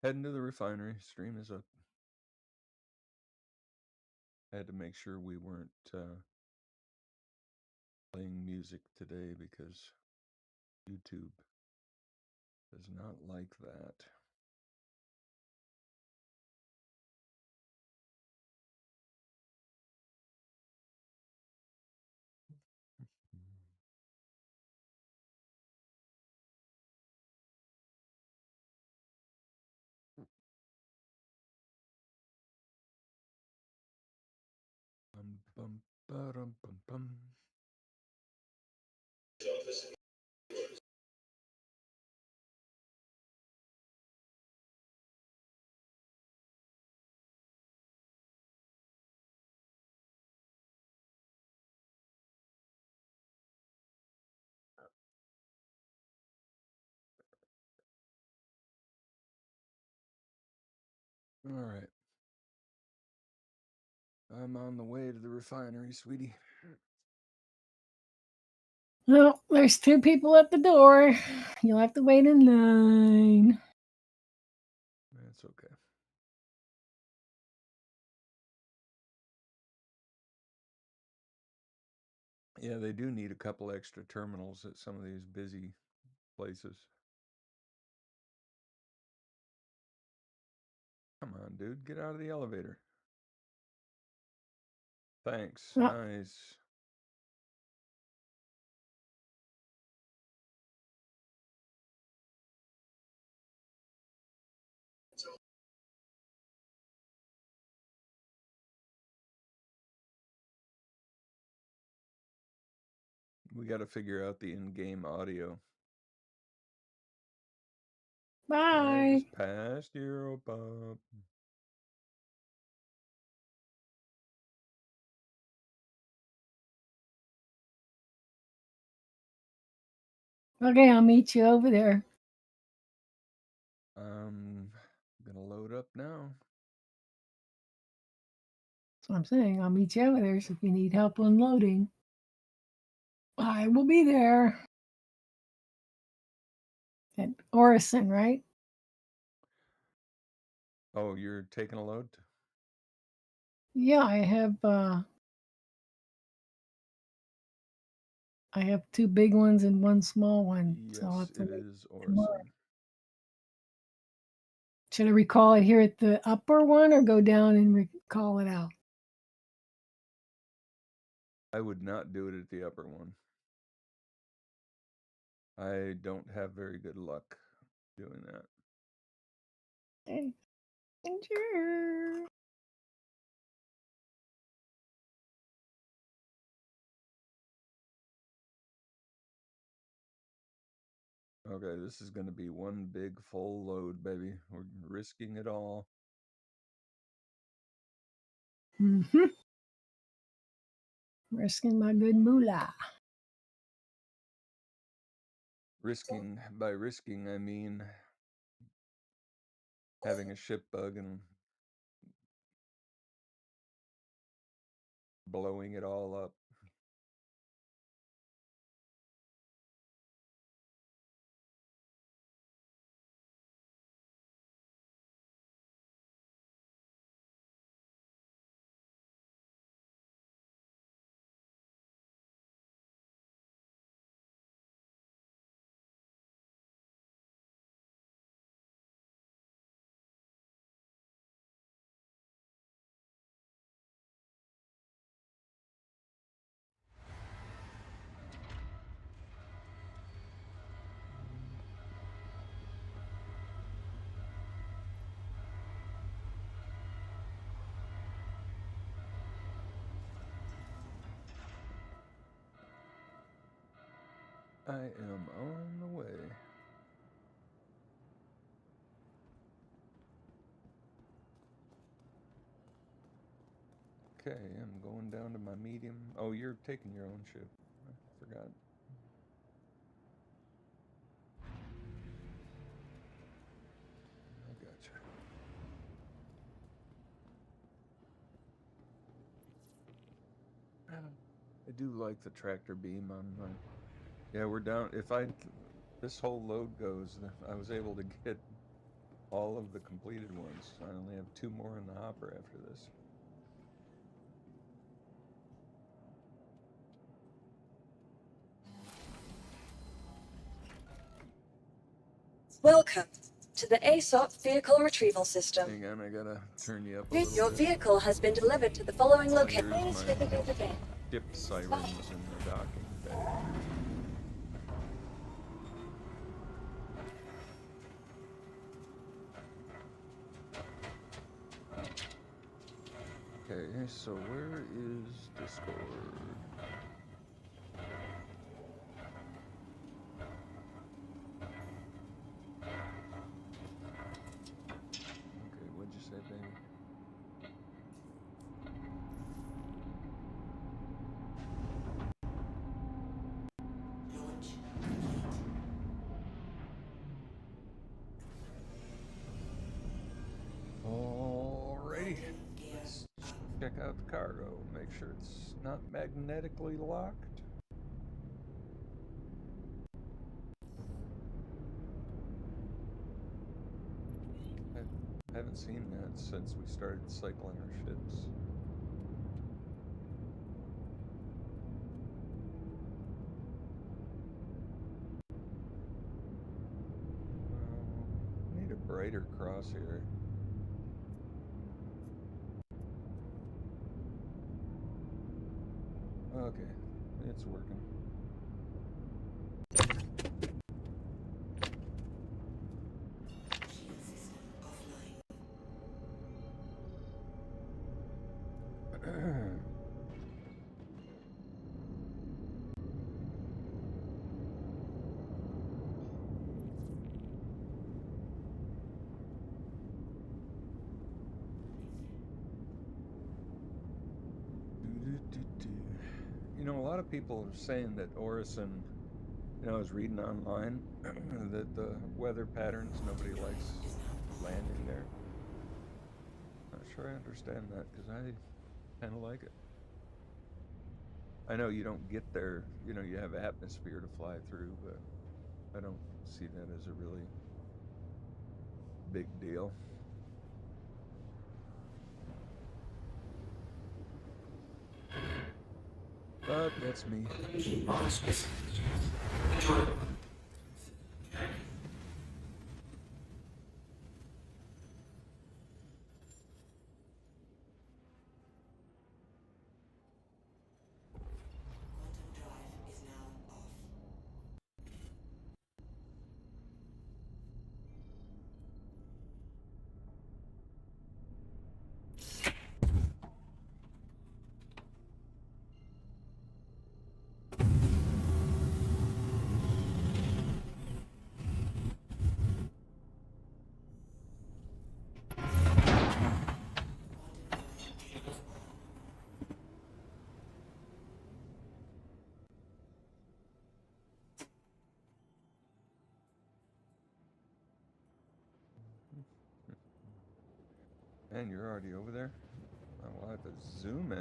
Heading to the refinery. Stream is up. I had to make sure we weren't playing music today because YouTube does not like that. Bum, bum, ba-dum, bum, bum. All right. I'm on the way to the refinery, sweetie. Well, there's 2 people at the door. You'll have to wait in line. That's okay. Yeah, they do need a couple extra terminals at some of these busy places. Come on, dude. Get out of the elevator. Thanks. Oh. Nice. We got to figure out the in-game audio. Bye. I just passed EuroProton. Okay, I'll meet you over there. I'm gonna load up now. That's what I'm saying. I'll meet you over there. So if you need help unloading, I will be there. At Orison, right? Oh, you're taking a load? Yeah, I have 2 big ones and 1 small one. So I'll Yes, have to it wait is tomorrow. Orison. Should I recall it here at the upper one or go down and recall it out? I would not do it at the upper one. I don't have very good luck doing that. Okay. Sure. Okay, this is going to be one big full load, baby. We're risking it all. Mm-hmm. Risking my good moolah. Risking, by risking, I mean having a ship bug and blowing it all up. I am on the way. Okay, I'm going down to my medium. Oh, you're taking your own ship. I forgot. I gotcha. I do like the tractor beam on my... Yeah, we're down. If I this whole load goes, I was able to get all of the completed ones. I only have 2 more in the hopper after this. Welcome to the ASOP Vehicle Retrieval System. Hang on, I gotta turn you up a little Your bit. vehicle has been delivered to the following location. Here's my ship sirens in the docking bay. Okay, so where is Discord? Okay, what'd you say, baby? Alrighty, let's check out the cargo, make sure it's not magnetically locked. I haven't seen that since we started cycling our ships. Need a brighter crosshair. Okay, it's working. You know, a lot of people are saying that Orison, you know, I was reading online that the weather patterns, nobody likes landing there. Not sure I understand that because I kind of like it. I know you don't get there, you know, you have atmosphere to fly through, but I don't see that as a really big deal. But that's me. And you're already over there? Oh, we'll have to zoom in.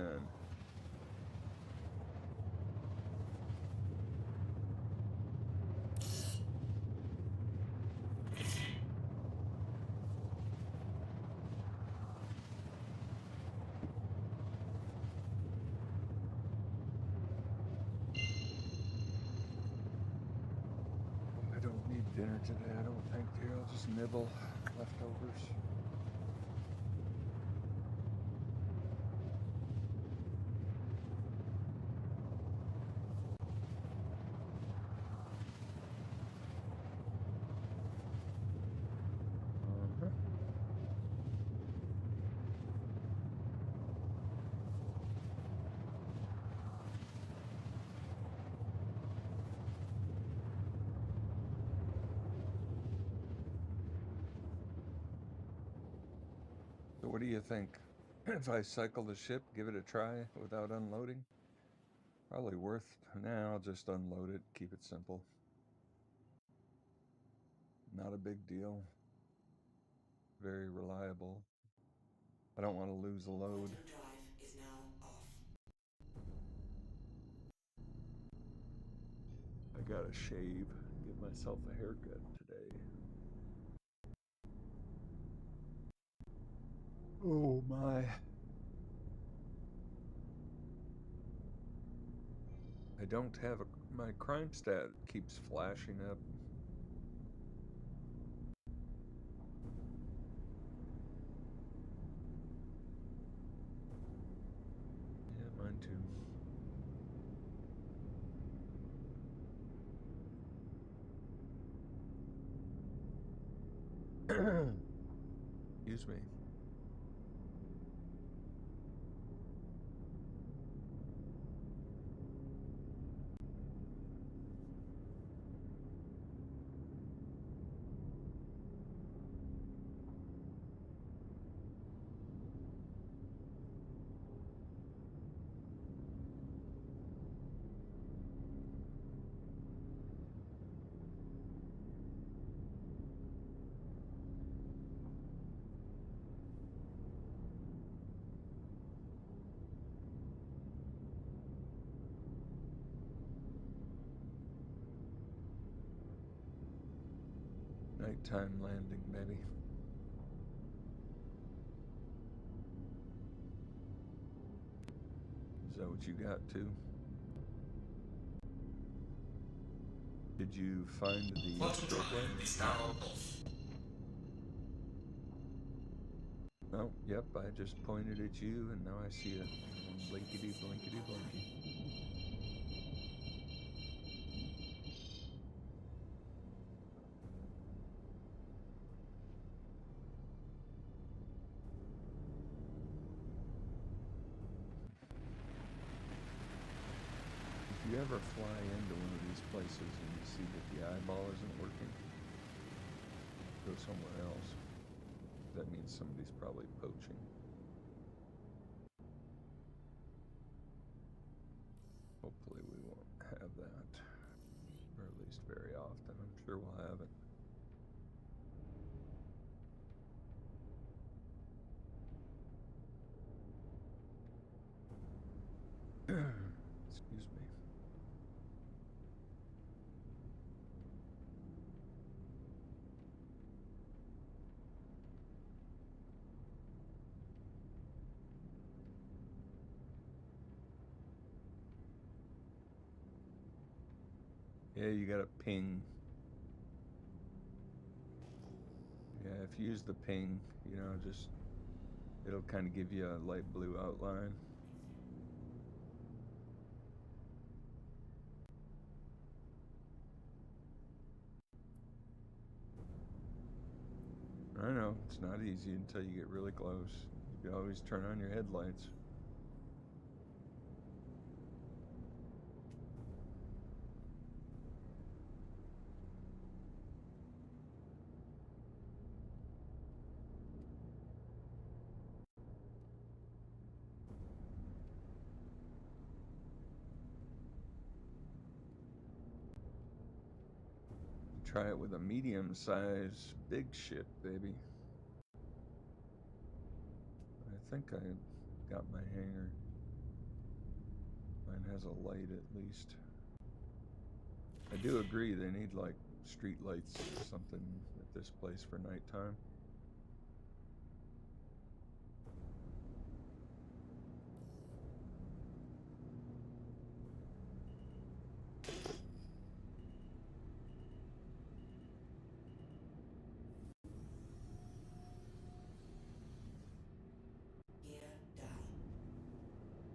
Oh, I don't need dinner today, I don't think, dear. I'll just nibble leftovers. Uh-huh. So what do you think? If I cycle the ship, give it a try without unloading? Probably worth. Nah, I'll just unload it, keep it simple. Not a big deal. Very reliable. I don't want to lose a load. I gotta shave. give myself a haircut today. Oh my. I don't have my crime stat keeps flashing up. Yeah, mine too. Excuse me. Nighttime landing, baby. Is that what you got too? Did you find the strobe light? Oh, yep, I just pointed at you and now I see a blinkety blinkety blinky. If you ever fly into one of these places and you see that the eyeball isn't working, go somewhere else. That means somebody's probably poaching. Hopefully we won't have that, or at least very often. I'm sure we'll have it. Excuse me. Yeah, you gotta ping. Yeah, if you use the ping, you know, just it'll kind of give you a light blue outline. I know, it's not easy until you get really close. You can always turn on your headlights. Try it with a medium-sized big ship, baby. I think I got my hangar. Mine has a light at least. I do agree they need like street lights or something at this place for nighttime.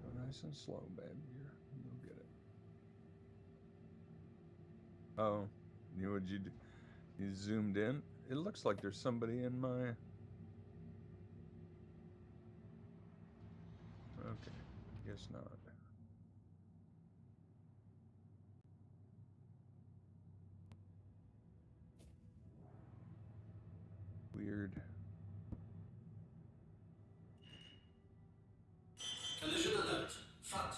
Go nice and slow, babe. You'll get it. Oh, you know what you do? You zoomed in. It looks like there's somebody in my... Okay, guess not. Weird. Collision alert. Front.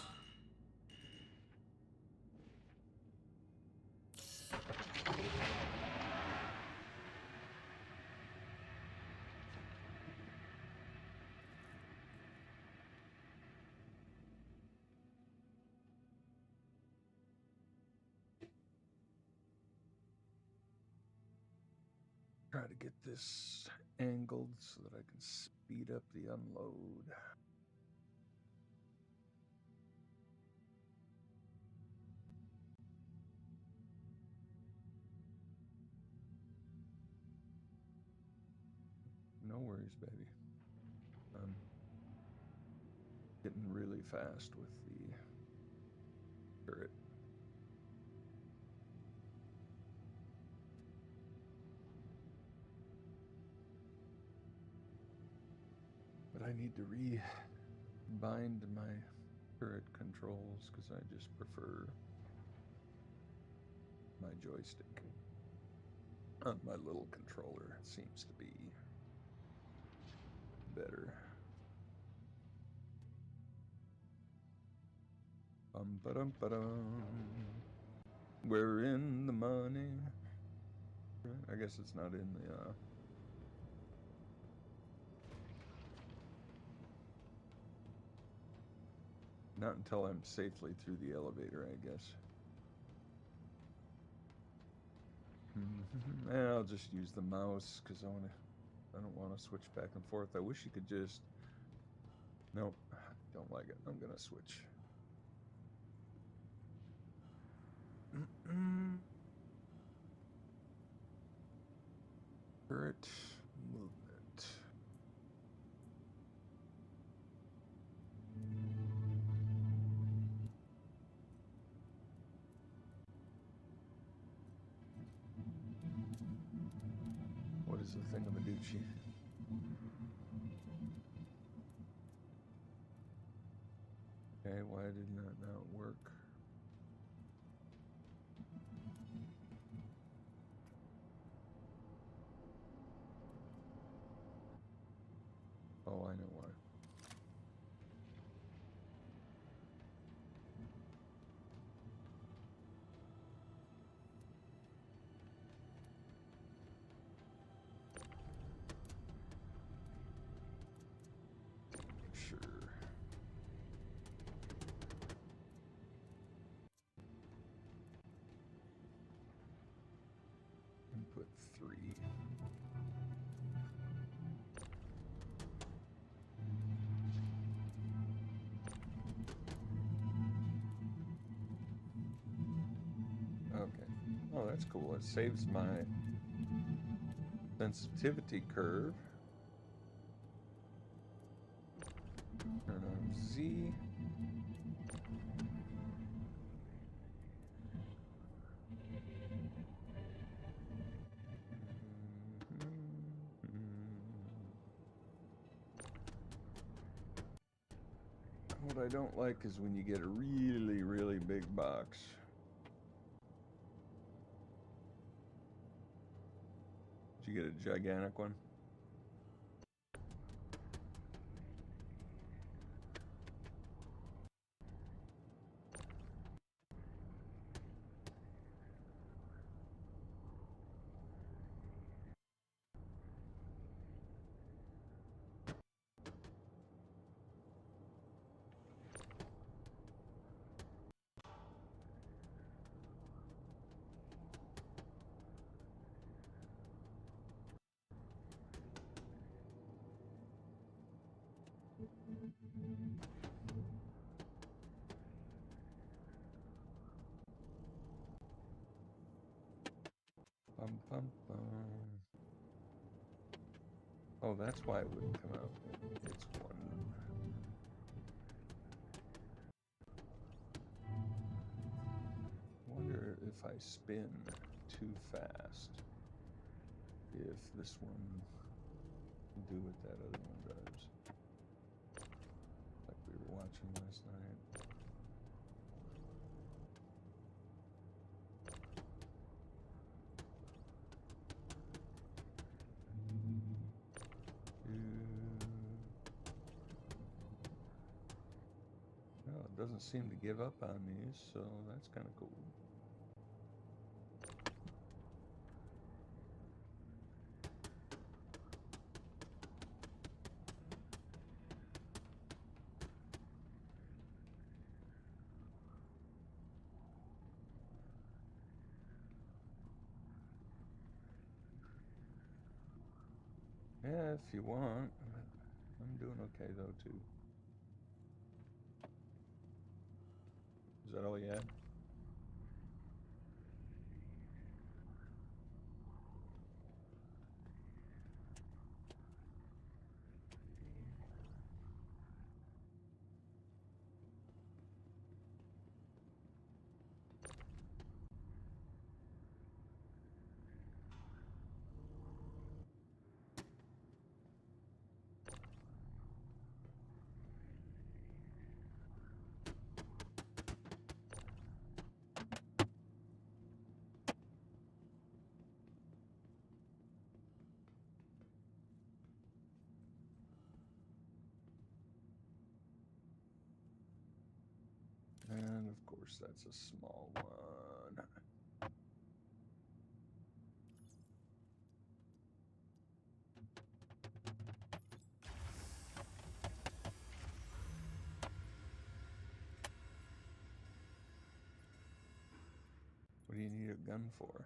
try to get this angled so that I can speed up the unload. No worries, baby. I'm getting really fast with the turret. But I need to rebind my turret controls because I just prefer my joystick on my little controller. It seems to be better. Ba-dum. We're in the money. I guess it's not in the not until I'm safely through the elevator, I guess. And I'll just use the mouse because I don't want to switch back and forth. I wish you could just. Nope, don't like it. I'm gonna switch. Turret movement. What is the thingamaduchy? Okay, why did that not work? Oh, I know why. Sure. Input 3. Okay. Oh, that's cool. It saves my sensitivity curve. Turn on Z. What I don't like is when you get a really, really big box. Did you get a gigantic one? Bum, bum, bum. Oh, that's why it wouldn't come out. It's one. Wonder if I spin too fast, if this one can do what that other one does. Like we were watching last night. Well, it doesn't seem to give up on these, so that's kind of cool. Yeah, if you want. I'm doing okay though too. Is that all you had? And of course, that's a small one. What do you need a gun for?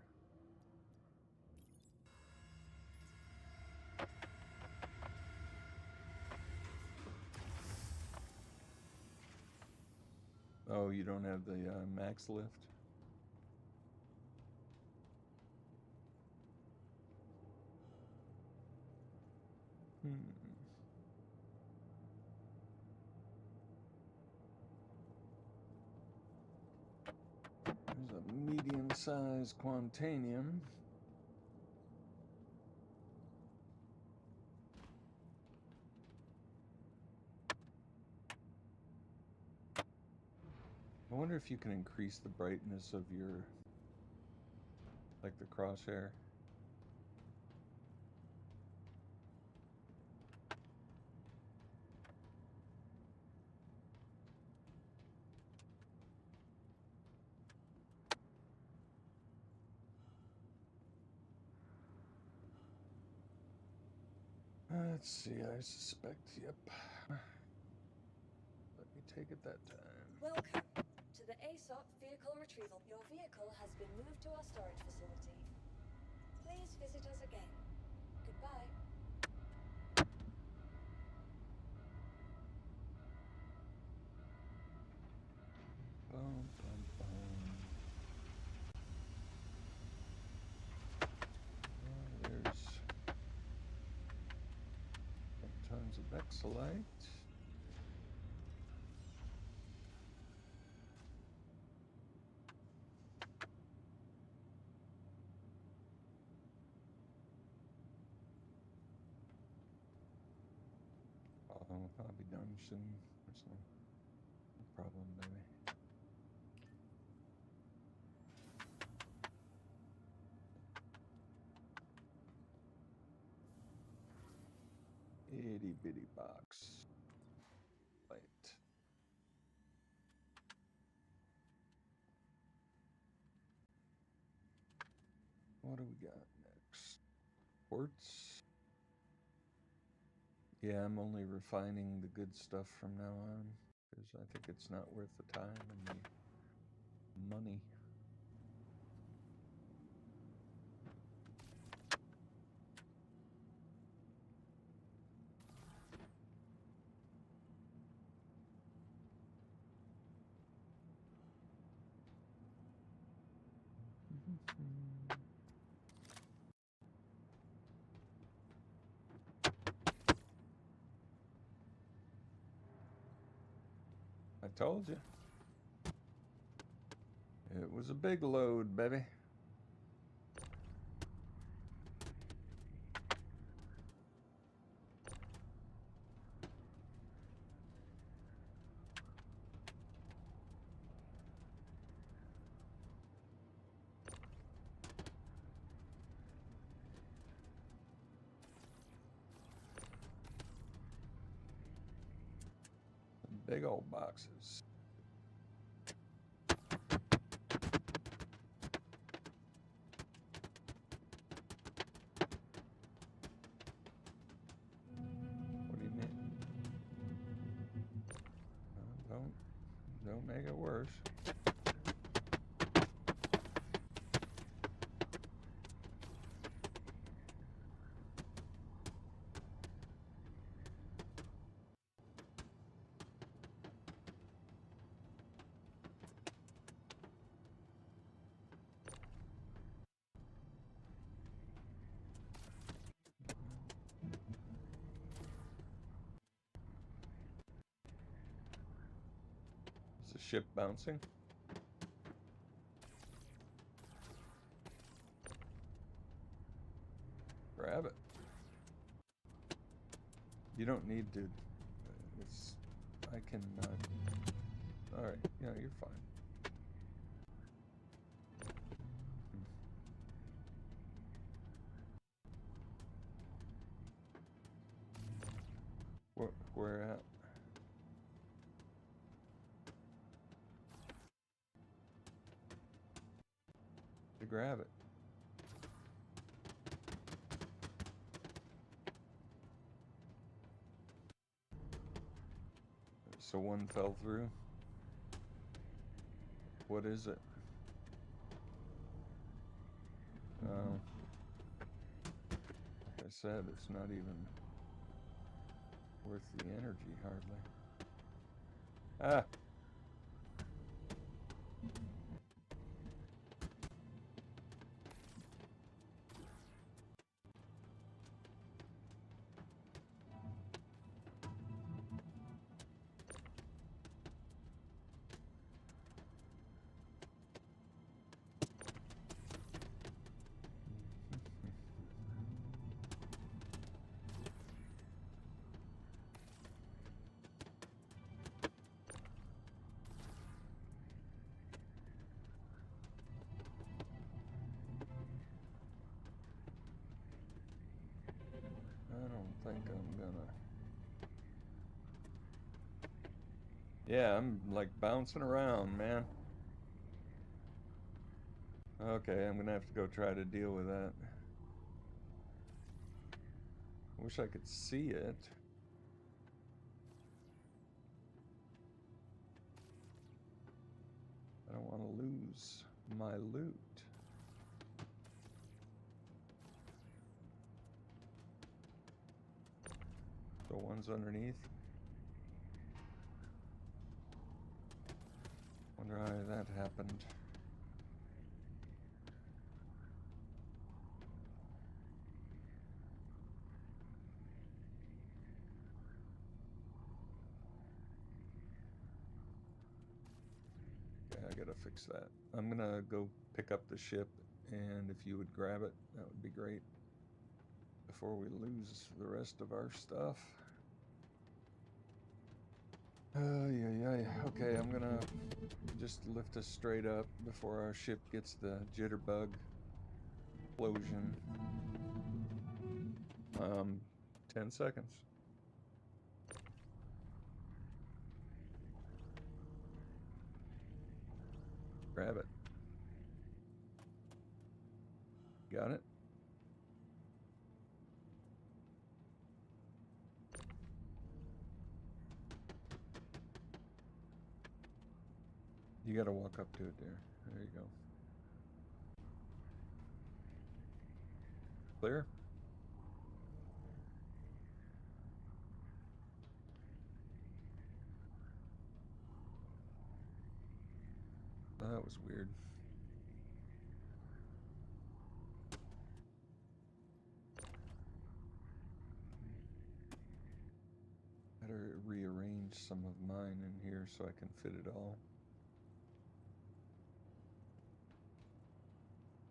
Oh, you don't have the max lift? There's a medium-sized Quantanium. I wonder if you can increase the brightness of your, like the crosshair. Let's see, I suspect, yep. Let me take it that time. Welcome to the ASOP vehicle retrieval. Your vehicle has been moved to our storage facility. Please visit us again. Goodbye. Boom, boom, boom. There's tons of Exolite. I'll be done soon. There's no problem, baby. Itty bitty box. Light. What do we got next? Quartz. Yeah, I'm only refining the good stuff from now on because I think it's not worth the time and the money. I told you. It was a big load, baby. Big old boxes. What do you mean? Don't make it worse. the ship bouncing? Grab it. You don't need to. It's. I can. Alright, yeah, you're fine. Where at? To grab it. So one fell through. What is it? Oh. Like I said, it's not even worth the energy, hardly. Ah! I don't think I'm gonna... Yeah, I'm like bouncing around, man. Okay, I'm gonna have to go try to deal with that. Wish I could see it. I don't want to lose my loot. The ones underneath. Wonder how that happened. Okay, I gotta fix that. I'm gonna go pick up the ship, and if you would grab it, that would be great. Before we lose the rest of our stuff. Yeah. Okay, I'm gonna just lift us straight up before our ship gets the jitterbug explosion. 10 seconds. Grab it. Got it? You gotta walk up to it there. There you go. Clear? That was weird. Better rearrange some of mine in here so I can fit it all.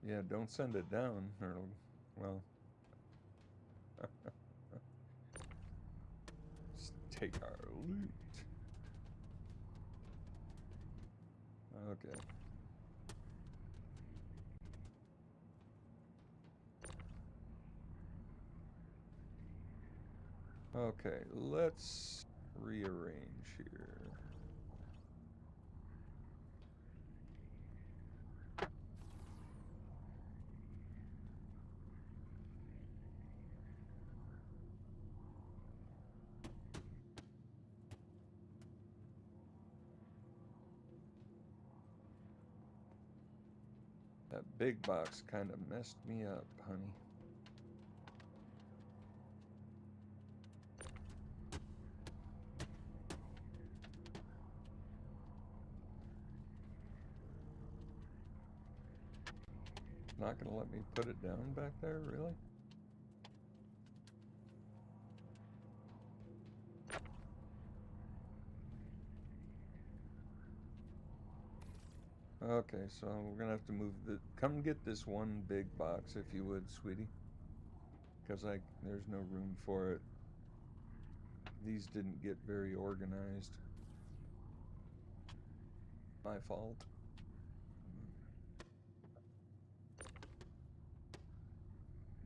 Yeah, don't send it down, or it'll, well... Just take our loot. Okay. Okay, let's rearrange here. That big box kind of messed me up, honey. Not gonna let me put it down back there, really? Okay, so we're gonna have to move the. Come get this one big box if you would, sweetie. Because there's no room for it. These didn't get very organized. My fault.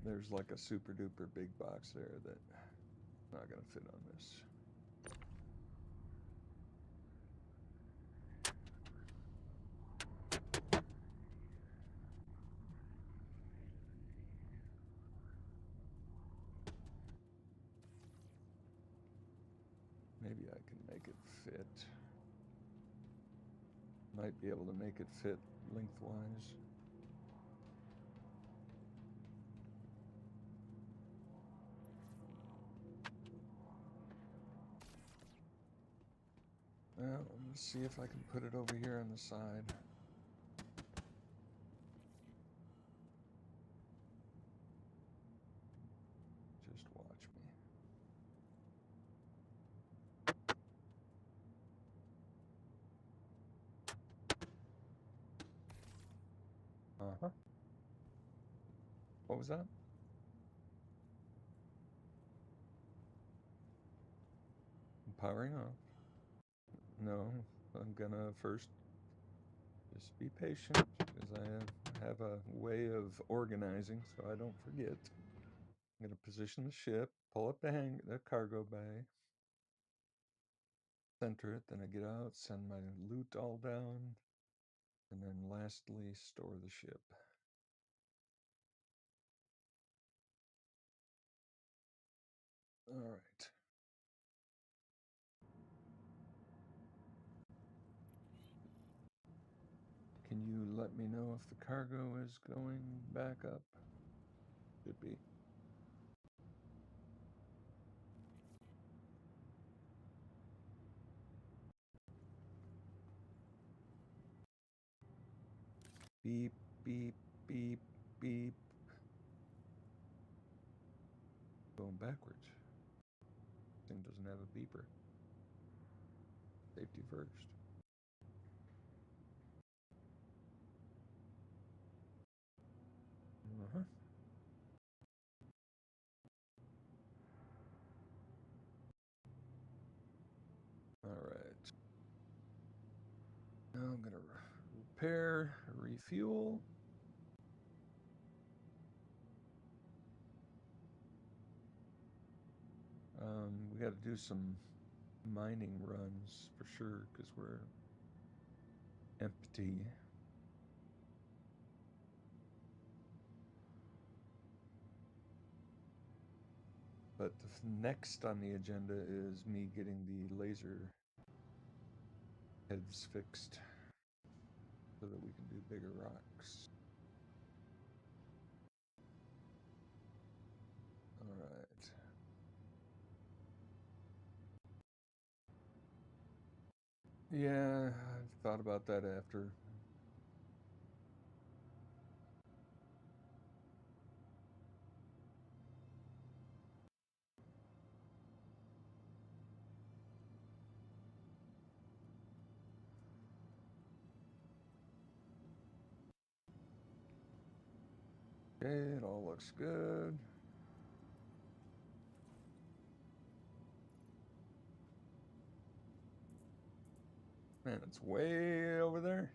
There's like a super duper big box there that's not gonna fit on this. Maybe I can make it fit. Might be able to make it fit lengthwise. Well, let's see if I can put it over here on the side. Just watch me. Uh-huh. What was that? Powering off. No, I'm gonna first just be patient because I have a way of organizing so I don't forget. I'm gonna position the ship, pull up the cargo bay, center it, then I get out, send my loot all down, and then lastly store the ship. All right. Can you let me know if the cargo is going back up? Should be. Beep, beep, beep, beep. Going backwards. Thing doesn't have a beeper. Safety first. Uh-huh. All right. Now I'm gonna repair, refuel. We got to do some mining runs for sure because we're empty. But next on the agenda is me getting the laser heads fixed so that we can do bigger rocks. All right. Yeah, I've thought about that after. Okay, it all looks good. Man, it's way over there.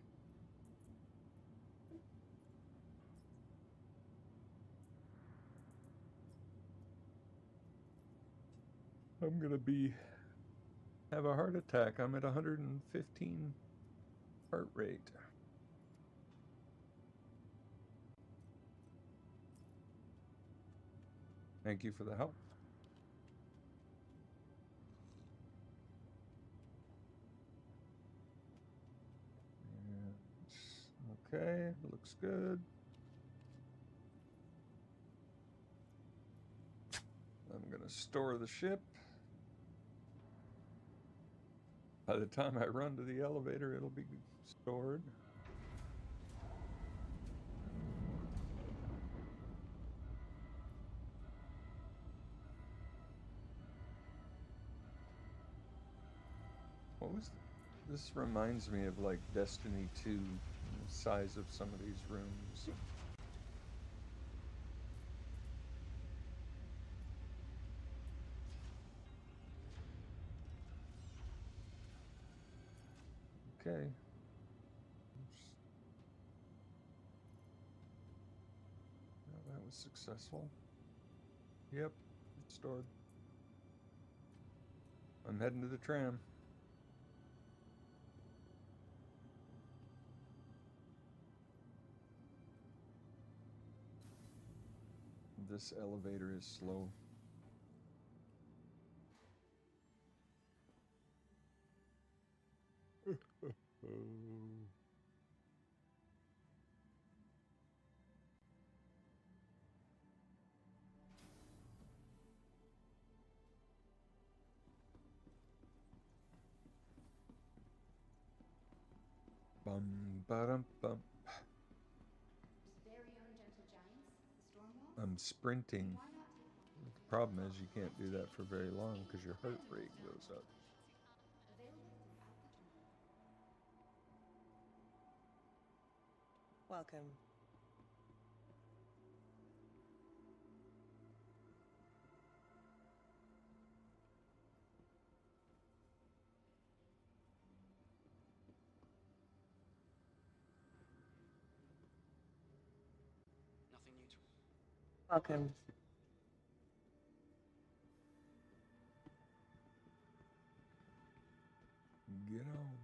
I'm gonna have a heart attack. I'm at 115 heart rate. Thank you for the help. Okay, looks good. I'm gonna store the ship. By the time I run to the elevator, it'll be stored. What was this? Reminds me of like Destiny 2. size of some of these rooms. Okay. Well, that was successful. Yep, it's stored. I'm heading to the tram. This elevator is slow. Bum ba-dum bum. Very own gentle giants, the storm walls. I'm sprinting. Why not take one? The problem is you can't do that for very long because your heart rate goes up. Available throughout the terminal. Welcome. Nothing new to. Welcome. Get on.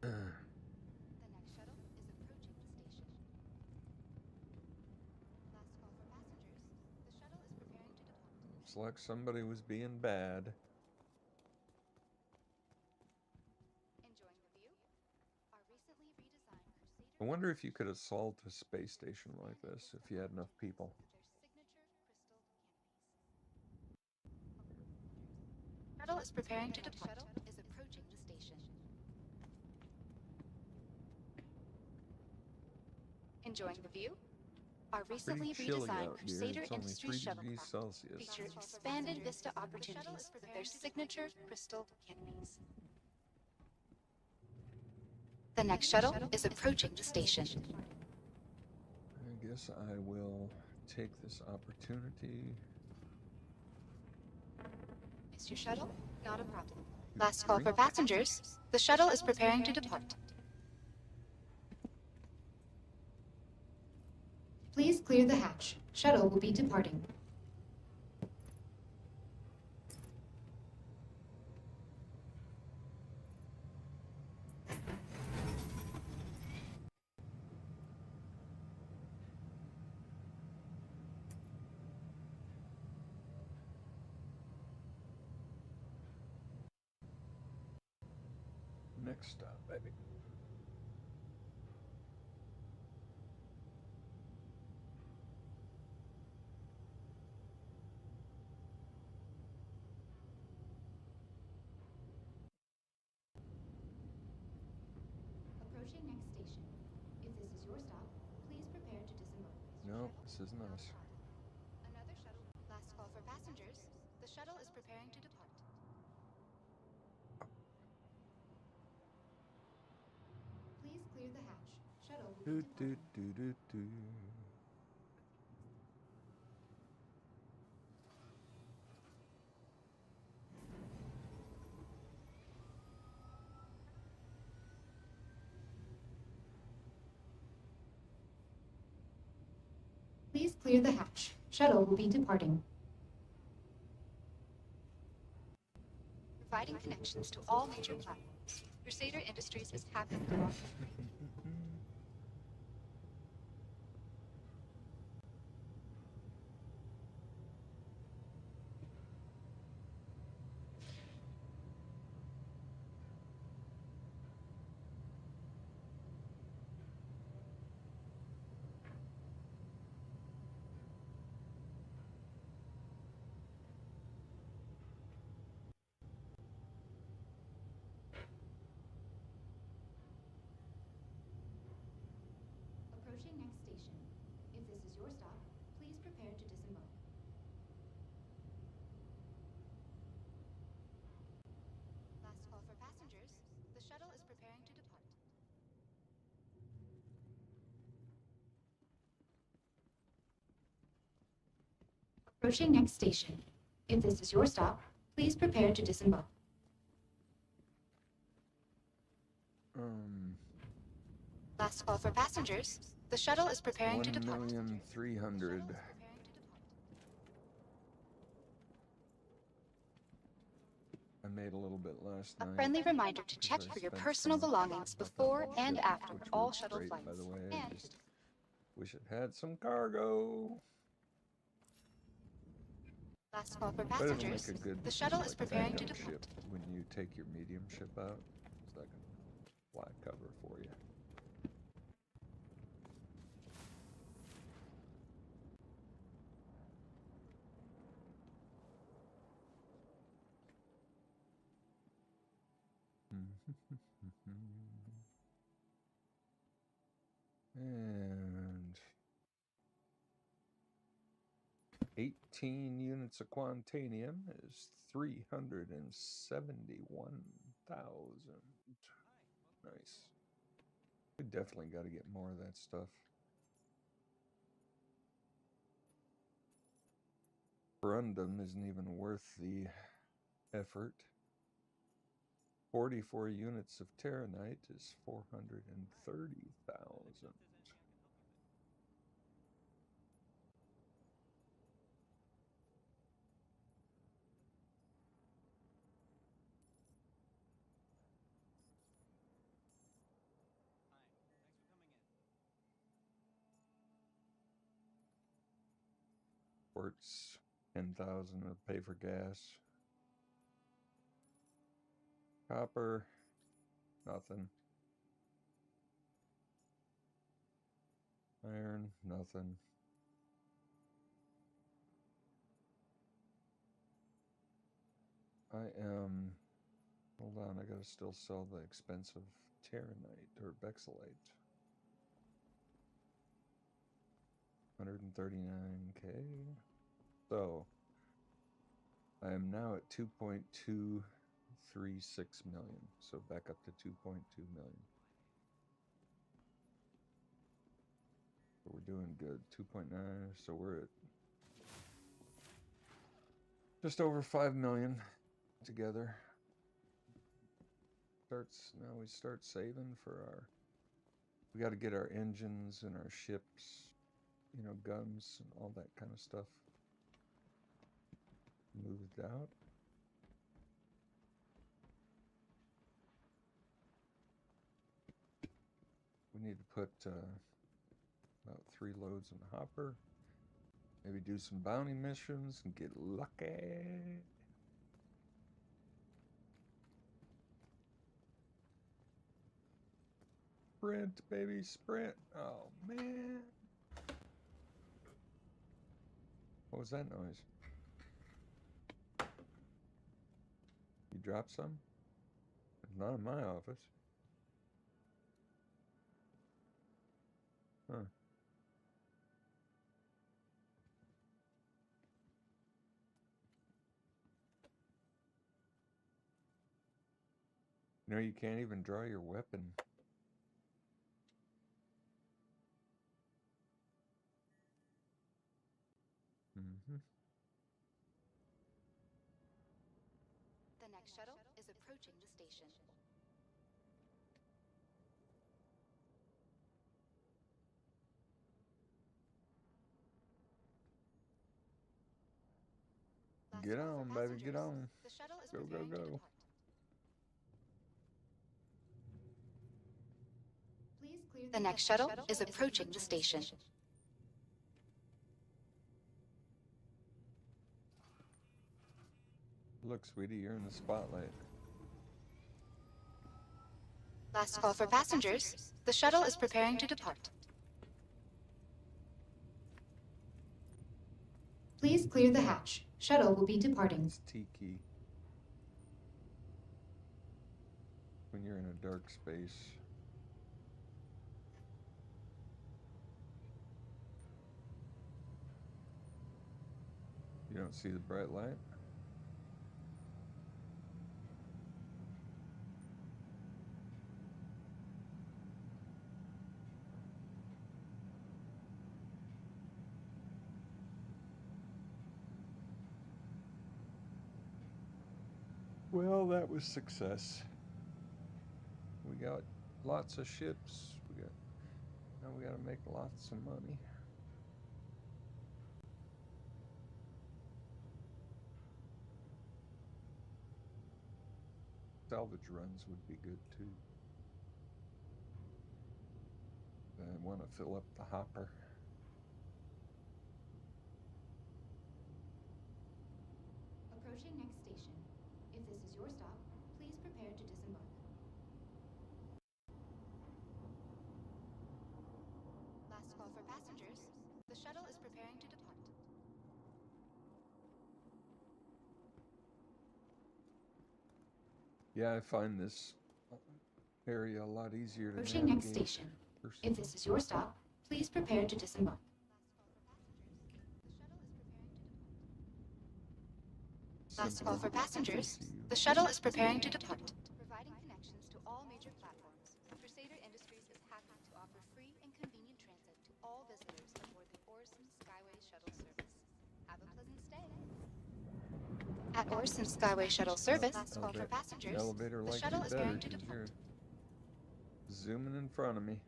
The next shuttle is approaching the station. Last call for passengers. The shuttle is preparing to depart. Looks like somebody was being bad. Enjoying the view? Our recently redesigned Crusader. I wonder if you could assault a space station like this if you had enough people. Their signature crystal canopies. Shuttle is preparing to depart. Shuttle is approaching the station. Enjoying the view? Our recently Pretty chilly redesigned out here. Crusader It's only Industries 3 degrees shuttlecraft Celsius. feature expanded vista opportunities with their signature crystal canopies. The next shuttle is approaching the station. I guess I will take this opportunity. Missed your shuttle? Not a problem. Last call for passengers. The shuttle is preparing to depart. Please clear the hatch. Shuttle will be departing. Next stop, baby. Approaching next station. If this is your stop, please prepare to disembark. No, this isn't us. Another shuttle. Last call for passengers. The shuttle is preparing to depart. Please clear the hatch. Shuttle will Do, be do, departing. do, do, do. Please clear the hatch. Shuttle will be departing. Providing connections to all major platforms. Crusader Industries is happy to offer. shuttle is preparing to depart. Approaching next station. If this is your stop, please prepare to disembark. Last call for passengers. The shuttle is preparing to depart. 1,300,000. I made a little bit last night. A friendly reminder to check for your personal belongings before and after all shuttle By flights. the way, I And just wish it had some cargo. last call for But it'll make passengers. a good The shuttle is preparing to backup depart. ship when you take your medium ship out. It's like a fly cover for you. And 18 units of quantanium is 371,000. Nice. We definitely got to get more of that stuff. Corundum isn't even worth the effort. 44 units of Terranite is 430,000. Quartz, 10,000 to pay for gas. Copper, nothing. Iron, nothing. I am, hold on, I gotta still sell the expensive Terranite or Bexelite. 139K. So, I am now at 2.236 million. So back up to 2.2 million. So we're doing good. 2.9, so we're at just over 5 million together. Now we start saving for our, we got to get our engines and our ships, you know, guns and all that kind of stuff moved out. We need to put about 3 loads in the hopper. Maybe do some bounty missions and get lucky. Sprint, baby, sprint. Oh, man. What was that noise? You dropped some? It's not in my office. Huh. You know, you can't even draw your weapon. The next shuttle is approaching the station. Last Get call for on, baby, get passengers. on. The shuttle is Go, go, preparing to go. depart. Please clear the next shuttle is approaching the station. Look, sweetie, you're in the spotlight. Last call for passengers. The shuttle is preparing to depart. Please clear the hatch. Shuttle will be departing. It's T-key. When you're in a dark space. You don't see the bright light? Well, that was success. We got lots of ships. Now we got to make lots of money. Salvage runs would be good too. I want to fill up the hopper. Approaching next station. If this is your stop, please prepare to disembark. Last call for passengers. The shuttle is preparing to depart. Yeah, I find this area a lot easier to Approaching next navigate. station. If this is your stop, please prepare to disembark. Last call for passengers. The shuttle is preparing to depart. Providing connections to all major platforms, Crusader Industries is happy to offer free and convenient transit to all visitors aboard the Orison Skyway Shuttle service. Have a pleasant stay. At Orison Skyway Shuttle service, last call for passengers. Elevator The likes shuttle you is better preparing to 'cause depart. you're zooming in front of me.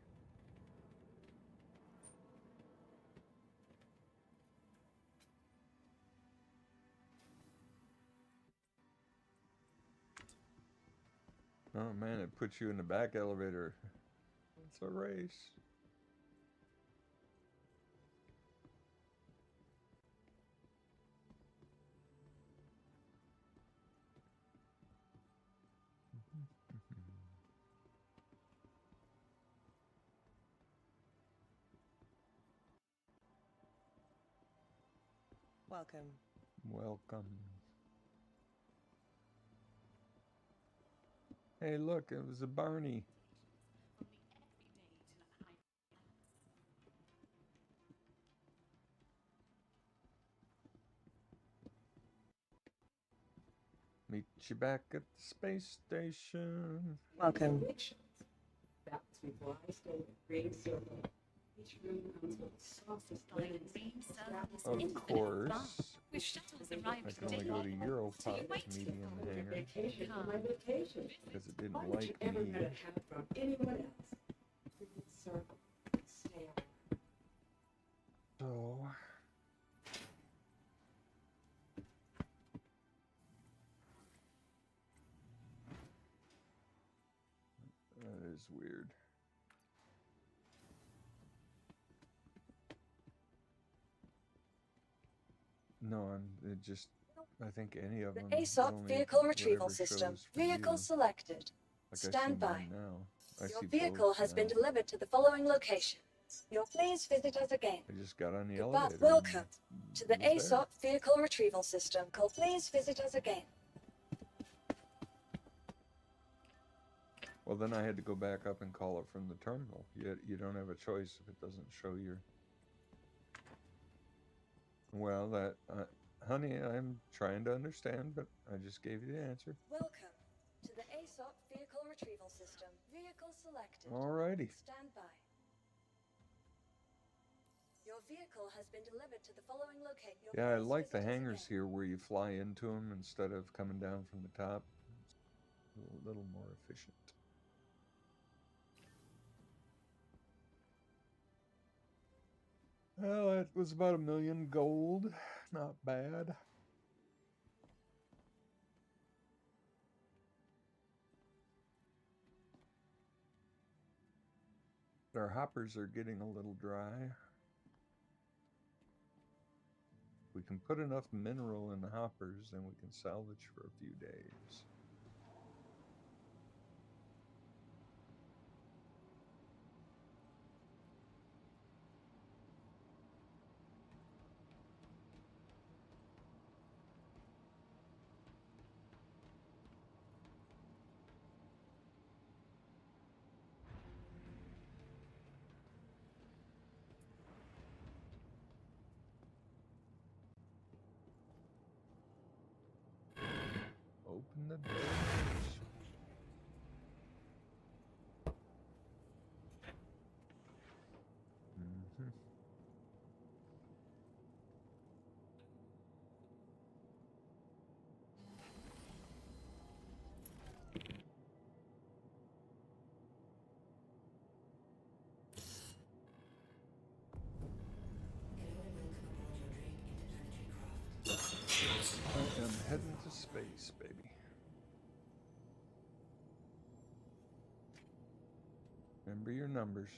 Oh man, it puts you in the back elevator. It's a race. Welcome. Welcome. Hey, look, it was a Barney. Meet you back at the space station. Welcome. That's before I stay in green circle. Each room comes with the softest linen. Of course. With shuttles I arrived can only go to daily. EuroProton wait. medium hangar Vacation for my vacation. because it didn't Why would you like ever me. let it happen from anyone else? Green circle. Stay on. So that is weird. No, I think any of The them. ASOP only vehicle retrieval whatever system. shows for Vehicle you. selected. Like I see Stand by. mine now. I Your see vehicle both has been now. delivered to the following location. You'll please visit us again. I just got on the Goodbye. elevator. Welcome and to the it was there. ASOP vehicle retrieval system. Call please visit us again. Well, then I had to go back up and call it from the terminal. You don't have a choice if it doesn't show your. Well, honey, I'm trying to understand, but I just gave you the answer. Welcome to the ASOP vehicle retrieval system. Vehicle selected. Alrighty. Stand by. Your vehicle has been delivered to the following location. Yeah, I like the hangars here where you fly into them instead of coming down from the top. It's a little more efficient. Well, that was about 1 million gold. Not bad. Our hoppers are getting a little dry. We can put enough mineral in the hoppers, then we can salvage for a few days. Open the doors. I am heading to space, baby. Remember your numbers.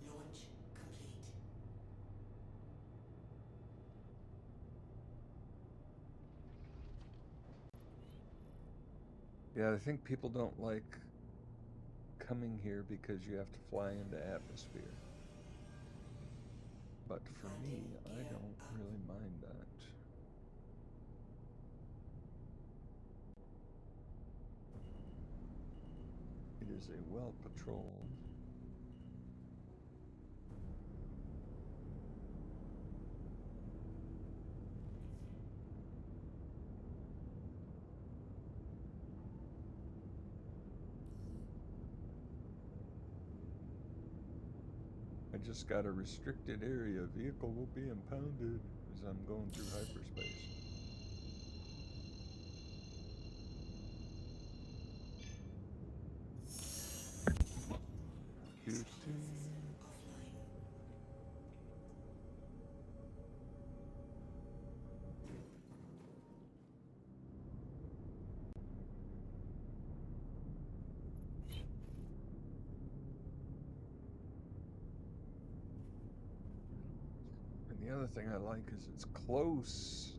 Launch complete. Yeah, I think people don't like coming here because you have to fly into atmosphere. But for me, I don't really mind that. It is a well-patrolled. I just got a restricted area. Vehicle will be impounded as I'm going through hyperspace. Houston. And the other thing I like is it's close.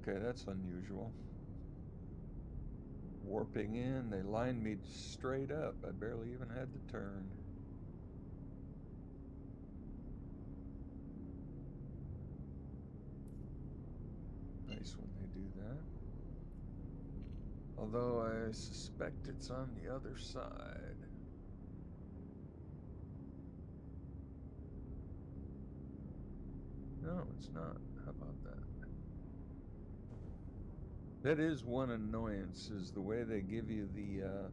Okay, that's unusual. Warping in, they lined me straight up. I barely even had to turn. Nice when they do that. Although I suspect it's on the other side. No, it's not. How about that? That is one annoyance, is the way they give you the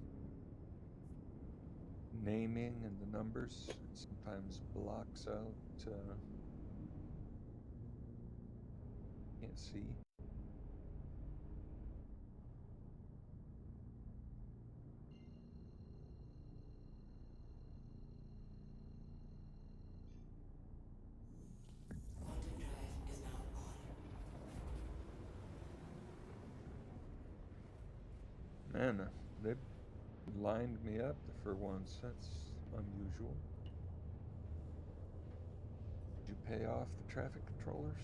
naming and the numbers. It sometimes blocks out, can't see. Quantum drive is now on. Man, they lined me up for once. That's unusual. Did you pay off the traffic controllers?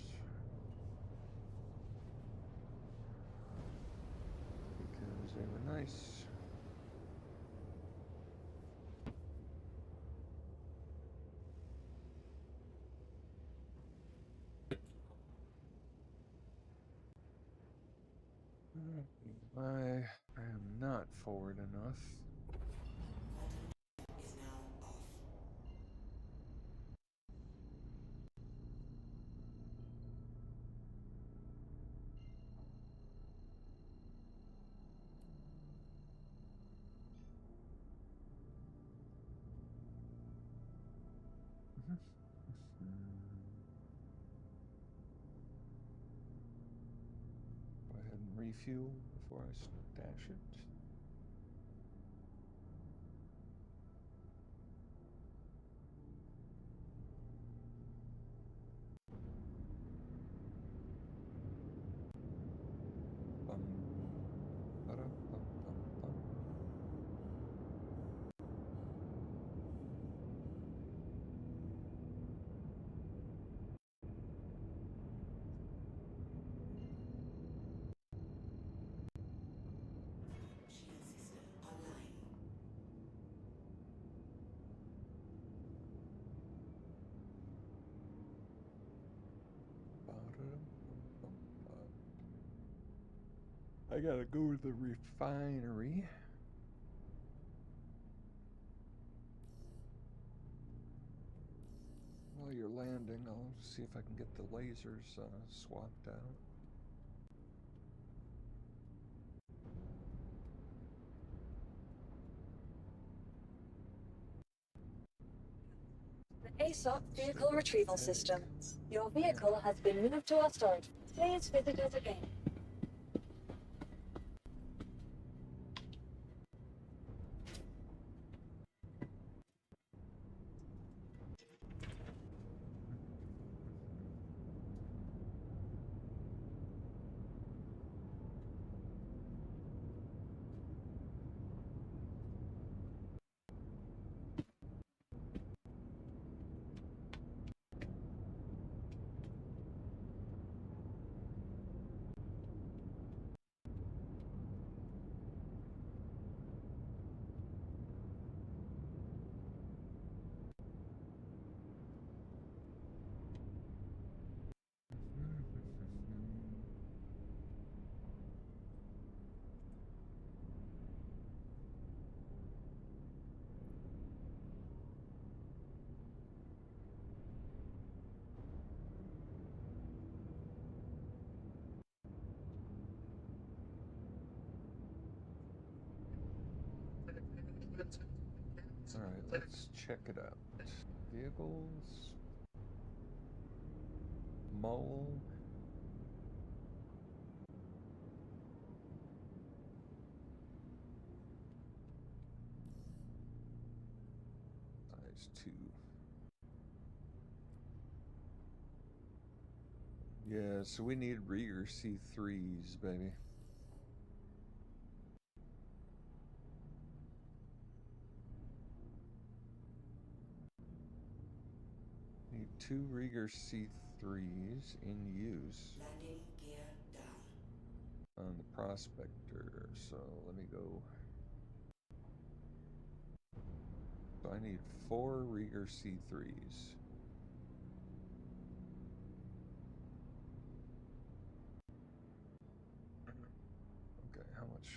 Because they were nice. I am not forward enough. Is now off. Go ahead and refuel before I stash it. Bum, ba-dum, bum, bum, bum. I gotta go to the refinery. While you're landing, I'll see if I can get the lasers swapped out. The ASOP vehicle retrieval system. Your vehicle has been moved to our storage. Please visit us again. Alright, let's check it out. Vehicles. Mole. Size 2. Yeah, so we need Rieger C3s, baby. Need 2 Rieger C3s in use. Landing gear down. On the Prospector, so let me go. So I need 4 Rieger C3s. Okay, how much?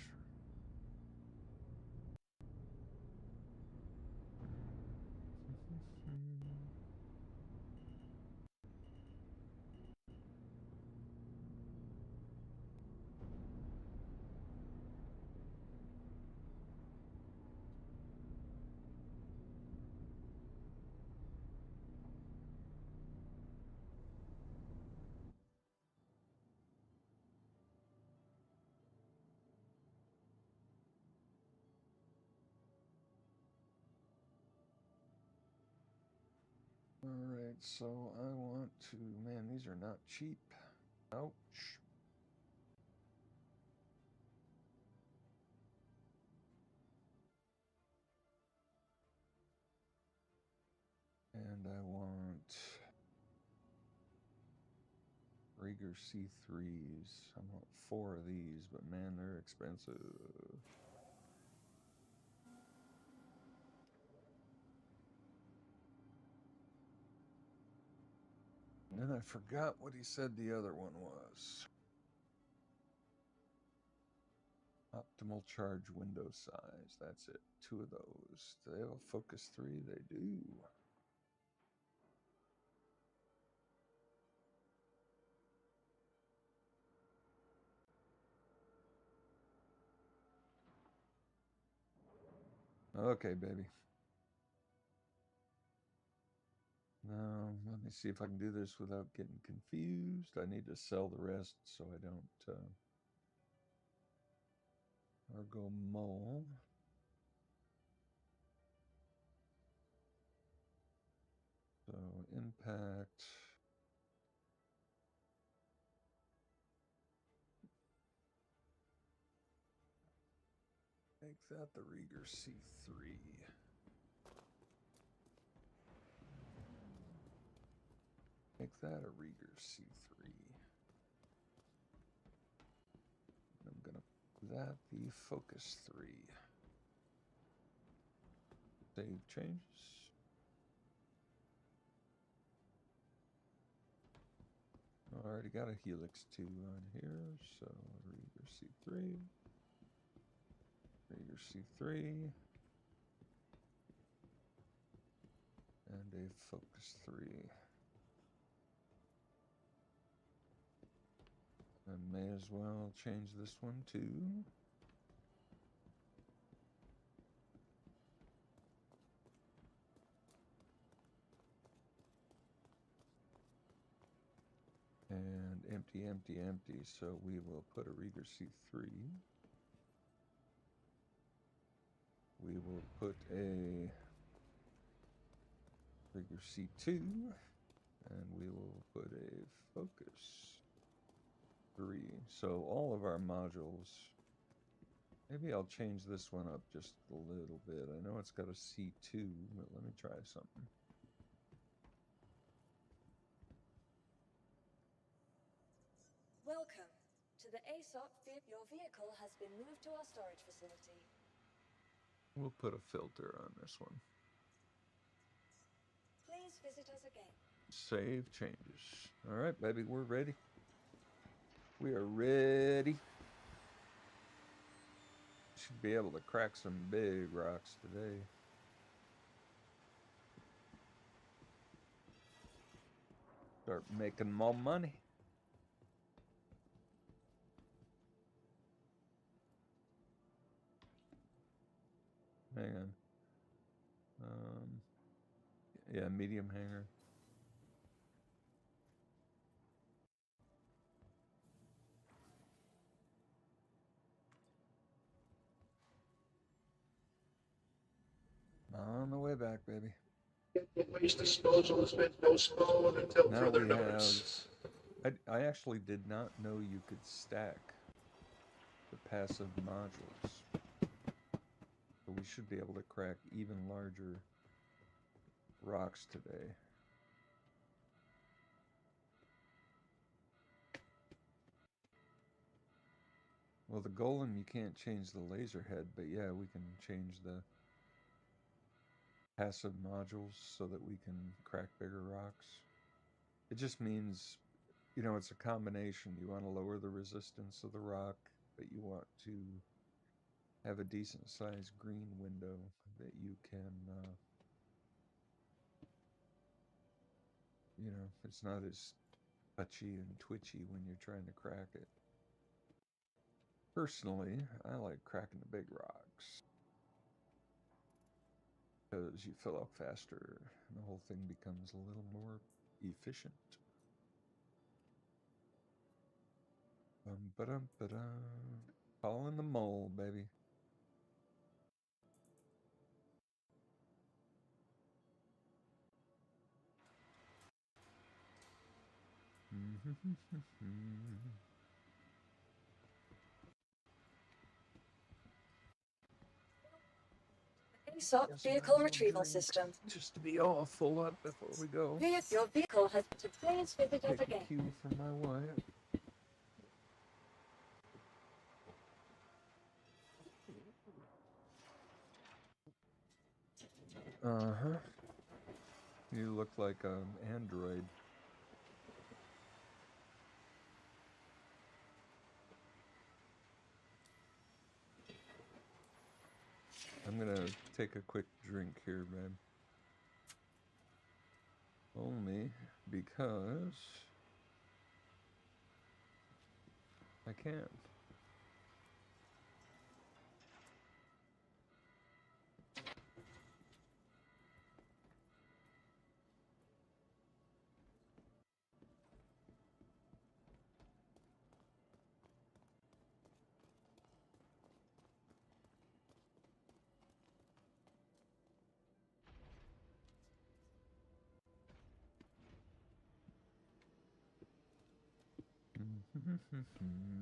Alright, so I want to, man, these are not cheap. Ouch. And I want Rieger C3s. I want 4 of these, but man, they're expensive. And then I forgot what he said the other one was. Optimal charge window size. That's it. 2 of those. Do they have a Focus 3? They do. Okay, baby. Now, let me see if I can do this without getting confused. I need to sell the rest so I don't or go mole. So impact. Make that the Rieger C3. Make that a Rieger C3. I'm gonna make that the Focus 3. Save changes. Alrighty. already got a Helix 2 on here, so Rieger C3. Rieger C3. And a Focus 3. I may as well change this one too. And empty, empty, empty. So we will put a Rieger C3. We will put a Rieger C2. And we will put a Focus 3. So all of our modules. Maybe I'll change this one up just a little bit. I know it's got a C2, but let me try something. Welcome to the ASOP. Your vehicle has been moved to our storage facility. We'll put a filter on this one. Please visit us again. Save changes. All right, baby, we're ready. We are ready. Should be able to crack some big rocks today. Start making more money. Hang on. Yeah, medium hanger. On the way back, baby. Waste disposal has been postponed until Now further we notice. I actually did not know you could stack the passive modules. So we should be able to crack even larger rocks today. Well, the golem, you can't change the laser head, but yeah, we can change the passive modules so that we can crack bigger rocks. It just means, you know, it's a combination. You want to lower the resistance of the rock, but you want to have a decent sized green window that you can, you know, it's not as touchy and twitchy when you're trying to crack it. Personally, I like cracking the big rocks because you fill up faster and the whole thing becomes a little more efficient. Calling the mole, baby. ASOP vehicle retrieval system. Just to be all full up before we go. Your vehicle has to please visit us Take a again. cue from my wife. Uh-huh. You look like an android. I'm gonna take a quick drink here, babe. Only because I can.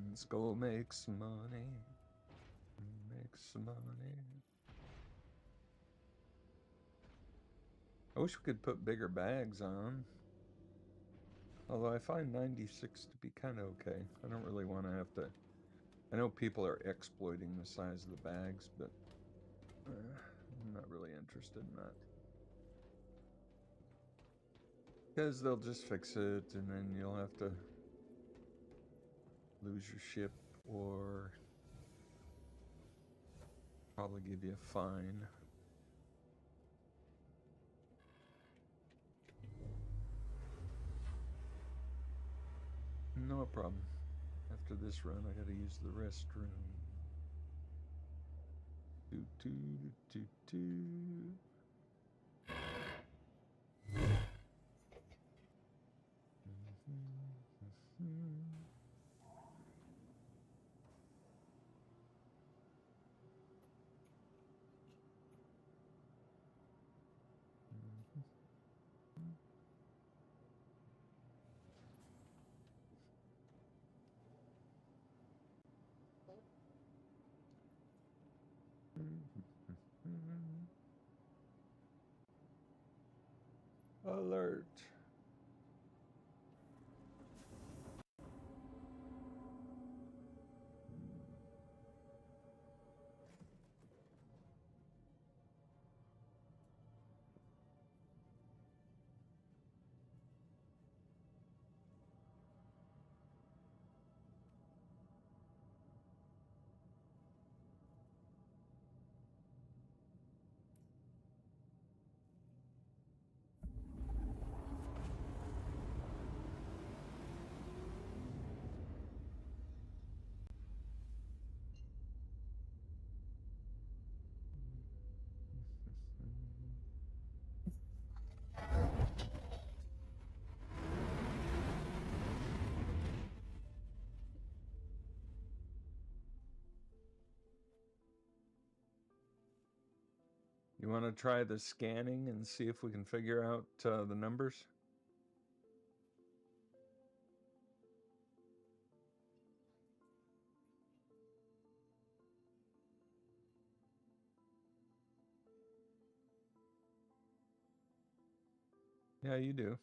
Let's go make some money. Make some money. I wish we could put bigger bags on. Although I find 96 to be kind of okay. I don't really want to have to... I know people are exploiting the size of the bags, but I'm not really interested in that. Because they'll just fix it, and then you'll have to lose your ship or probably give you a fine. No problem. After this run, I gotta use the restroom. Do, do, do, do. Alert. You want to try the scanning and see if we can figure out the numbers? Yeah, you do.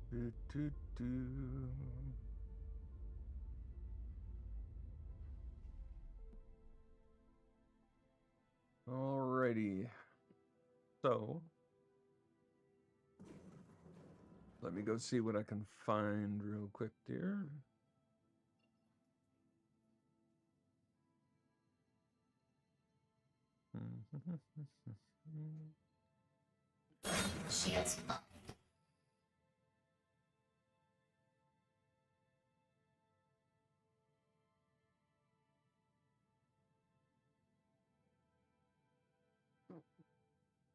Do, do, do. Alrighty. So, let me go see what I can find real quick, dear. Shit.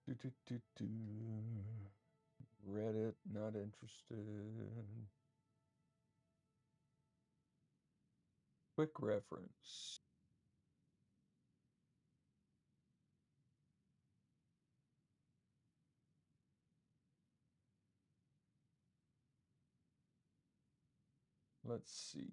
Do, do, do, do. Reddit, not interested. Quick reference. Let's see.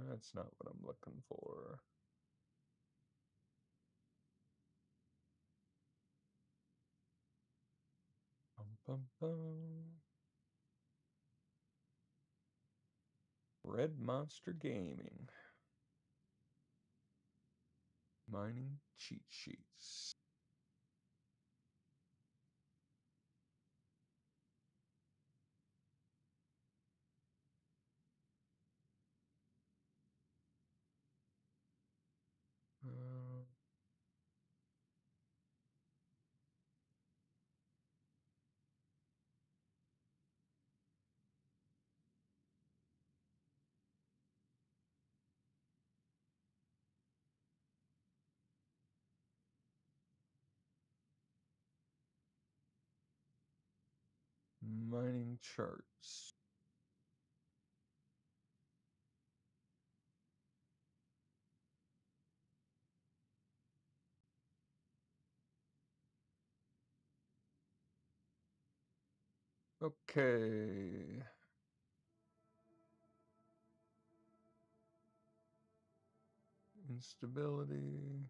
That's not what I'm looking for. Bum, bum, bum. Red Monster Gaming. Mining cheat sheets. Uh, Mining charts. Okay. Instability.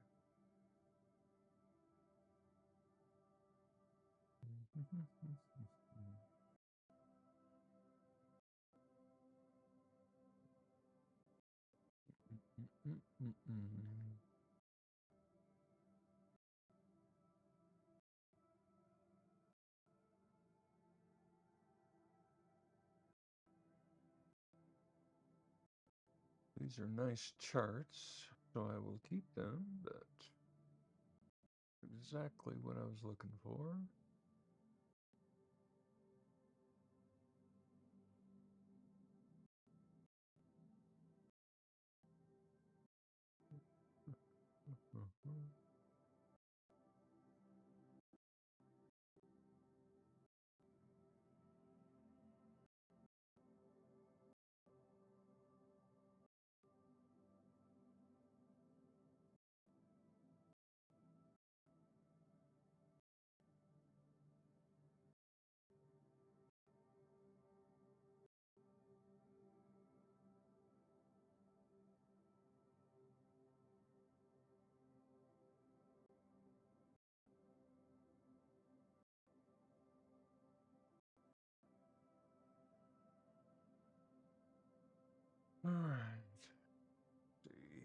These are nice charts, so I will keep them, but exactly what I was looking for. All right. Let's see.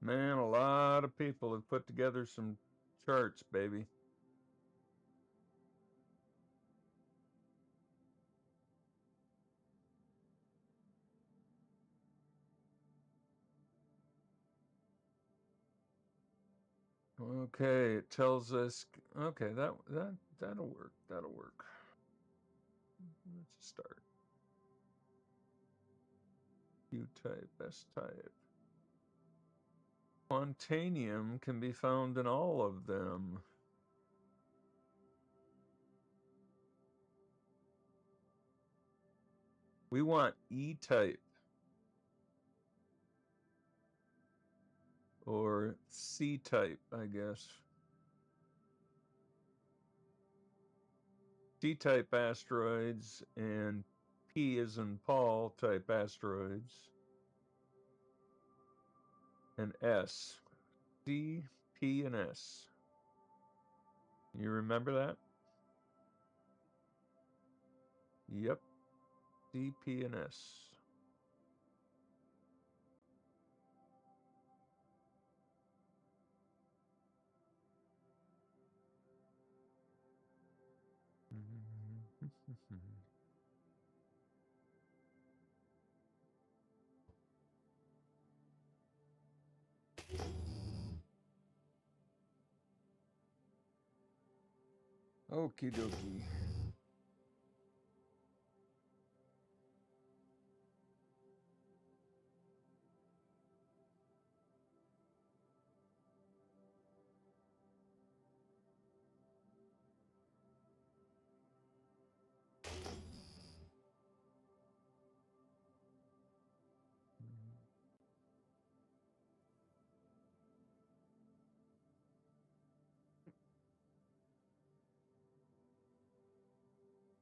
Man, a lot of people have put together some charts, baby. Okay, it tells us. Okay, that'll work. That'll work. Let's start. Q type, S type. Quantanium can be found in all of them. We want E type or C type, I guess. C type asteroids and P as in Paul type asteroids. And S. C, P, and S. You remember that? Yep. C, P, and S. Okie dokie.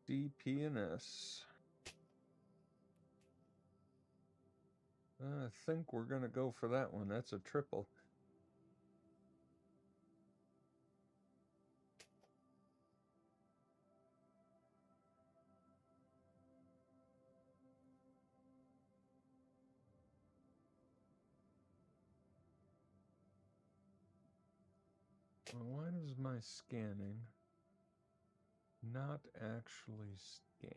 D, P, and S. I think we're going to go for that one. That's a triple. Well, why does my scanning not actually scan?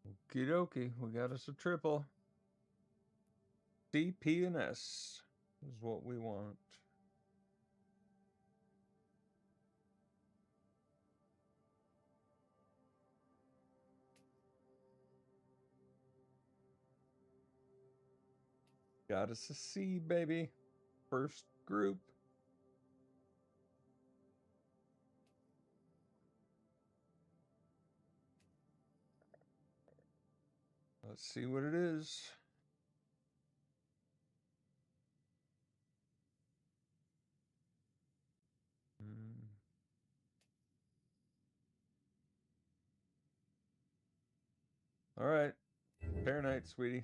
Okie dokie, we got us a triple. D, P, and S is what we want. Got us a C, baby. First group. Let's see what it is. All right. Fair night, sweetie.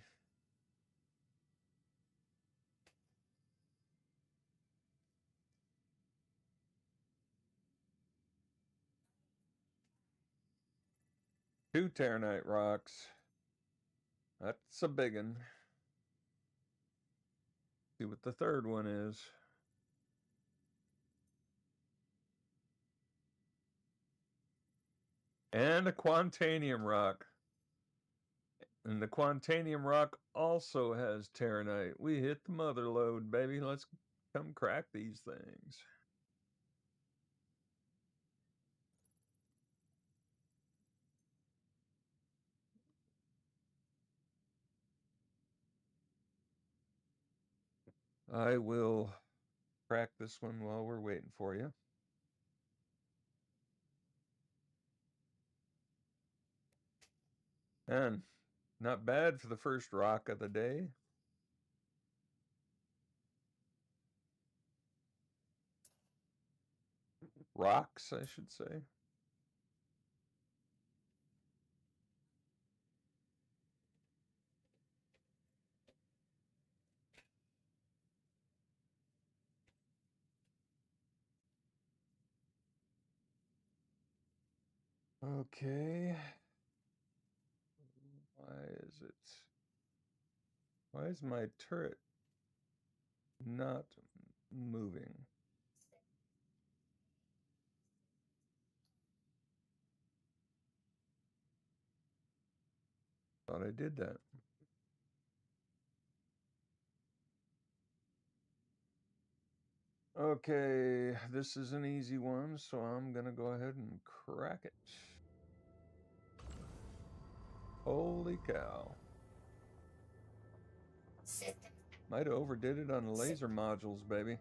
Two Terranite rocks. That's a big one. See what the third one is. And a Quantanium rock. And the Quantanium rock also has Terranite. We hit the mother lode, baby. Let's come crack these things. I will crack this one while we're waiting for you. And not bad for the first rock of the day. Rocks, I should say. Okay. Why is my turret not moving? Thought I did that. Okay, this is an easy one, so I'm gonna go ahead and crack it. Holy cow. Might have overdid it on the laser modules, baby.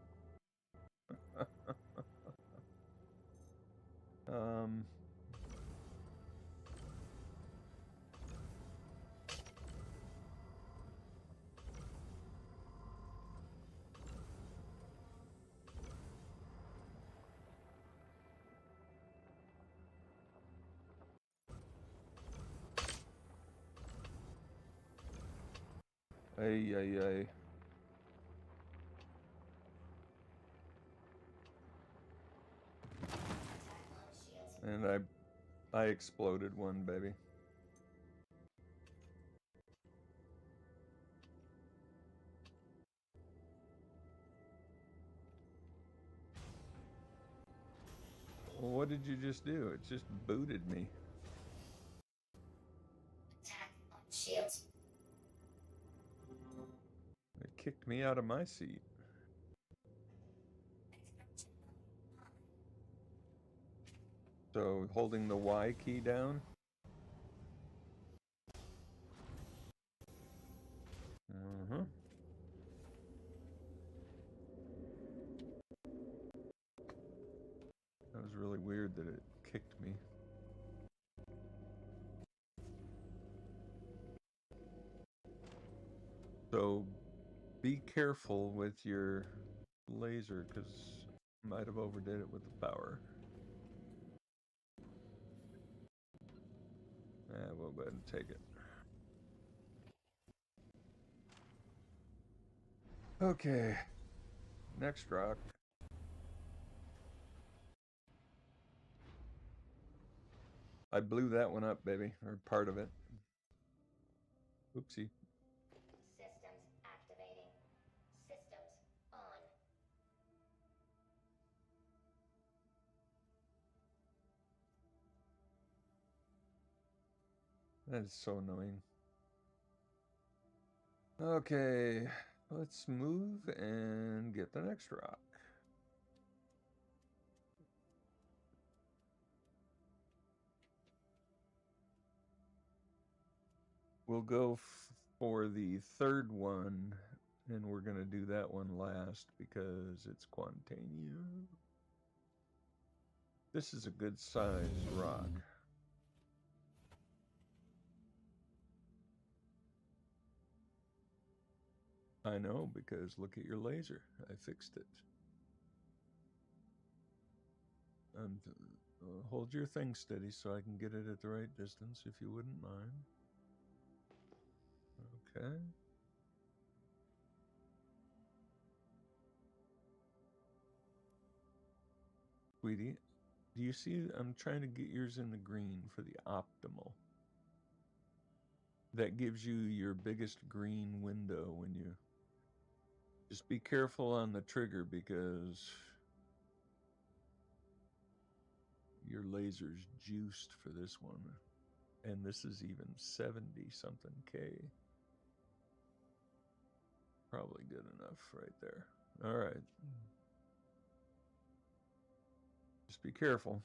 Ay. And I exploded one, baby. Well, what did you just do? It just booted me. Attack on shields. It kicked me out of my seat. So holding the Y key down. That was really weird that it kicked me. So be careful with your laser, because I might have overdid it with the power. We'll go ahead and take it. Okay, next rock. I blew that one up, baby, or part of it. Oopsie. Systems activating. Systems on. That is so annoying. Okay, let's move and get the next rock. We'll go for the third one And we're going to do that one last because it's Quantania. This is a good sized rock. I know, because look at your laser. I fixed it. Hold your thing steady so I can get it at the right distance, if you wouldn't mind. Okay. Sweetie, do you see? I'm trying to get yours in the green for the optimal. That gives you your biggest green window when you... Just be careful on the trigger because your laser's juiced for this one. And this is even 70-something K. Probably good enough right there. All right. Just be careful.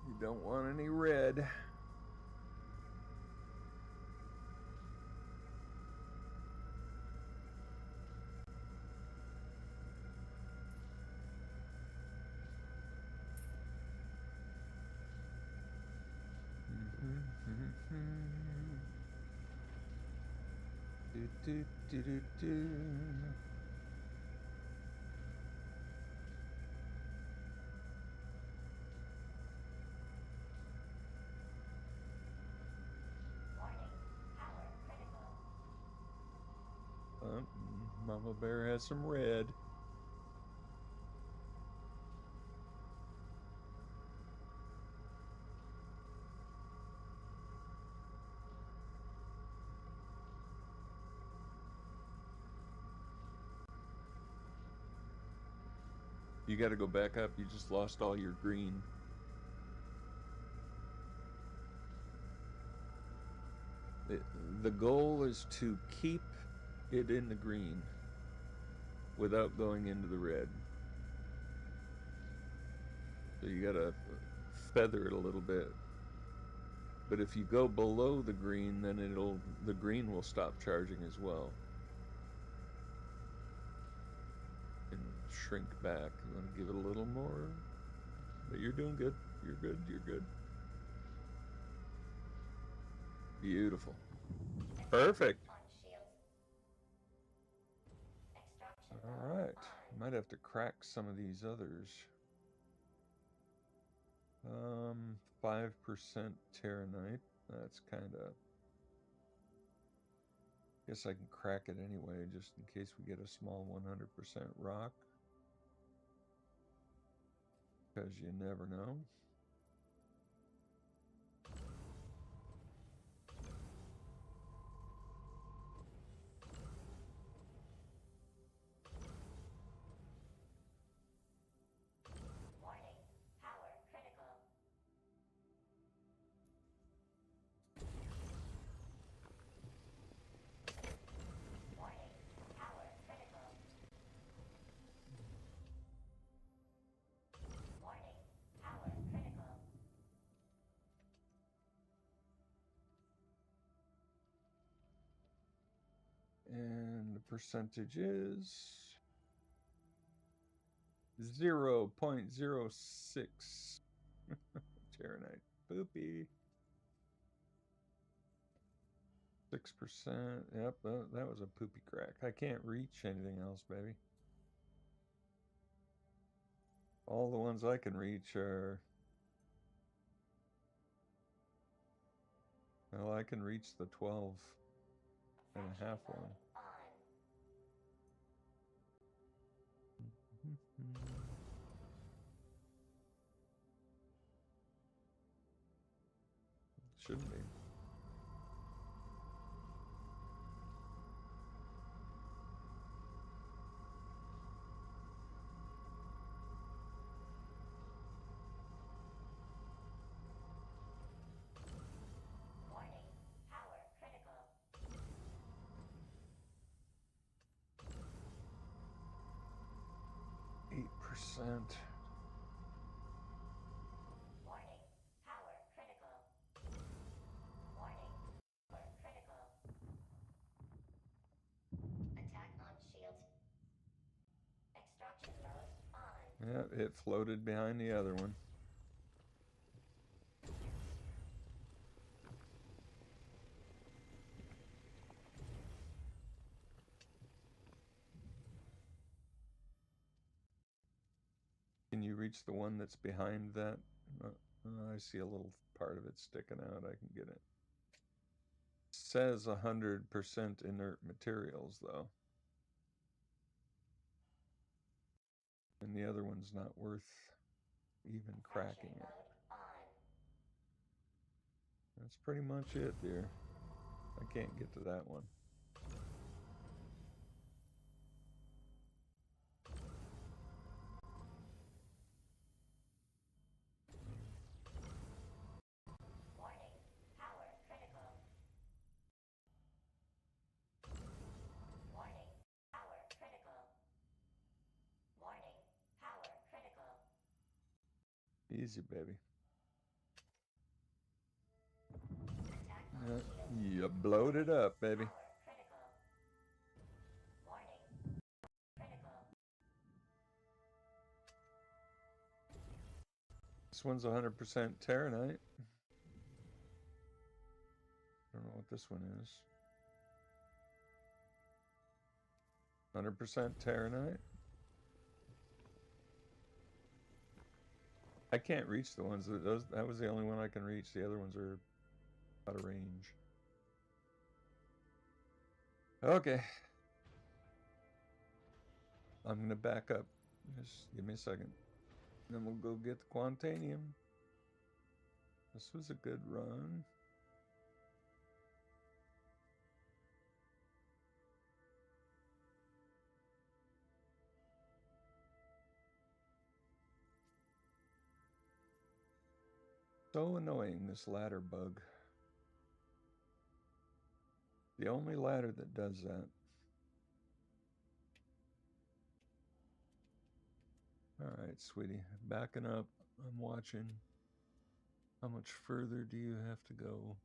You don't want any red. Do, do, do, do, do. Mama Bear has some red. You got to go back up. You just lost all your green. The goal is to keep it in the green without going into the red. So you got to feather it a little bit. But if you go below the green, then the green will stop charging as well. And shrink back. You want to give it a little more. But you're doing good. You're good. You're good. Beautiful. Perfect. All right. Might have to crack some of these others. 5% Terranite. That's kind of... Guess I can crack it anyway, just in case we get a small 100% rock. Because you never know. And the percentage is 0.06 Terranite. Boopy. 6%. Yep, that was a poopy crack. I can't reach anything else, baby. All the ones I can reach are... Well, I can reach the 12 and a half one. Shouldn't be. Warning, power critical. 8%. Warning, power critical. Warning, Yeah, it floated behind the other one. Can you reach the one that's behind that? I see a little part of it sticking out. I can get it. Says 100% inert materials, though. And the other one's not worth even cracking it. That's pretty much it, dear. I can't get to that one. Warning, power critical. Warning, power critical. Warning, power critical. Easy, baby. Attack You blowed it up, baby. power critical. Warning, critical. This one's 100% Terranite. I don't know what this one is. 100% Terranite. I can't reach the ones that was the only one I can reach. The other ones are out of range. Okay. I'm gonna back up. Just give me a second. Then we'll go get the Quantanium. This was a good run. So annoying, this ladder bug. The only ladder that does that. Alright, sweetie. Backing up. I'm watching. How much further do you have to go?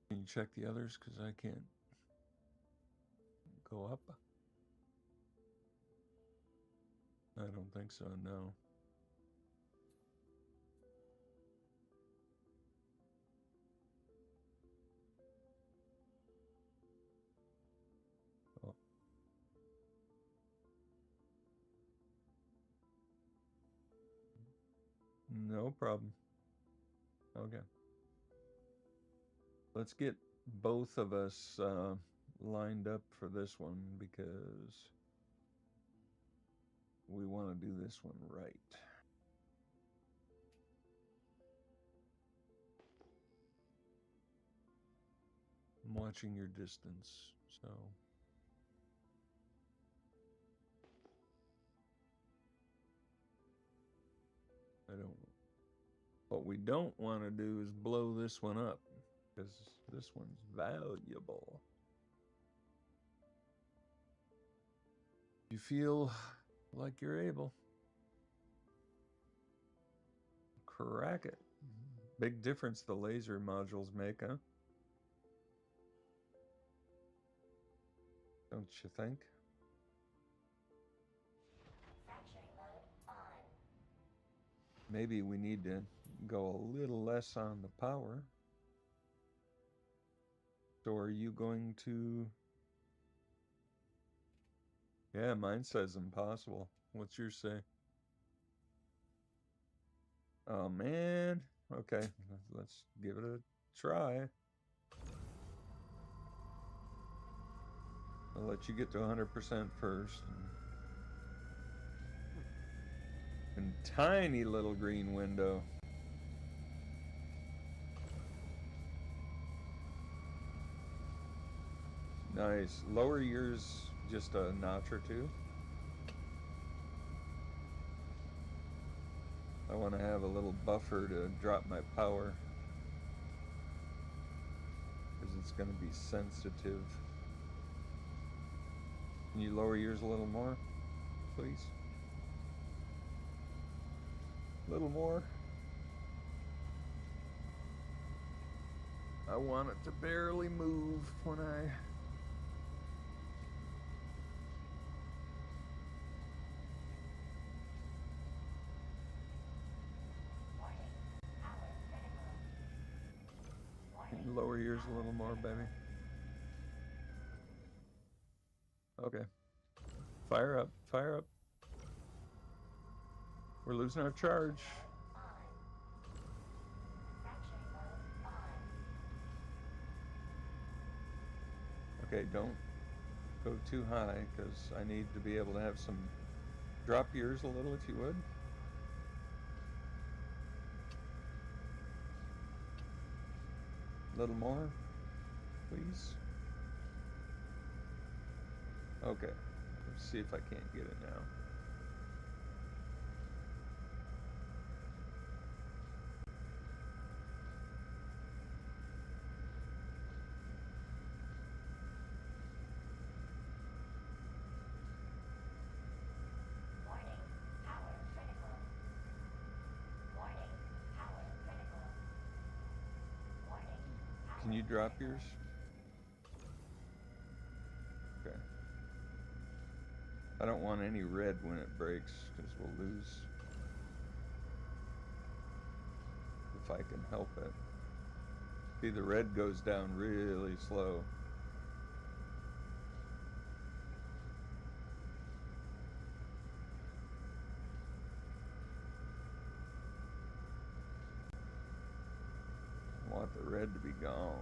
Can you check the others? Because I can't go up. I don't think so, no. Oh. No problem. Okay. Let's get both of us lined up for this one because we want to do this one right. I'm watching your distance, so I don't. What we don't want to do is blow this one up because this one's valuable. You feel like you're able. Crack it. Big difference the laser modules make, huh? Don't you think? Fracturing mode on. Maybe we need to go a little less on the power. So are you going to... Yeah, mine says impossible. What's yours say? Oh, man. Okay, let's give it a try. I'll let you get to 100% first. And tiny little green window. Nice. Lower yours just a notch or two. I want to have a little buffer to drop my power because it's going to be sensitive. Can you lower yours a little more, please? A little more. I want it to barely move when I... Can you lower yours a little more, baby? Okay. Fire up, fire up. We're losing our charge. Okay, don't go too high, because I need to be able to have some... Drop yours a little, if you would. A little more, please. Okay, let's see if I can't get it now. Can you drop yours? Okay. I don't want any red when it breaks, because we'll lose. If I can help it. See, the red goes down really slow. I want the red to be gone.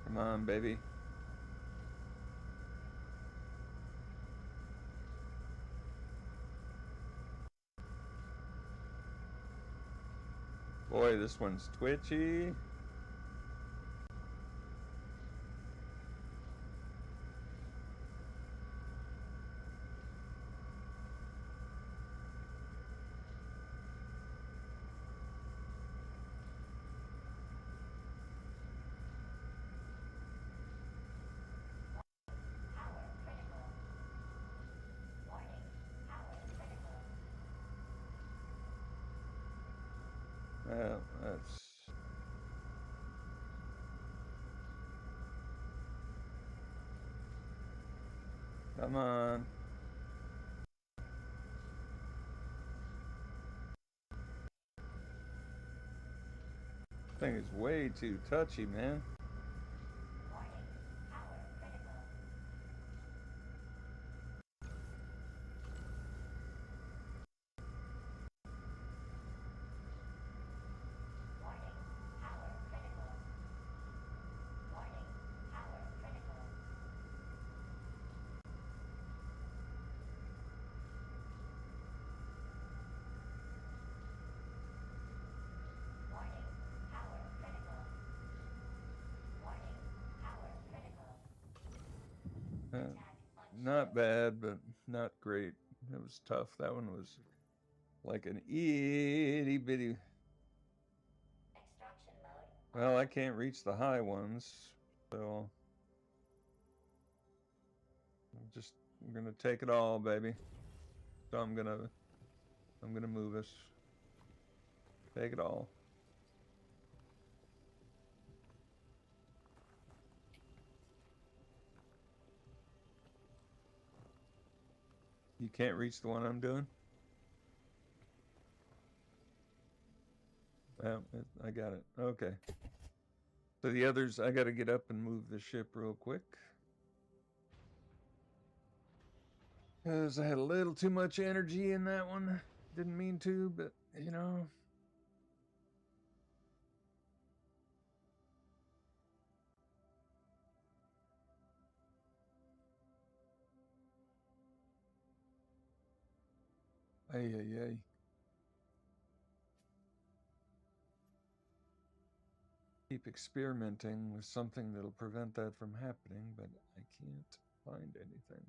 Come on, baby. Boy, this one's twitchy. Well, that's... Come on. Thing is way too touchy, man. Not bad, but not great. It was tough. That one was like an itty bitty. Well, I can't reach the high ones, so I'm gonna take it all, baby. So I'm gonna move us. Take it all. You can't reach the one I'm doing? Well, I got it. Okay. So the others, I gotta get up and move the ship real quick. Because I had a little too much energy in that one. Didn't mean to, but, you know. Ay, ay, ay. keep experimenting with something that'll prevent that from happening, but I can't find anything.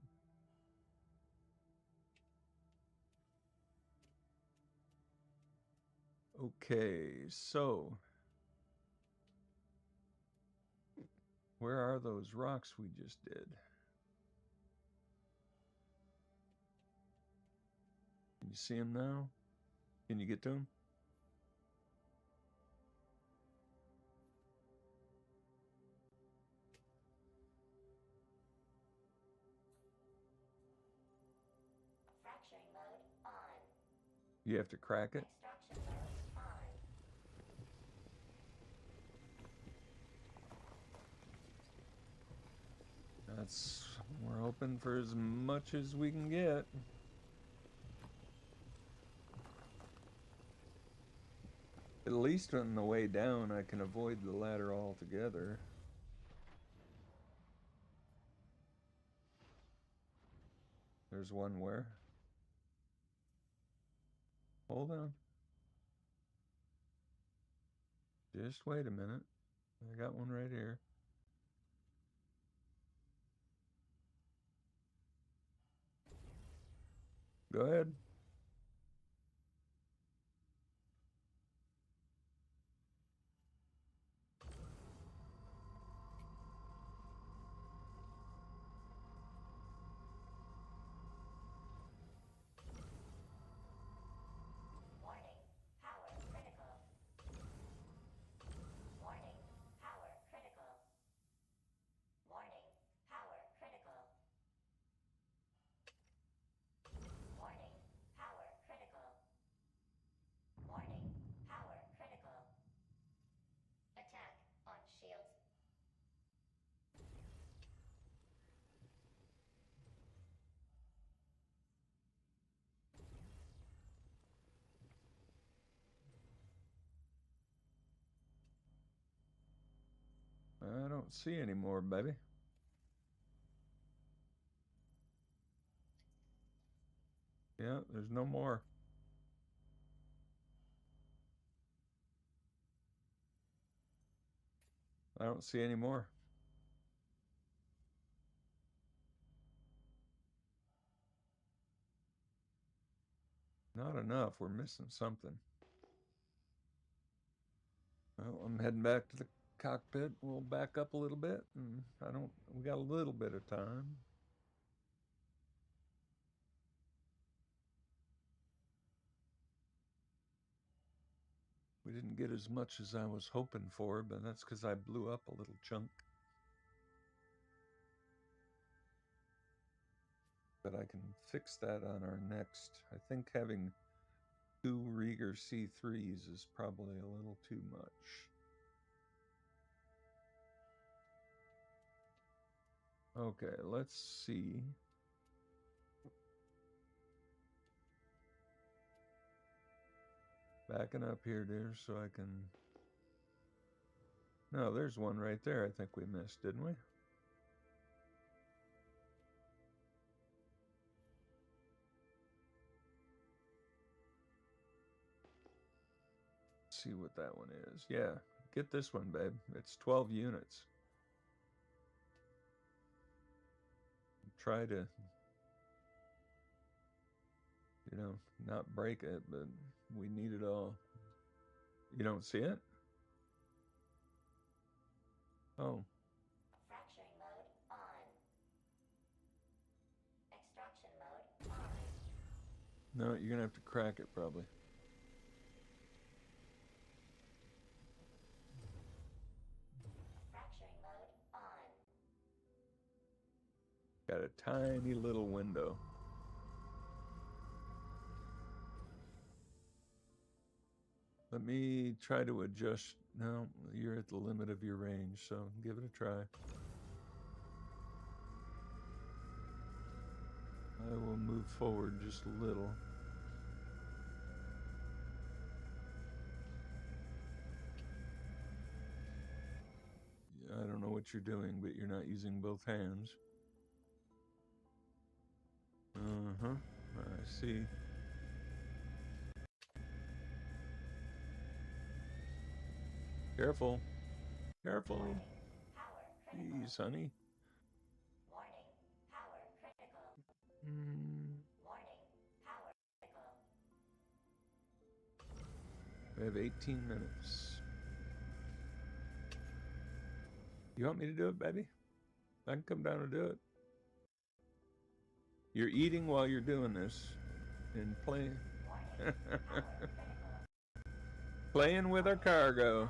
Okay, so where are those rocks we just did? Can you see them now? Can you get to them? Fracturing mode on. You have to crack it? Extraction mode on. We're hoping for as much as we can get. At least on the way down, I can avoid the ladder altogether. There's one where? Hold on. Just wait a minute. I got one right here. Go ahead. Warning. Power critical. Warning. Power critical. Warning. Power critical. Warning. Power critical. Warning. Power critical. Attack on shields. I don't see any more, baby. Yeah, there's no more. I don't see any more. Not enough. We're missing something. Well, I'm heading back to the cockpit. We'll back up a little bit, and we got a little bit of time. We didn't get as much as I was hoping for, but that's because I blew up a little chunk. But I can fix that on our next. I think having 2 Rieger C3s is probably a little too much. Okay, let's see. Backing up here, dear, so I can... No, there's one right there I think we missed, didn't we? Let's see what that one is. Yeah, get this one, babe. It's 12 units. Try to, not break it, but we need it all. You don't see it? Oh. Fracturing mode on. Extraction mode on. No, you're gonna have to crack it probably. Fracturing mode on. Got a tiny little window. Let me try to adjust. No, you're at the limit of your range, so give it a try. I will move forward just a little. I don't know what you're doing, but you're not using both hands. Uh-huh, I see. Careful. Carefully. Power critical. Jeez, honey. Warning. Power critical. Mm. Warning. Power critical. We have 18 minutes. You want me to do it, baby? I can come down and do it. You're eating while you're doing this and playing. Playing with our cargo.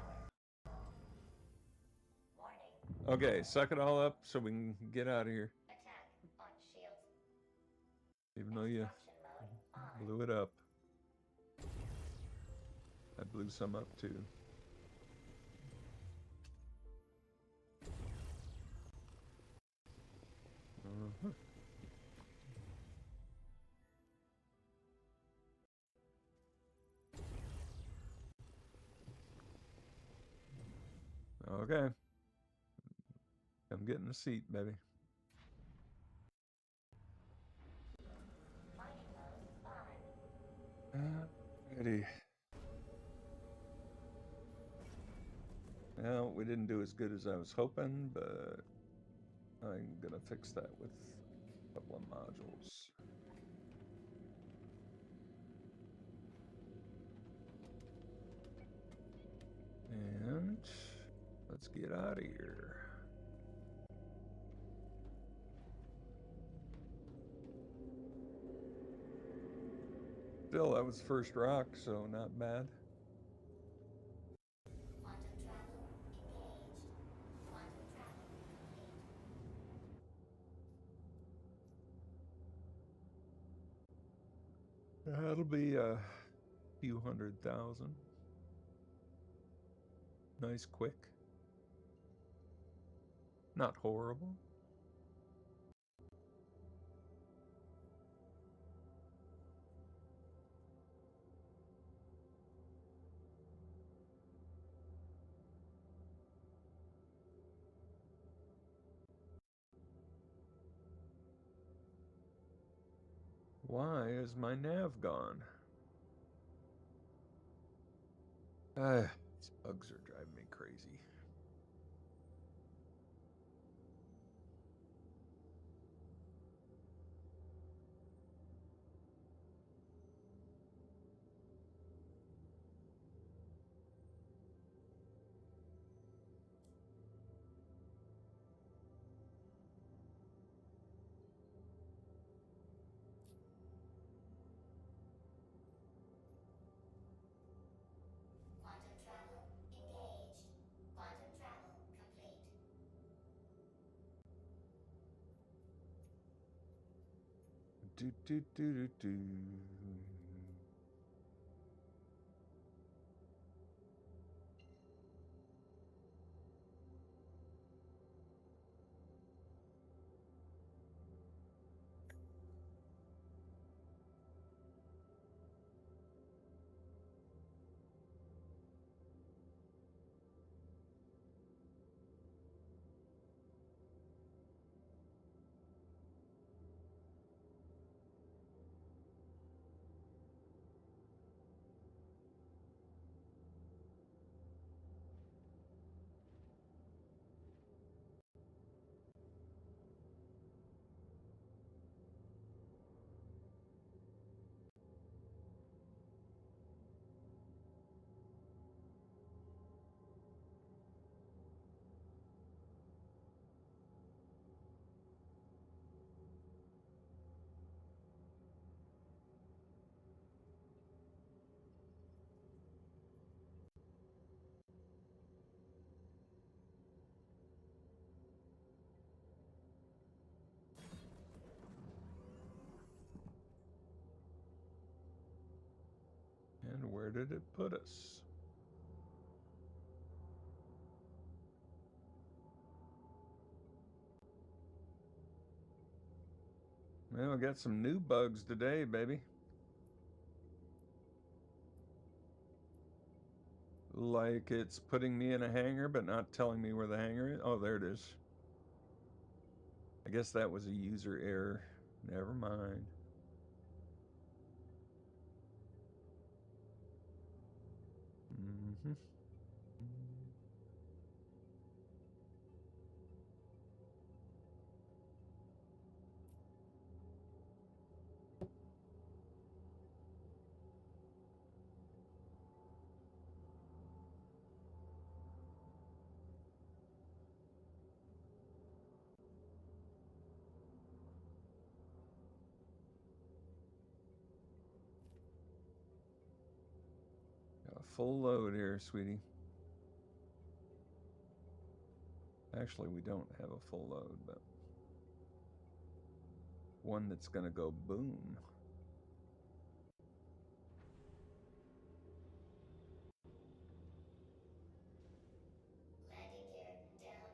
Warning. Okay, suck it all up so we can get out of here. Attack on shields. Even though you Extraction mode on. blew it up. I blew some up too. Uh-huh. Okay. I'm getting the seat, baby. Mining mode on. Ready. Well, we didn't do as good as I was hoping, but I'm gonna fix that with a couple of modules. And let's get out of here. Still, that was first rock, so not bad. Quantum travel engaged. Quantum travel complete. That'll be a few 100,000. Nice, quick. Not horrible. Why is my nav gone? These bugs are driving me crazy. Quantum travel engaged. Quantum travel complete. Do do do do do. And where did it put us? Well, I got some new bugs today, baby. Like it's putting me in a hangar, but not telling me where the hangar is. Oh, there it is. I guess that was a user error. Never mind. Mm-hmm. full load here, sweetie. Actually, we don't have a full load, but one that's gonna go boom. Landing gear down.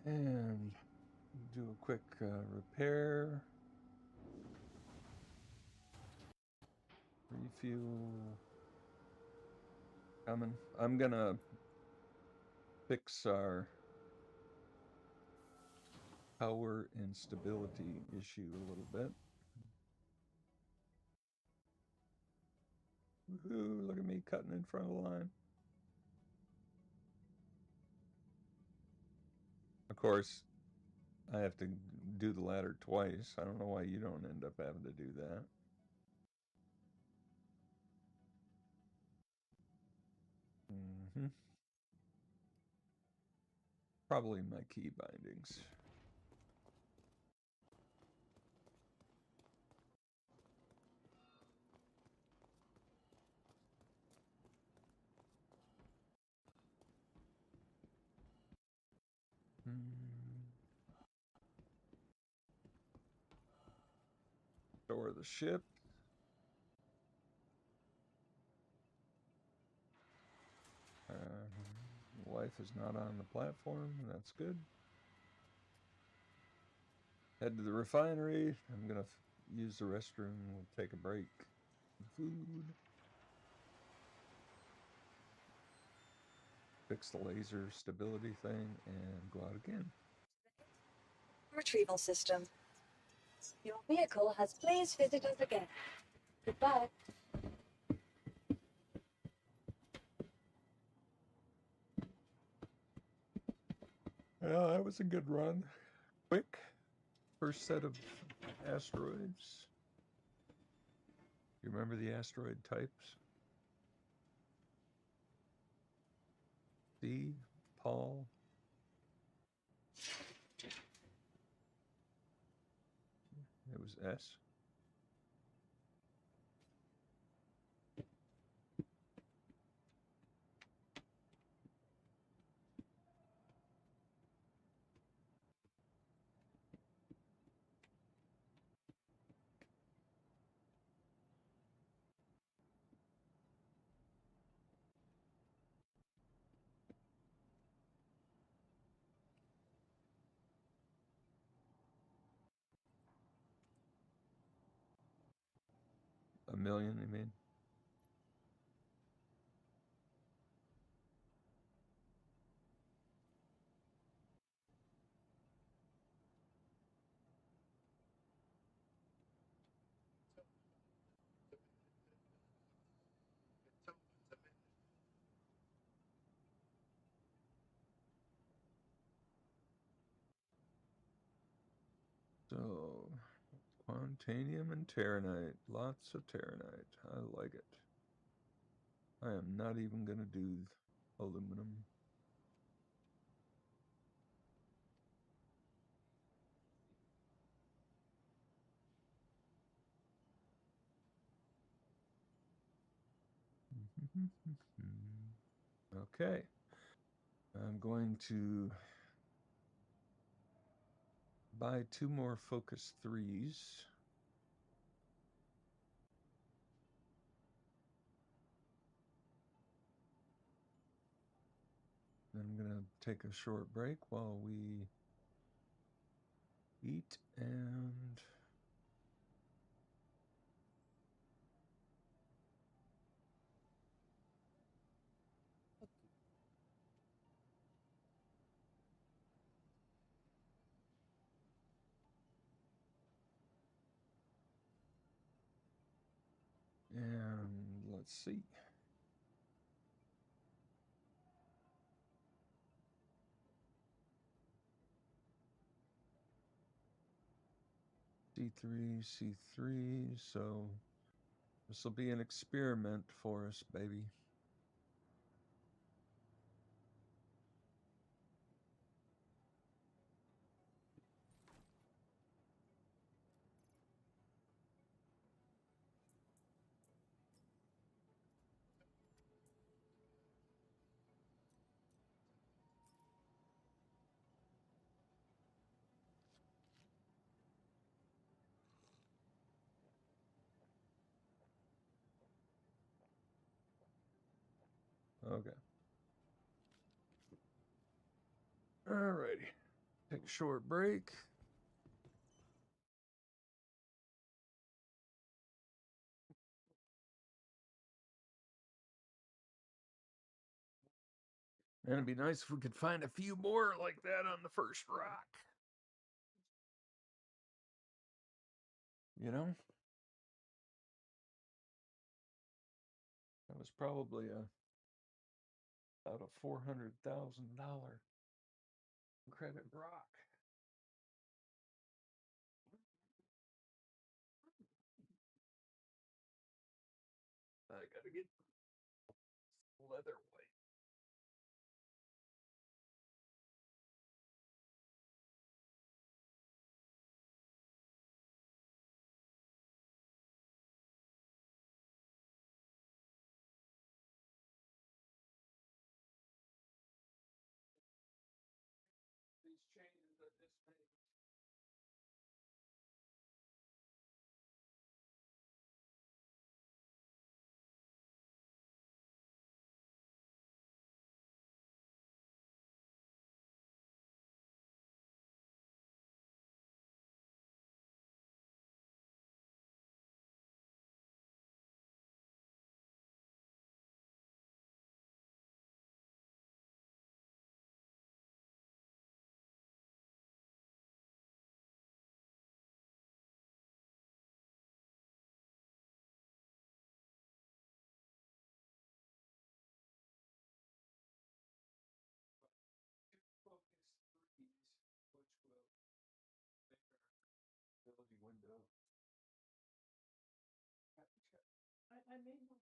And do a quick repair. Refuel. Coming. I'm gonna fix our power and stability issue a little bit. Woohoo, look at me cutting in front of the line. Of course, I have to do the ladder twice. I don't know why you don't end up having to do that. Probably my key bindings. Store the ship. Wife is not on the platform. That's good. Head to the refinery. I'm gonna use the restroom. We'll take a break. Food. Fix the laser stability thing and go out again. Retrieval system. Your vehicle has please visit us again. Goodbye. Well, that was a good run. Quick. First set of asteroids. You remember the asteroid types? C, Paul. It was S. A million, you mean? So, quantanium and terranite. Lots of terranite. I like it. I am not even going to do aluminum. Okay. I'm going to buy 2 more Focus 3s. Then I'm going to take a short break while we eat and let's see. C3, C3. So this will be an experiment for us, baby. Okay. Alrighty. Take a short break. And it'd be nice if we could find a few more like that on the first rock. You know? That was probably about a $400,000 credit rock. I gotta get leather white. These changes I just made. Focus threes, which will make our ability window. I made my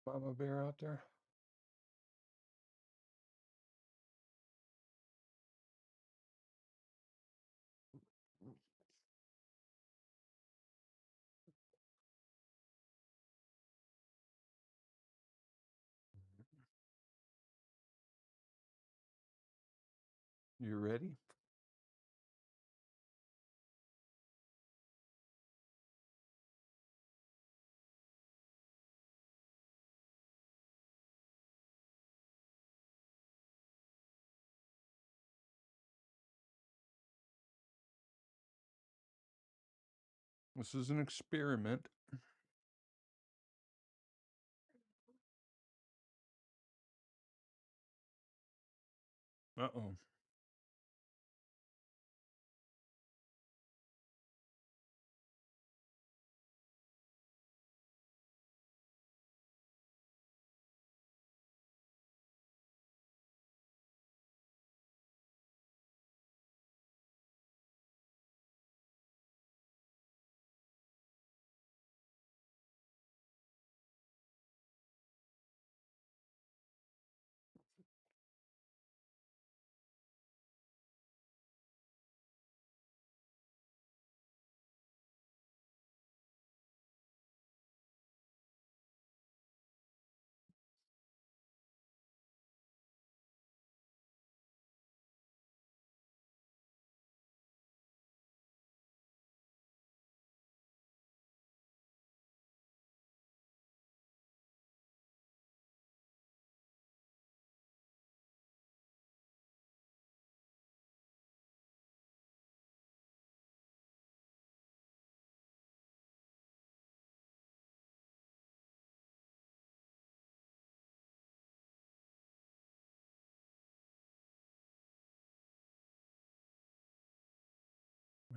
Mama bear out there. You ready? This is an experiment. Uh-oh.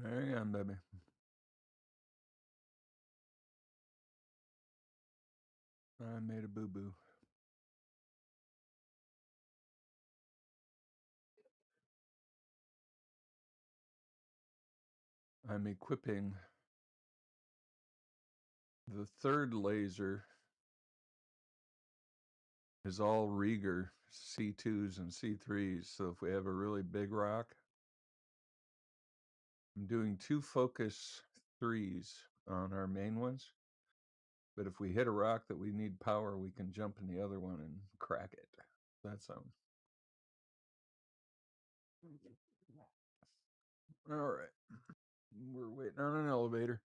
Hang on, baby. I made a boo-boo. I'm equipping the third laser is all Rieger C2s and C3s. So if we have a really big rock, I'm doing 2 focus 3s on our main ones. But if we hit a rock that we need power, we can jump in the other one and crack it. That's all right. We're waiting on an elevator.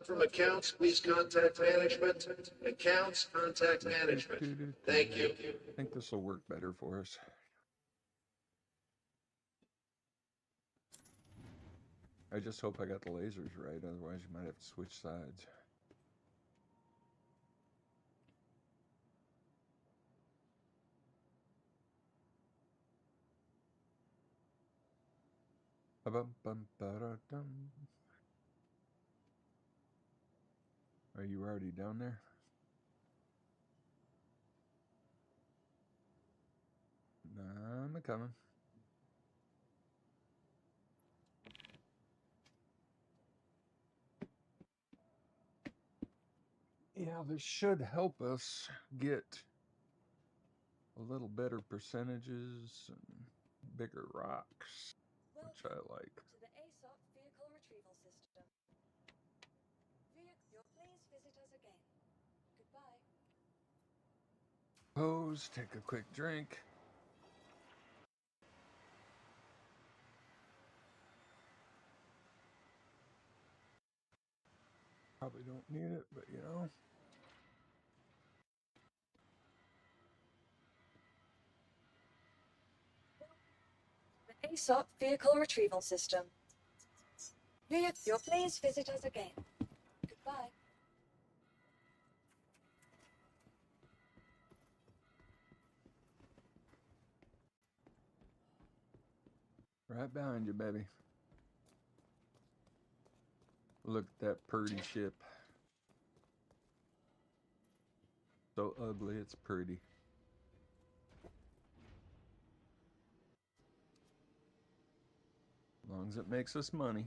From accounts, please contact management. Accounts, contact management. Thank you. I think this will work better for us. I just hope I got the lasers right, otherwise you might have to switch sides. Ba-bum-bum-ba-da-dum. Are you already down there? I'm coming. Yeah, this should help us get a little better percentages and bigger rocks, which I Welcome like. to the ASOP Vehicle Retrieval System. Please visit us again. Goodbye. Pose, take a quick drink. Probably don't need it, but you know. The ASOP Vehicle Retrieval System. Please visit us again. Goodbye. Right behind you, baby. Look at that purdy ship. So ugly, it's pretty. As long as it makes us money.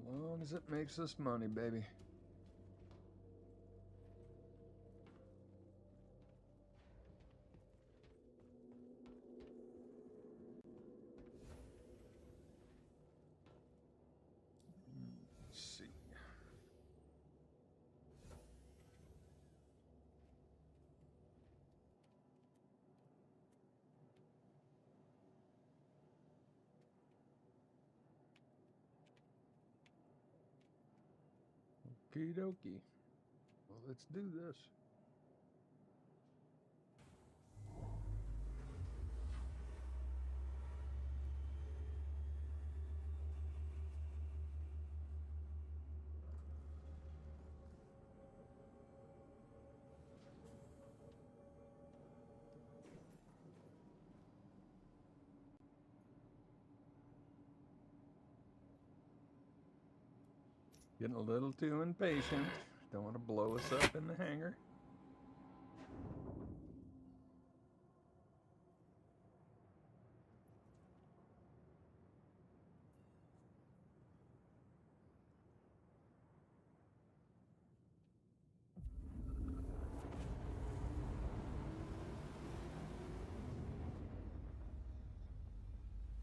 As long as it makes us money, baby. Let's see. Okie dokie. Well, let's do this. Getting a little too impatient. Don't want to blow us up in the hangar.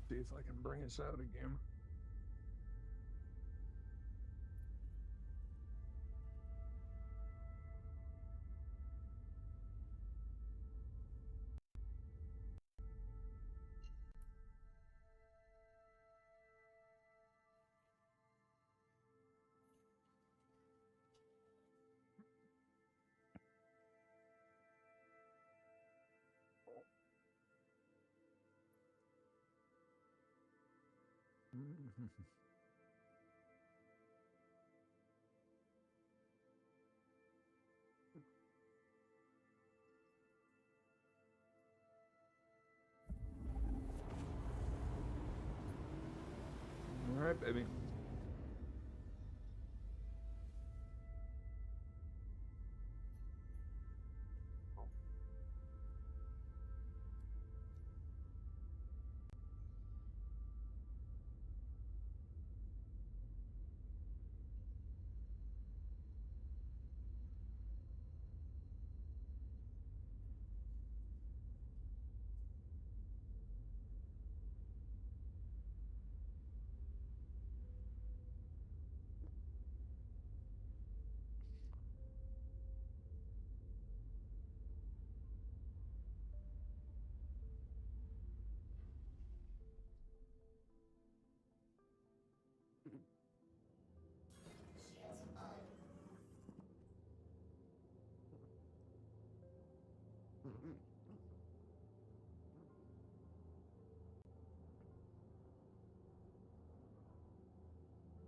See if I can bring us out again. All right, baby. Shields on.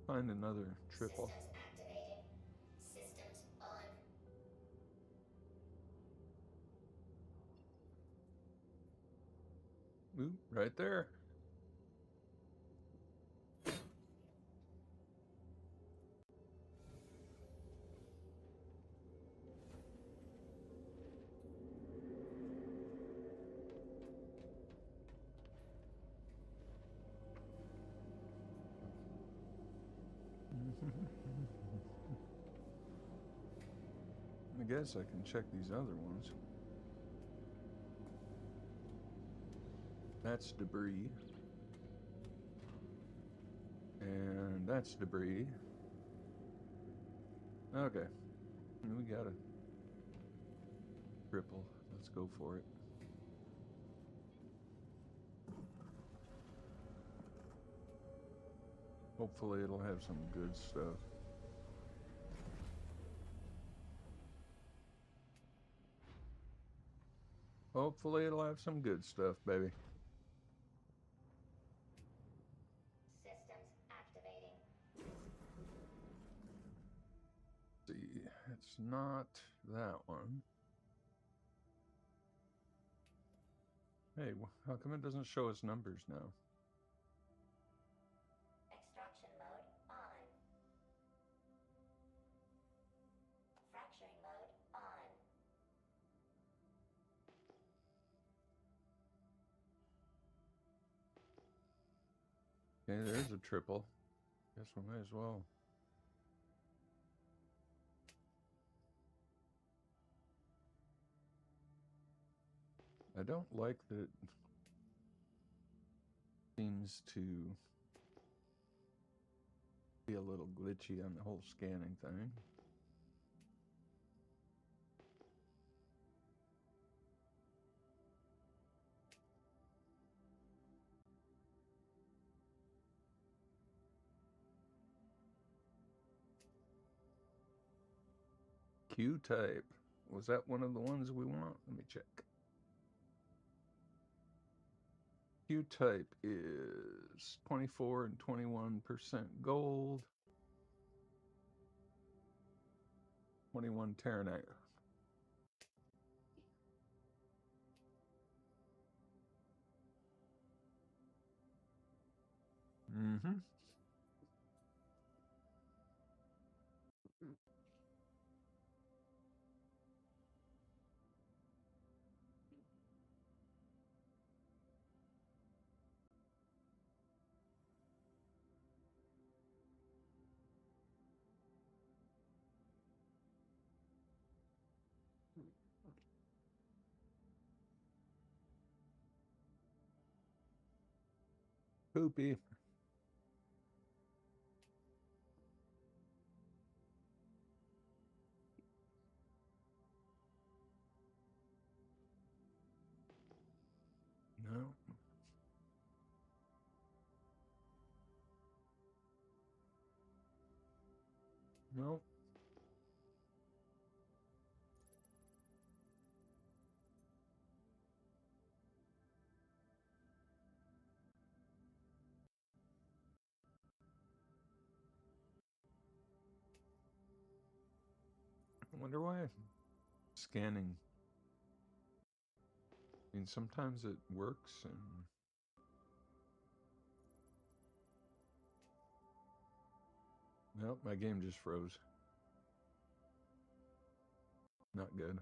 Find another triple. Systems activated. Systems on. Ooh, right there. I guess I can check these other ones. That's debris. And that's debris. Okay. We got a triple. Let's go for it. Hopefully it'll have some good stuff. Hopefully it'll have some good stuff, baby. Systems not that one. Hey, how come it doesn't show us numbers now? Extraction mode on. Fracturing mode on. Okay, there's a triple. Guess we may as well. I don't like that it seems to be a little glitchy on the whole scanning thing. Q-type. Was that one of the ones we want? Let me check. Q-type is 24 and 21% gold. 21 Terranite. Mm-hmm. Poopy. No. No. I wonder why scanning. I mean, sometimes it works and nope, my game just froze. Not good.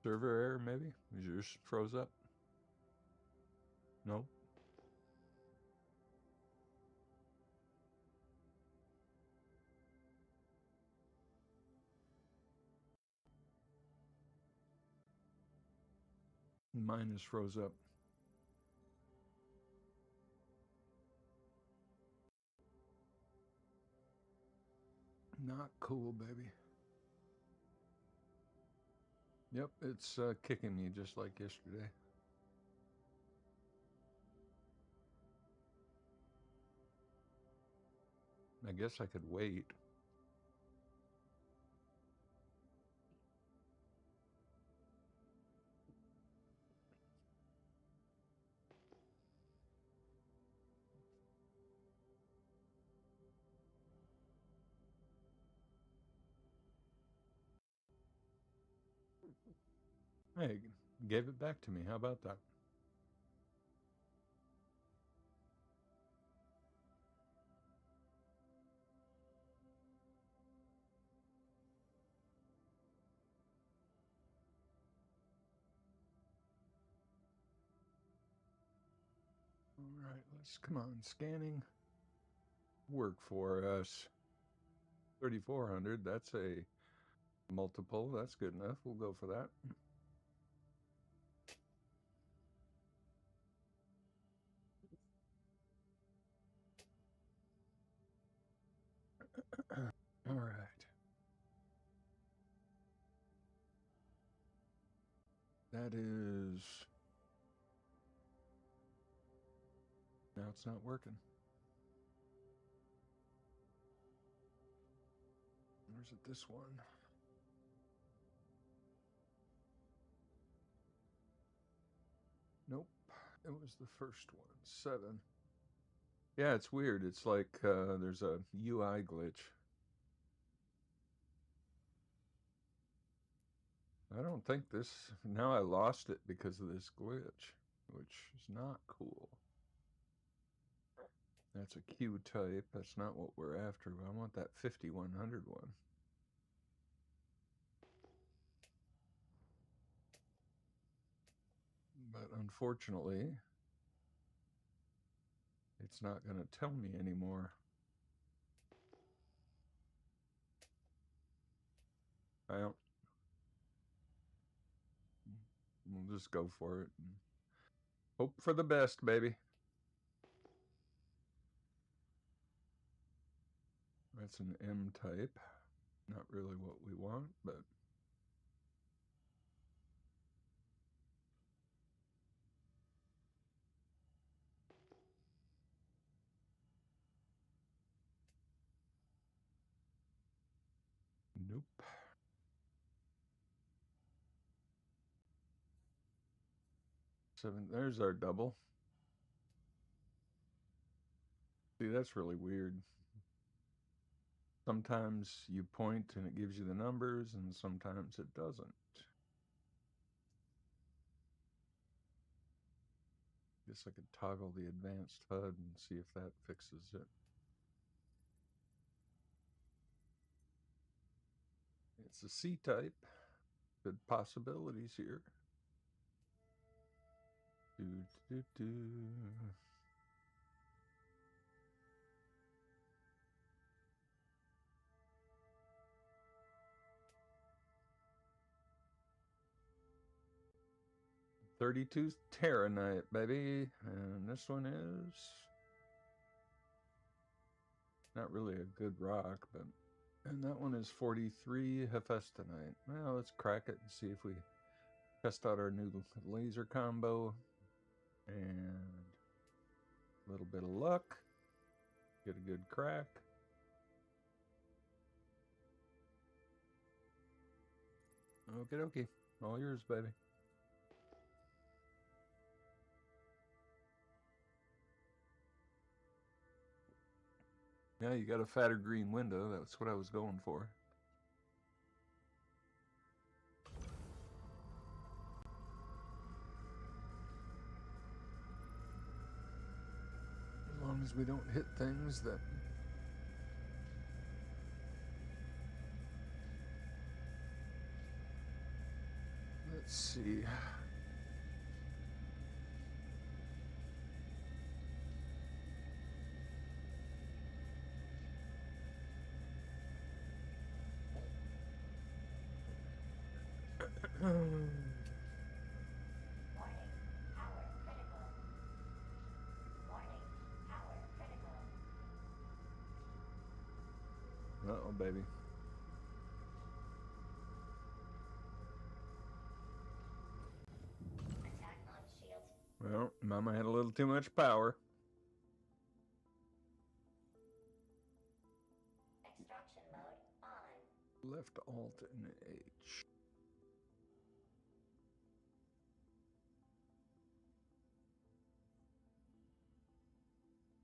Server error, maybe? Is yours froze up? No? Mine is froze up. Not cool, baby. Yep, it's kicking me just like yesterday. I guess I could wait. Hey, gave it back to me. How about that? All right, let's come on. Scanning. Work for us. 3,400. That's a multiple. That's good enough. We'll go for that. All right. That is... Now it's not working. Or is it this one? Nope. It was the first one. 7. Yeah, it's weird. It's like there's a UI glitch. I don't think this... Now I lost it because of this glitch, which is not cool. That's a Q type. That's not what we're after. I want that 5100 one. But unfortunately, it's not going to tell me anymore. I don't... We'll just go for it. And hope for the best, baby. That's an M type. Not really what we want, but... Nope. 7, there's our double. See, that's really weird. Sometimes you point and it gives you the numbers, and sometimes it doesn't. Guess I could toggle the advanced HUD and see if that fixes it. It's a C type. Good possibilities here. Do, do, do. .32 Terranite, baby. And this one is not really a good rock, but... And that one is 43 Hephaestonite. Well, let's crack it and see if we test out our new laser combo. And a little bit of luck. Get a good crack. Okie dokie. All yours, baby. Yeah, you got a fatter green window. That's what I was going for. As long as we don't hit things that... Let's see. Warning, power critical. Warning, power critical. Uh-oh, baby. Attack on shields. Well, Mama had a little too much power. Extraction mode on. Left Alt and H.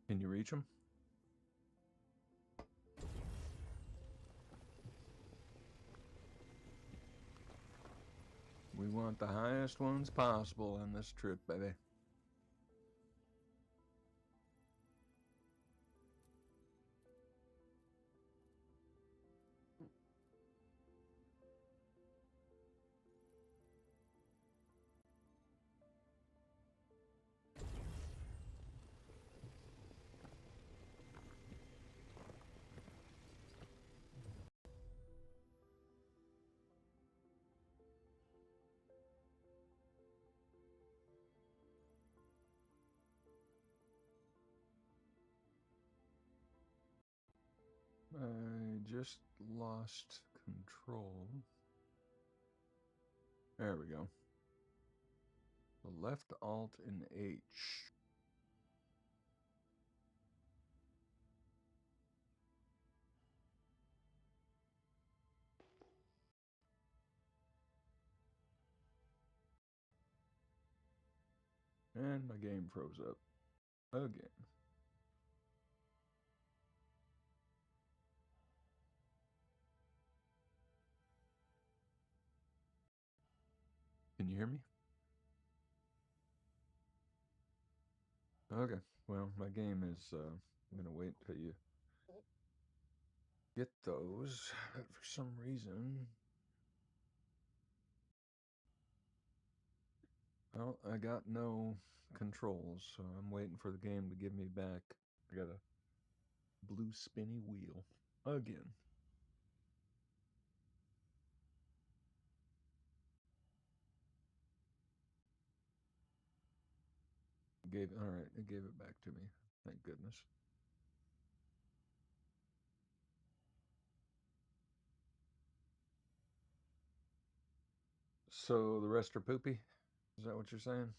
Can you reach him? We want the highest ones possible on this trip, baby. I just lost control. There we go. So left Alt and H. And my game froze up again. you hear me? Okay. Well, my game is, I'm gonna wait until you get those. But for some reason, well, I got no controls, so I'm waiting for the game to give me back. I got a blue spinny wheel again. All right, it gave it back to me. Thank goodness. So the rest are poopy? Is that what you're saying?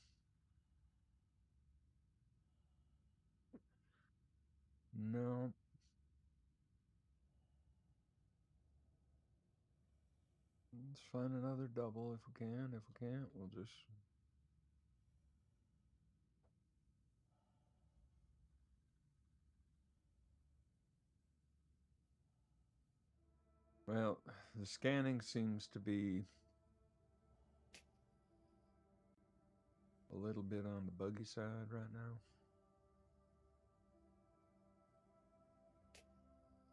No. Let's find another double if we can. If we can't, we'll just... Well, the scanning seems to be a little bit on the buggy side right now.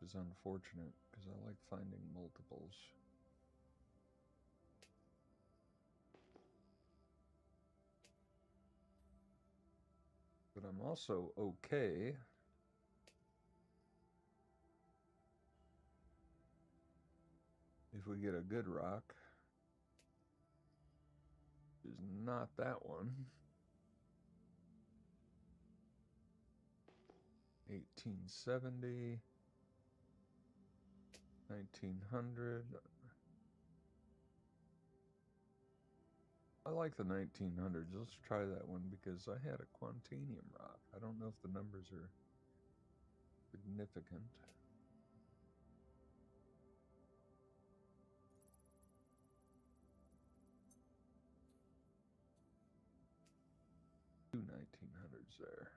Which is unfortunate, because I like finding multiples. But I'm also okay if we get a good rock. Which is not that one. 1870. 1900. I like the 1900s. Let's try that one because I had a Quantanium rock. I don't know if the numbers are significant. Two 1900s there.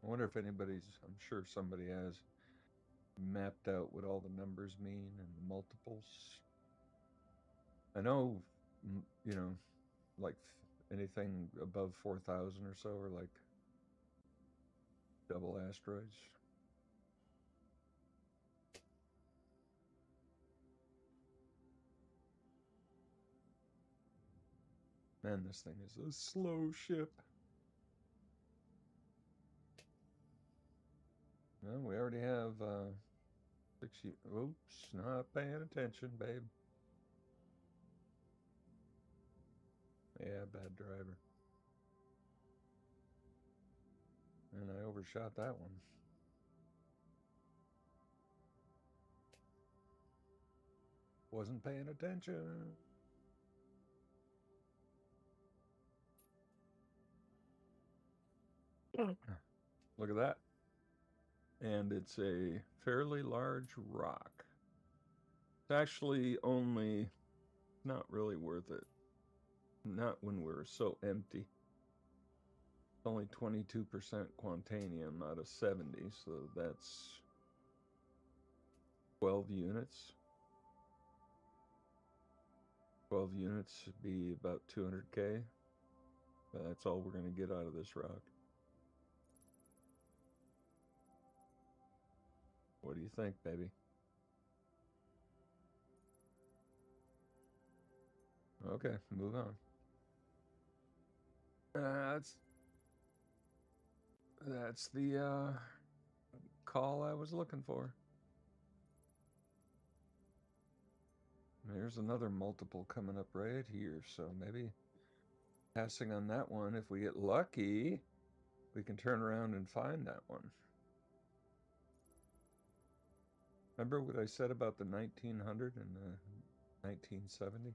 I wonder if anybody's, I'm sure somebody has mapped out what all the numbers mean and the multiples. I know, you know, like anything above 4,000 or so are like double asteroids. Man, this thing is a slow ship. Well, we already have 6 years. Oops, not paying attention, babe. Yeah, bad driver. And I overshot that one. Wasn't paying attention. Look at that. And it's a fairly large rock. It's actually only not really worth it. Not when we're so empty. It's only 22% Quantanium out of 70, so that's 12 units. 12 units would be about 200K. That's all we're going to get out of this rock. What do you think, baby? Okay, move on. That's the call I was looking for. There's another multiple coming up right here, so maybe passing on that one. If we get lucky, we can turn around and find that one. Remember what I said about the 1900 and the 1970?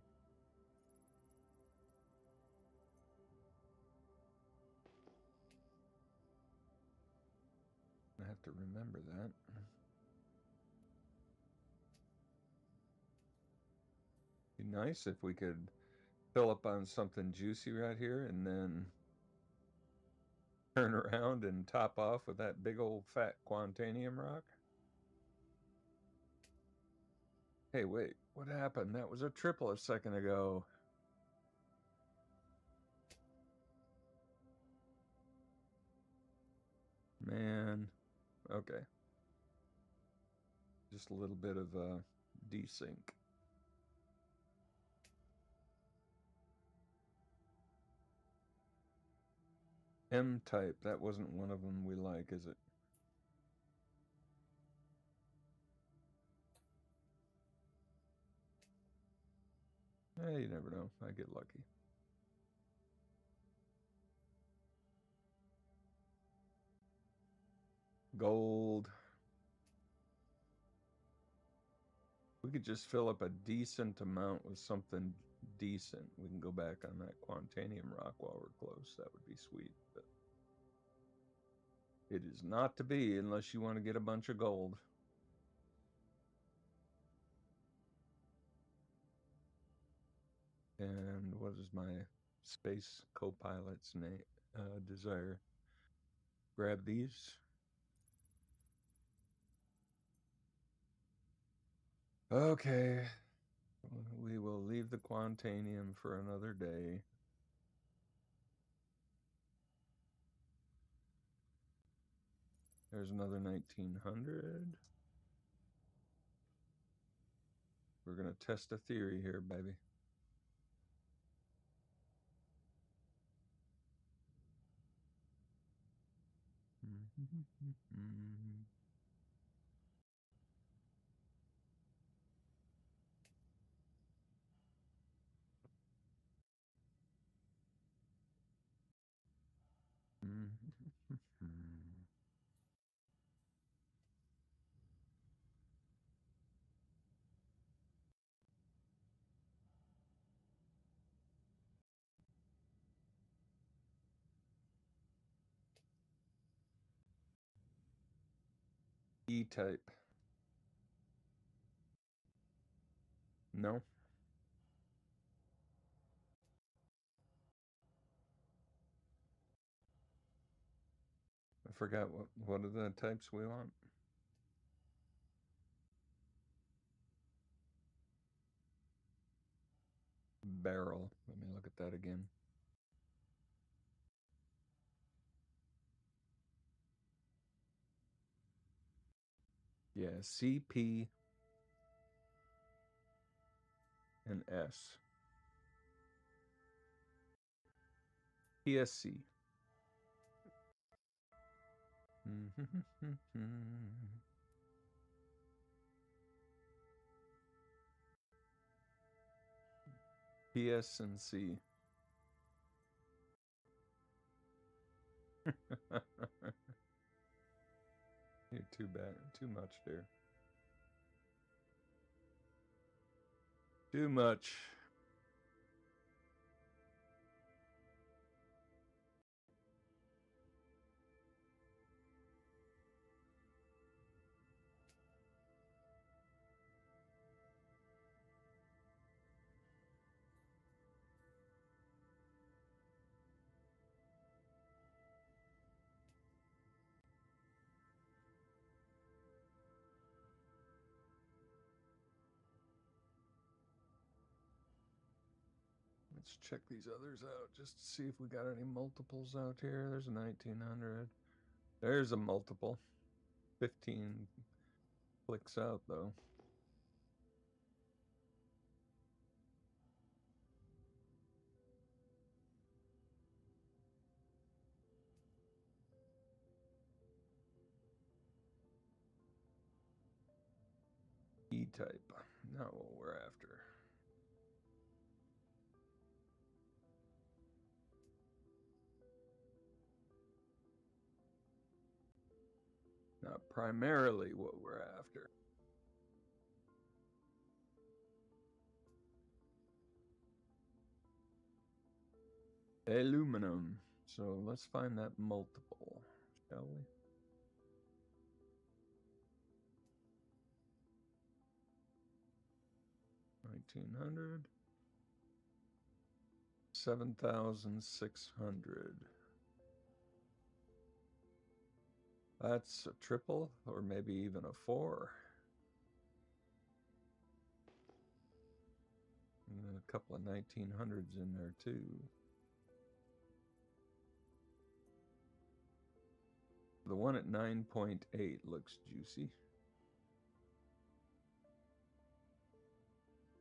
I have to remember that. Be nice if we could fill up on something juicy right here and then turn around and top off with that big old fat quantanium rock? Hey, wait, what happened? That was a triple a second ago. Man, okay. Just a little bit of desync. M-type, that wasn't one of them we like, is it? You never know. I get lucky. Gold. We could just fill up a decent amount with something decent. We can go back on that quantanium rock while we're close. That would be sweet. But it is not to be unless you want to get a bunch of gold. And what is my space co-pilot's name? Desire. Grab these. Okay. We will leave the quantanium for another day. There's another 1900. We're going to test a theory here, baby. E-type. No. I forgot what are the types we want. Barrel. Let me look at that again. Yeah, CP and S. PSC. PS and C. You're too bad. Too much, dear. Too much. Let's check these others out just to see if we got any multiples out here. There's a 1900. There's a multiple. 15 clicks out though. E-type. Not what we're after. Not primarily what we're after. Aluminum. So let's find that multiple, shall we? $1,900. 7,600. That's a triple, or maybe even a 4. And a couple of 1900s in there too. The one at 9.8 looks juicy.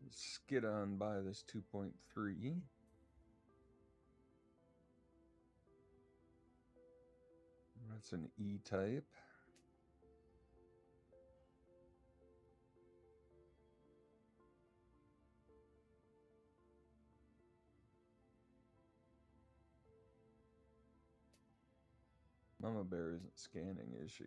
Skid on by this 2.3. That's an E-type. Mama Bear isn't scanning, is she?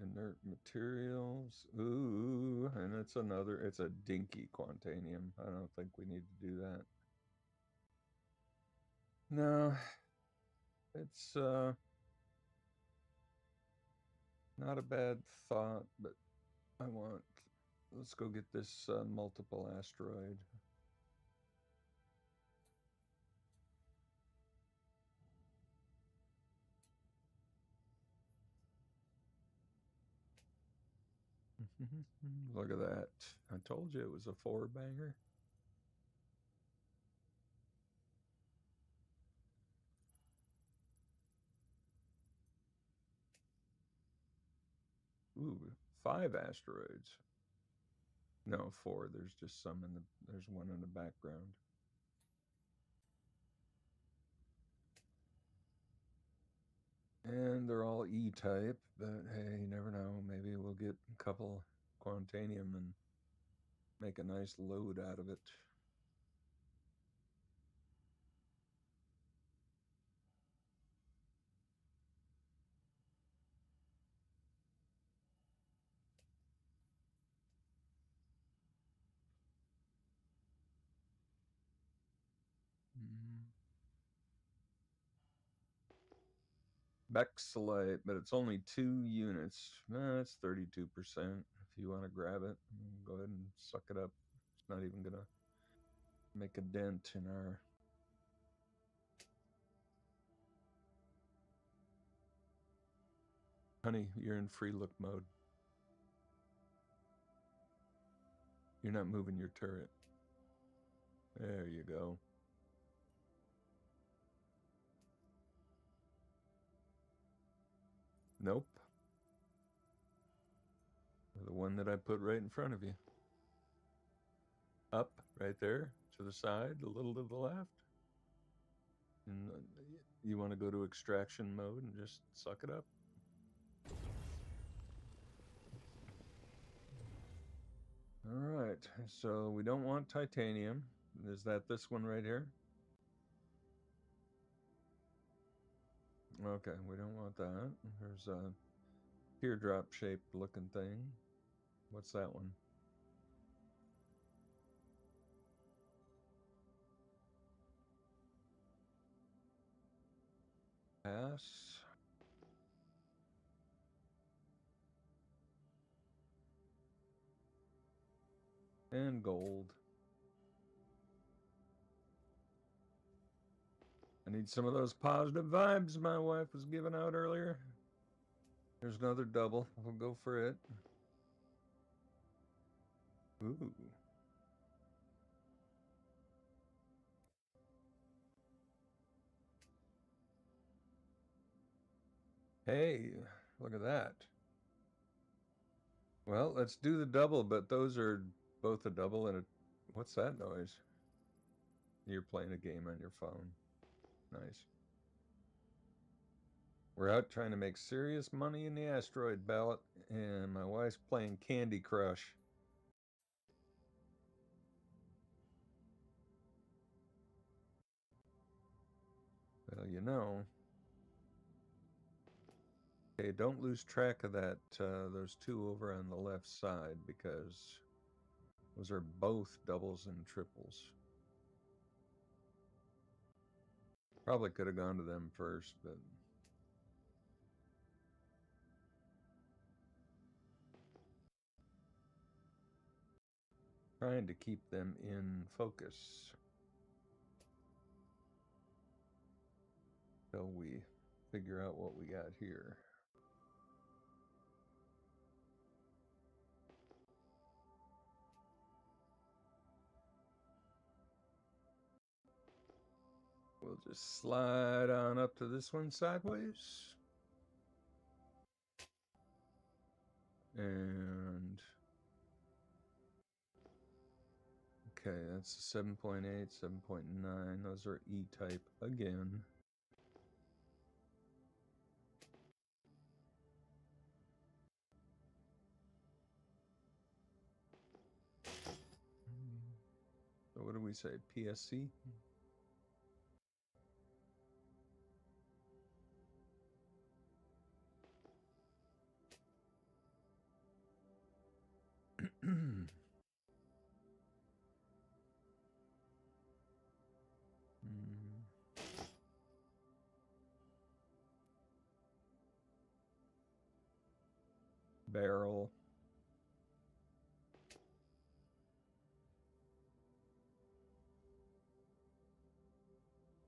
Inert materials. Ooh, and it's a dinky Quantanium. I don't think we need to do that. No, it's not a bad thought, but let's go get this multiple asteroid. Look at that. I told you it was a 4-banger. Ooh, 5 asteroids. No, 4. There's just some there's one in the background. And they're all E-type, but hey, you never know. Maybe we'll get a couple Quantanium and make a nice load out of it. Bexlite, but it's only 2 units. That's 32%. If you want to grab it, go ahead and suck it up. It's not even going to make a dent in our... Honey, you're in free look mode. You're not moving your turret. There you go. Nope. The one that I put right in front of you. Up, right there, to the side, a little to the left. And you want to go to extraction mode and just suck it up. All right, so we don't want titanium. Is that this one right here? Okay, we don't want that. There's a teardrop shaped looking thing. What's that one? Pass. And gold. I need some of those positive vibes my wife was giving out earlier. There's another double. We'll go for it. Ooh. Hey, look at that. Well, let's do the double, but those are both a double and a... What's that noise? You're playing a game on your phone. Nice. We're out trying to make serious money in the asteroid belt, and my wife's playing Candy Crush. Well, you know. Okay, don't lose track of that, those 2 over on the left side, because those are both doubles and triples. Probably could have gone to them first, but... Trying to keep them in focus. till we figure out what we got here. We'll just slide on up to this one sideways. And okay, that's 7.8, 7.9. Those are E-type again. So what do we say? PSC? Barrel.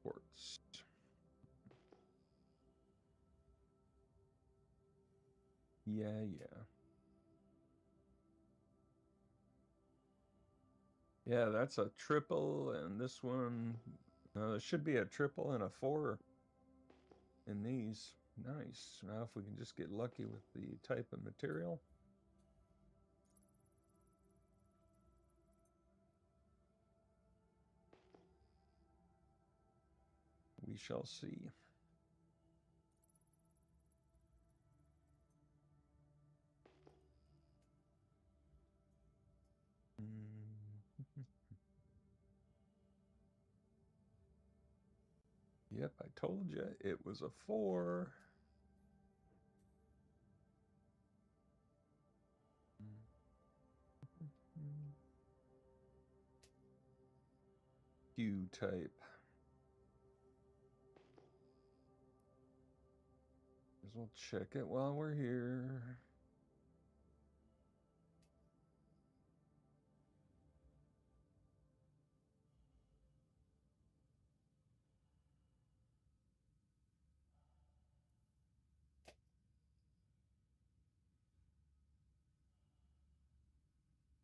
Quartz. Yeah. Yeah, that's a triple, and this one, there should be a triple and a 4 in these. Nice. Now if we can just get lucky with the type of material. We shall see. Yep, I told you it was a 4. Q type. As well check it while we're here.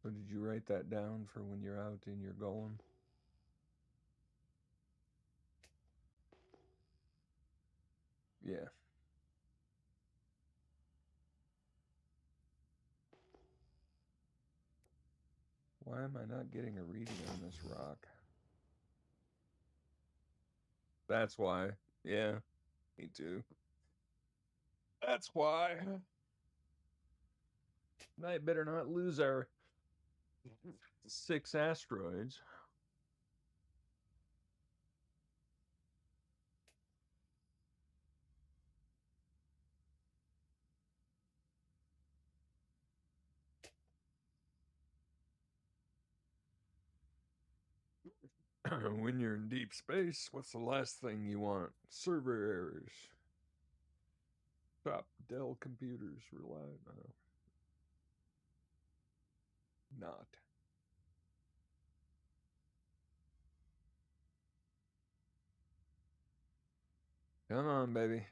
So did you write that down for when you're out in your golem? Yeah. Why am I not getting a reading on this rock? That's why. Yeah, me too. That's why. I better not lose our 6 asteroids. When you're in deep space, what's the last thing you want? Server errors. Top Dell computers rely. No. Not. Come on, baby.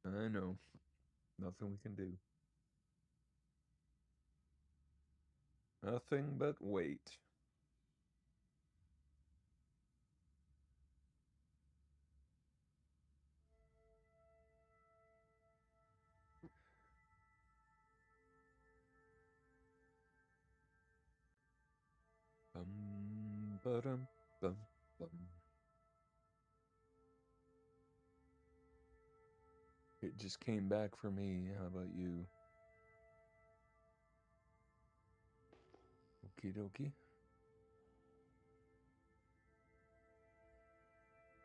I know. Nothing we can do. Nothing but wait. Ba-dum, bum, bum. It just came back for me. How about you? Okie dokie.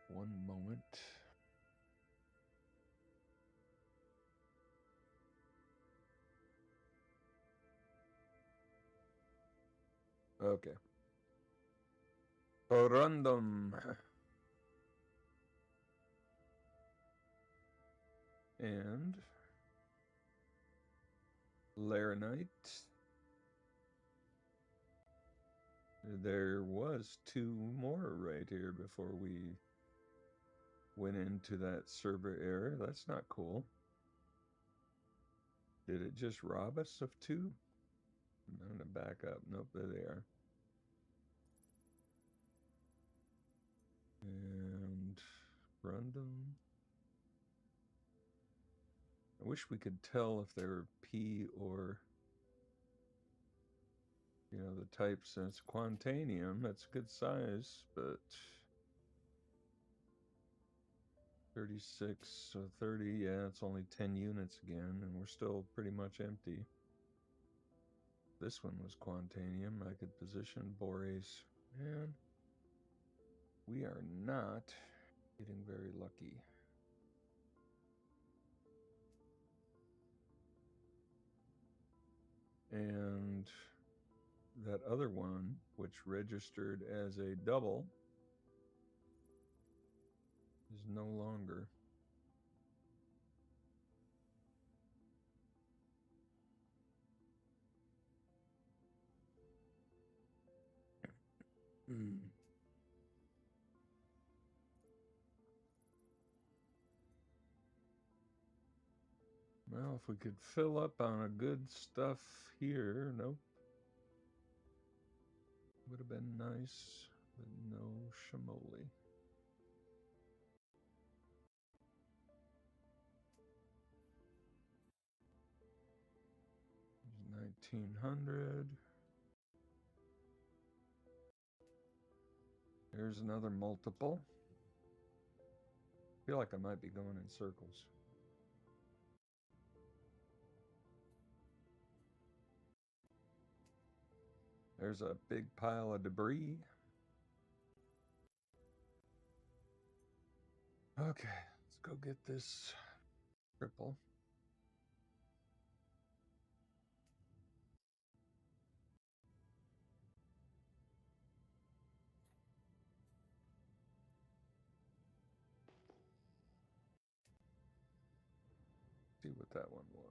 One moment. Okay. Random. And Laranite. There was 2 more right here before we went into that server error. That's not cool. Did it just rob us of 2? I'm going to back up. Nope, there they are. And run them. I wish we could tell if they were P or, you know, the type. Since Quantanium, that's a good size, but 36, so 30, yeah, it's only 10 units again, and we're still pretty much empty. This one was Quantanium. I could position Borace. Man, we are not getting very lucky. And that other one, which registered as a double, is no longer. Well, if we could fill up on a good stuff here, nope. Would have been nice, but no shamoli. 1900. Here's another multiple. I feel like I might be going in circles. There's a big pile of debris. Okay, let's go get this triple. See what that one was.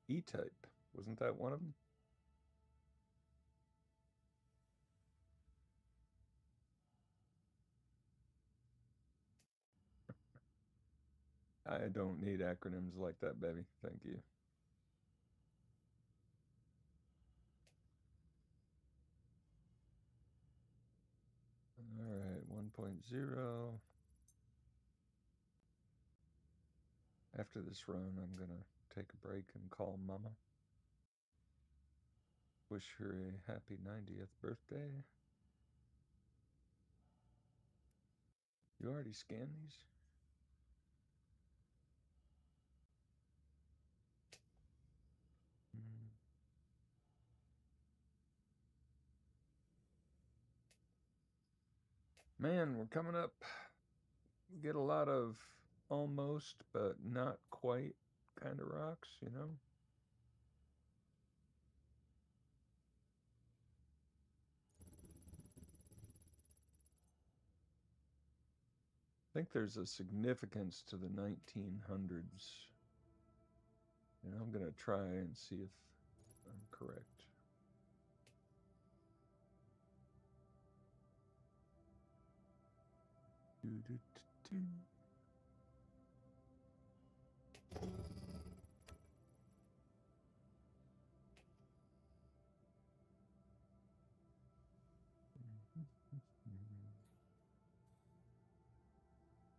E-type. Wasn't that one of them? I don't need acronyms like that, baby. Thank you. All right, 1.0. After this run, I'm going to take a break and call Mama. Wish her a happy 90th birthday. You already scanned these? Man, we're coming up. We get a lot of almost, but not quite kind of rocks, you know? I think there's a significance to the 1900s. And I'm going to try and see if I'm correct.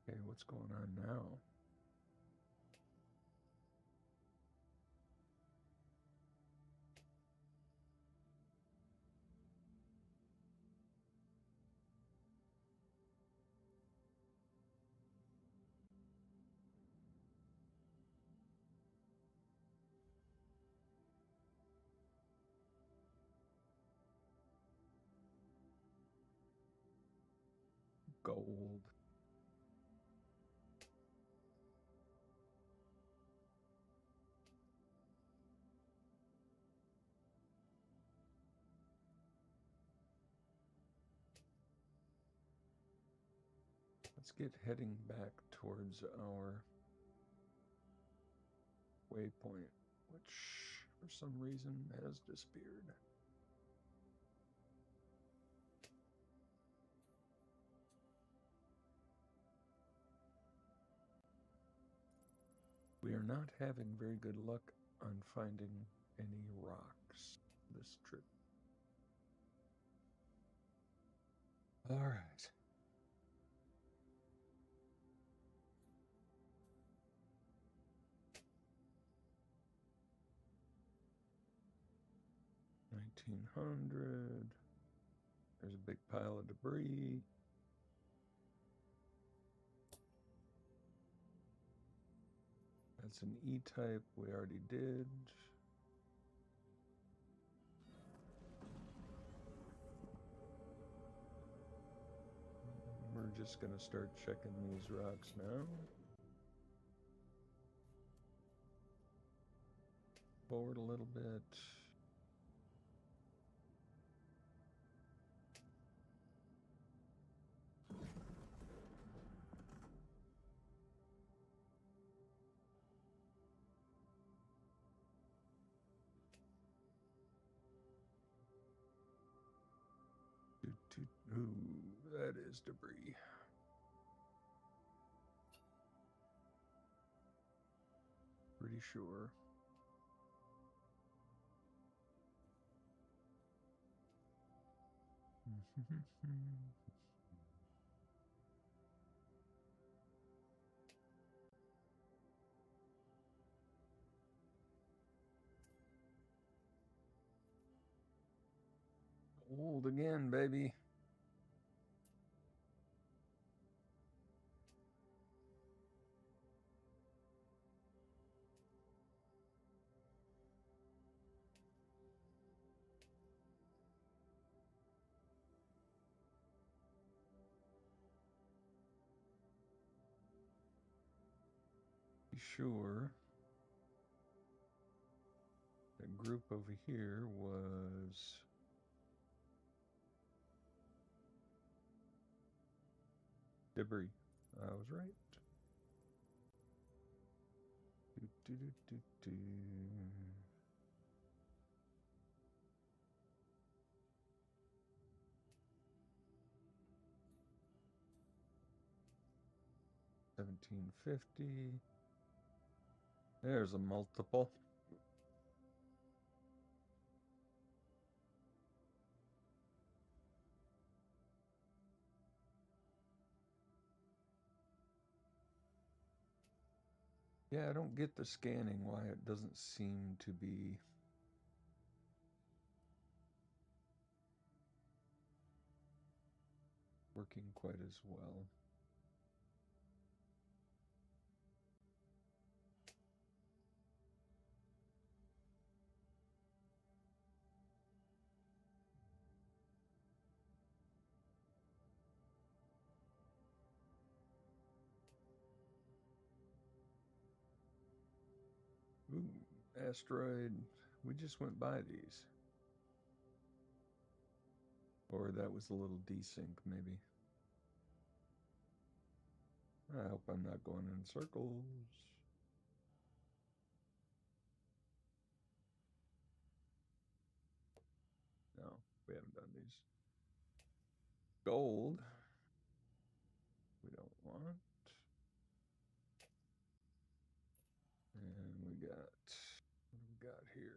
Okay, what's going on now? Gold. Let's get heading back towards our waypoint, which for some reason has disappeared. We are not having very good luck on finding any rocks this trip. All right. $1900. There's a big pile of debris. That's an E-type we already did. We're just gonna start checking these rocks now. Forward a little bit. Ooh, that is debris. Pretty sure. Old again, baby. Be sure that group over here was debris. I was right. Do, do, do, do, do. $1750. There's a multiple. Yeah, I don't get the scanning, why it doesn't seem to be working quite as well. Ooh, asteroid. We just went by these. Or that was a little desync, maybe. I hope I'm not going in circles. No, we haven't done these. Gold. We don't want. And we got, what do we got here?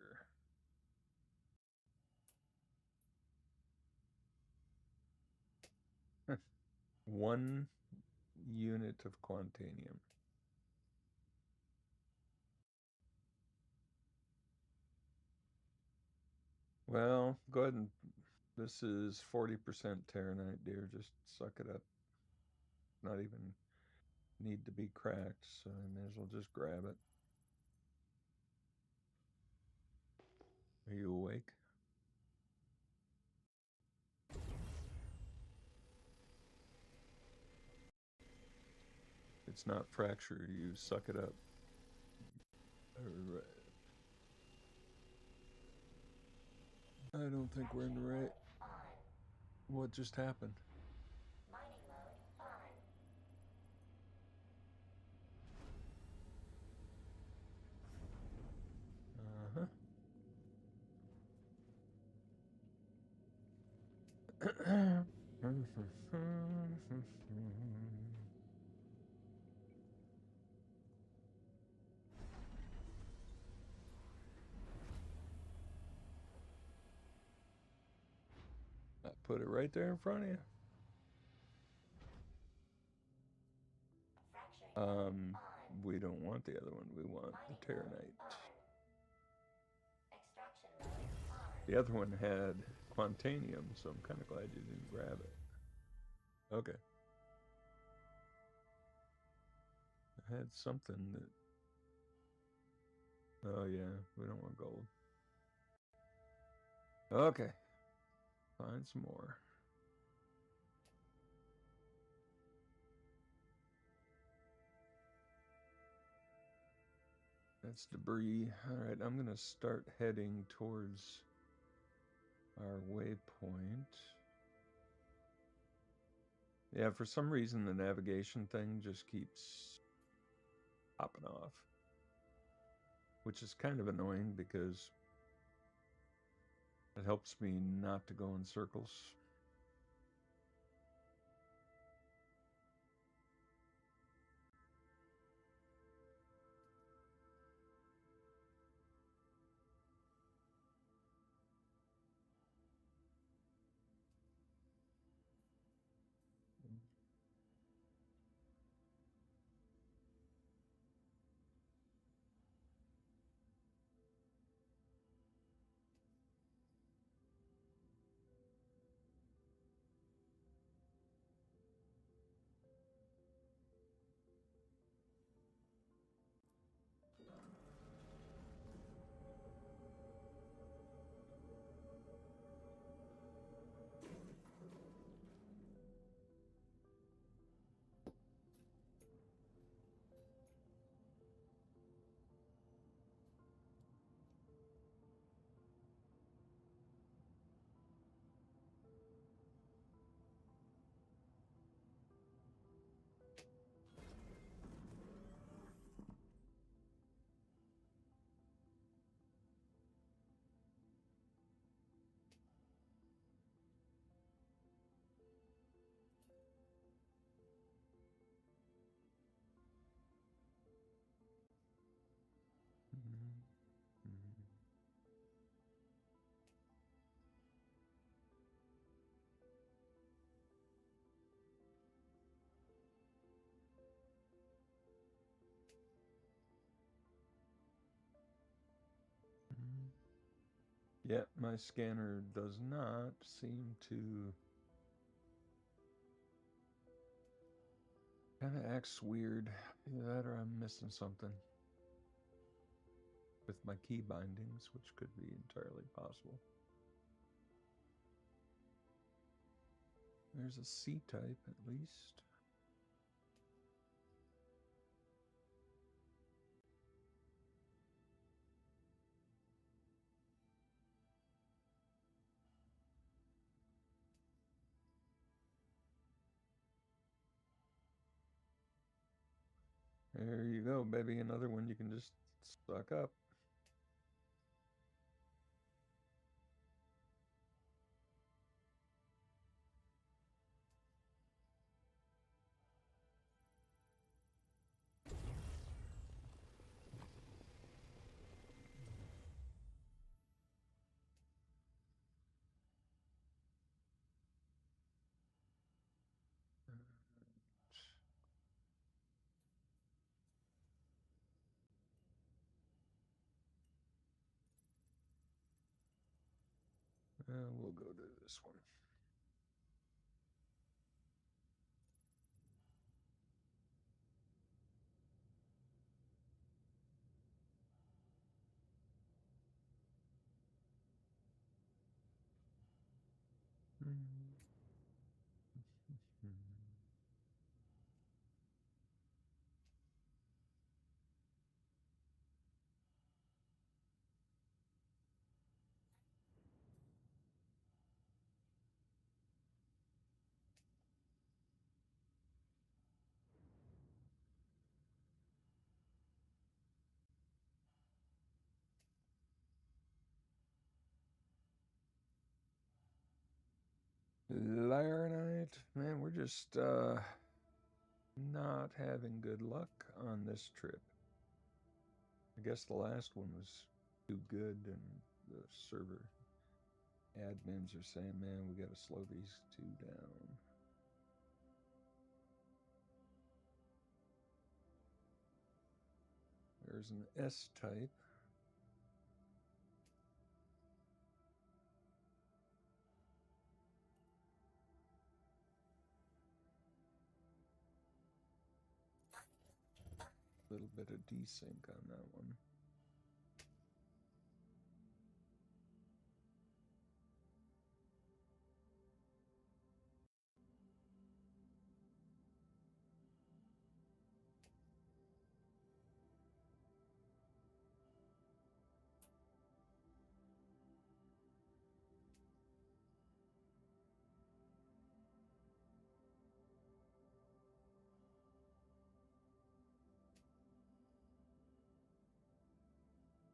One unit of quantanium. Well, go ahead and, this is 40% Terranite, dear. Just suck it up. Not even need to be cracked, so I may as well just grab it. Are you awake? It's not fracture, you suck it up. All right. I don't think we're in the right. What just happened? Mining mode on. I put it right there in front of you. Fracturing mode on. We don't want the other one. We want the Mining Terranite. mode on. Extraction mode on. The other one had Quantanium, so I'm kind of glad you didn't grab it. Okay. I had something that... Oh yeah, we don't want gold. Okay. Find some more. That's debris. Alright, I'm going to start heading towards our waypoint. Yeah, for some reason the navigation thing just keeps popping off. Which is kind of annoying because it helps me not to go in circles. Yeah, my scanner does not seem to... kind of acts weird. Either that or I'm missing something with my key bindings, which could be entirely possible. There's a C-type at least. There you go, baby. Another one you can just suck up. We'll go to this one. Laranite. just not having good luck on this trip. I guess the last one was too good, and the server admins are saying, man, we got to slow these two down. There's an S-type. A little bit of desync on that one.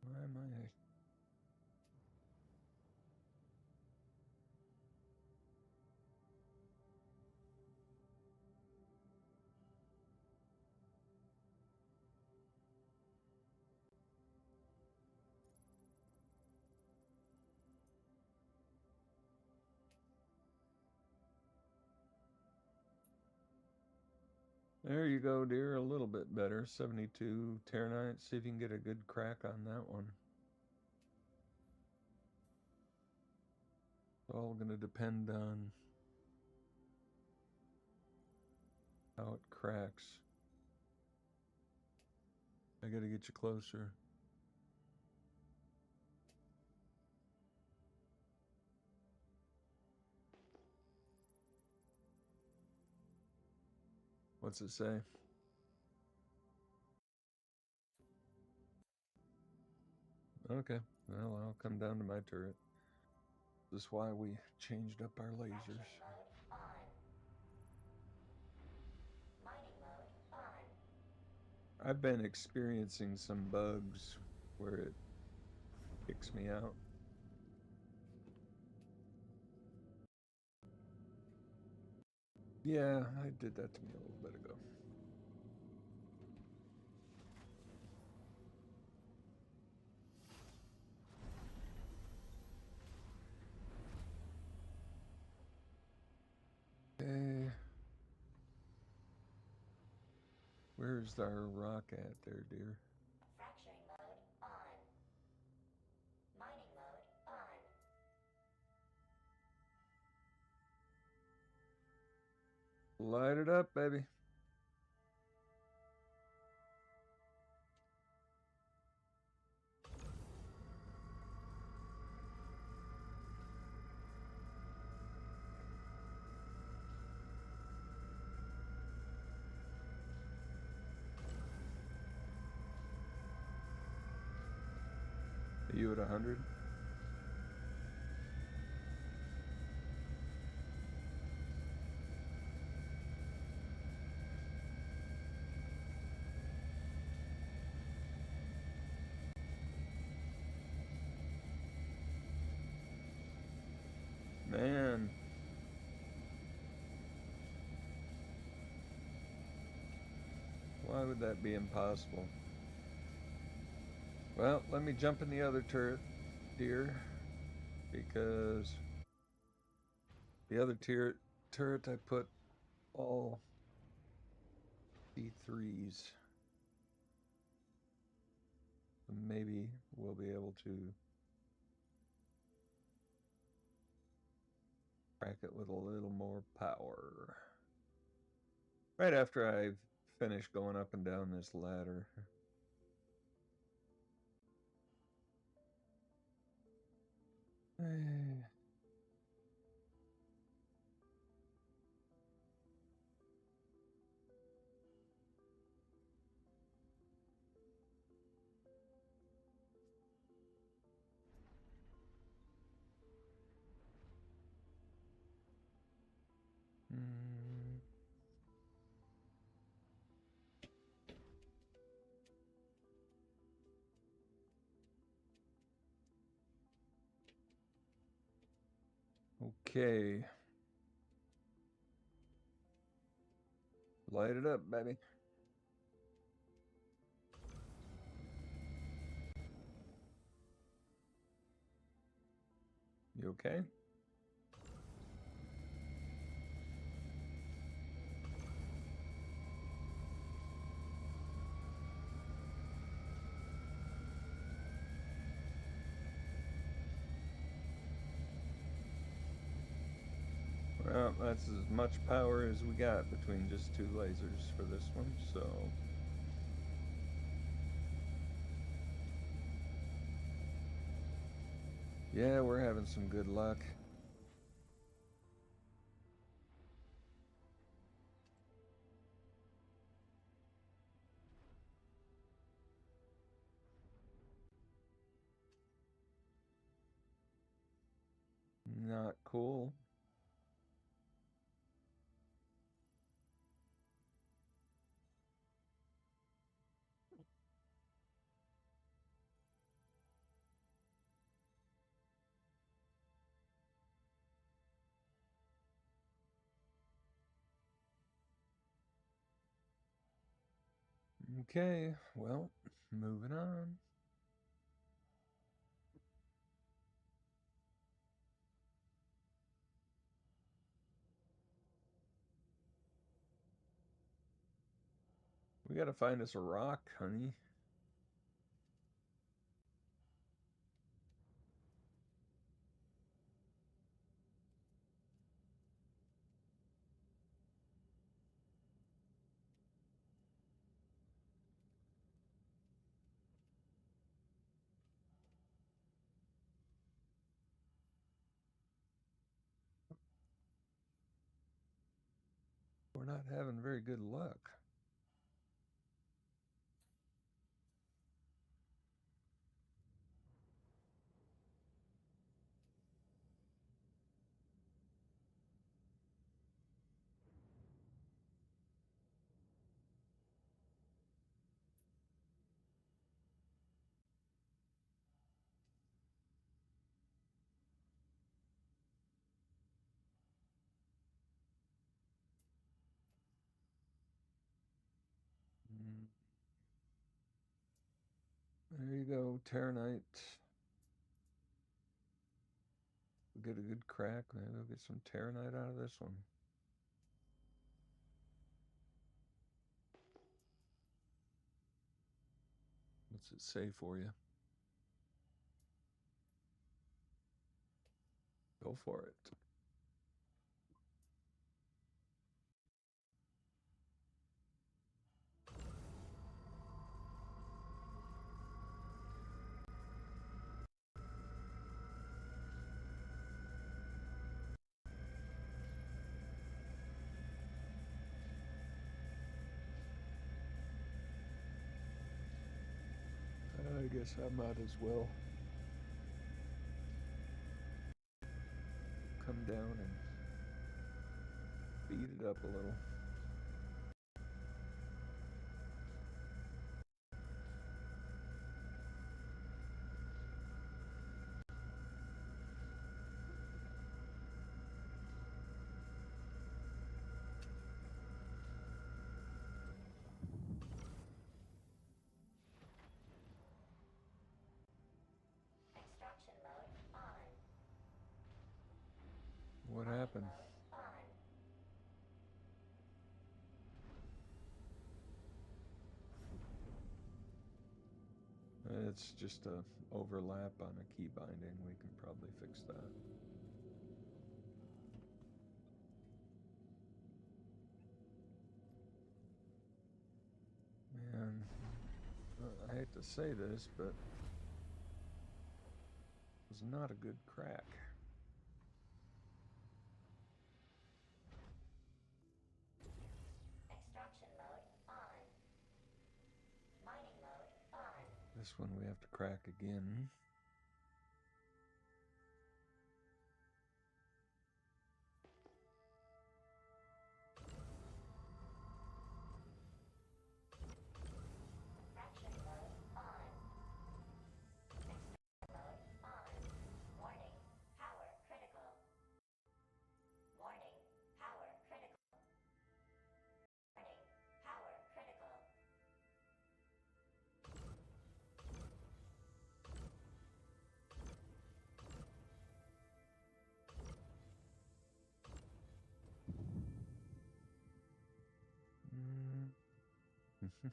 Why am I? There you go, dear. A little bit better. 72 Terranite. See if you can get a good crack on that one. It's all going to depend on how it cracks. I got to get you closer. What's it say? Okay, well, I'll come down to my turret. This is why we changed up our lasers. Mode on. Mining mode on. I've been experiencing some bugs where it kicks me out. Yeah, I did that to me a little bit ago. Okay. Where's our rock at there, dear? Fracturing mode on. Mining mode on. Light it up, baby. Are you at 100? Man. Why would that be impossible? Well, let me jump in the other turret, dear, because the other turret I put all T3s. So maybe we'll be able to crack it with a little more power. Right after I've finished going up and down this ladder. Okay. Light it up, baby. You okay? Well, that's as much power as we got between just 2 lasers for this one, so... Yeah, we're having some good luck. Not cool. Okay, well, moving on. We gotta find us a rock, honey. We're not having very good luck. There you go, Terranite. We get a good crack, maybe we'll get some Terranite out of this one. What's it say for you? Go for it. I guess I might as well come down and beat it up a little. Extraction mode on. What Mining happened? mode on. It's just a overlap on a key binding. We can probably fix that. Man, I hate to say this, but it was not a good crack. Extraction mode on. Mining mode on. This one we have to crack again. Fracturing mode on. Extraction mode on. Warning. Power critical. Warning. Power critical. Warning. Yeah,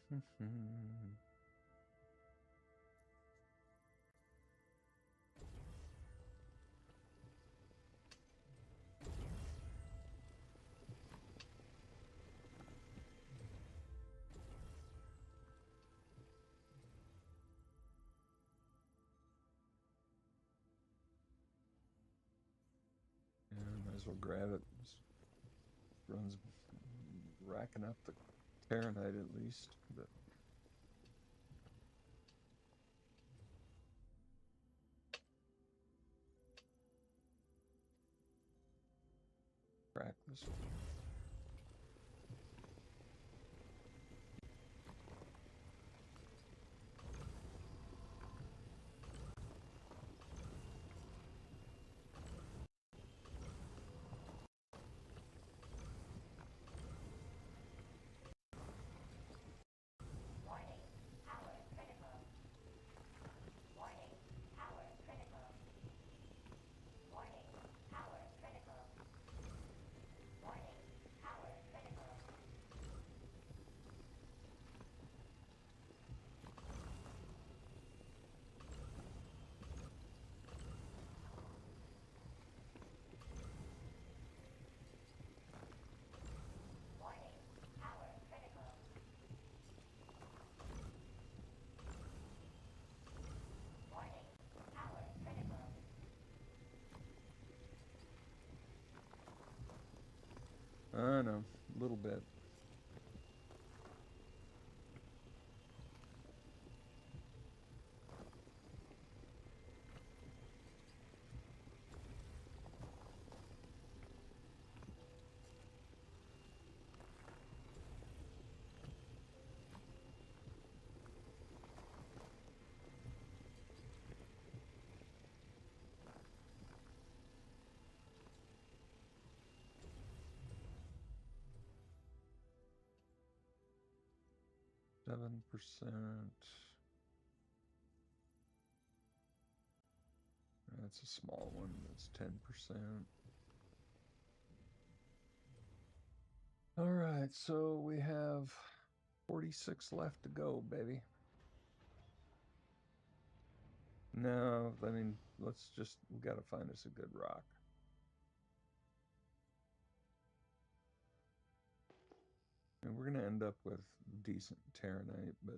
might as well grab it. Runs racking up the Terranite at least, but crack this one. Warning, power critical. Warning, power critical. Warning, power critical. Warning, power critical. Warning, power critical. Warning, power critical. I know, a little bit. $7%. That's a small one. That's 10%. All right, so we have 46 left to go, baby. No, I mean, we gotta find us a good rock. And we're gonna end up with decent Terranite, but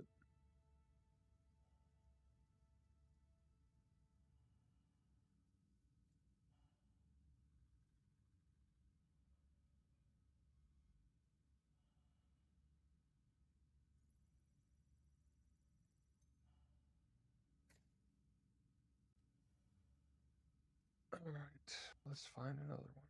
all right, let's find another one.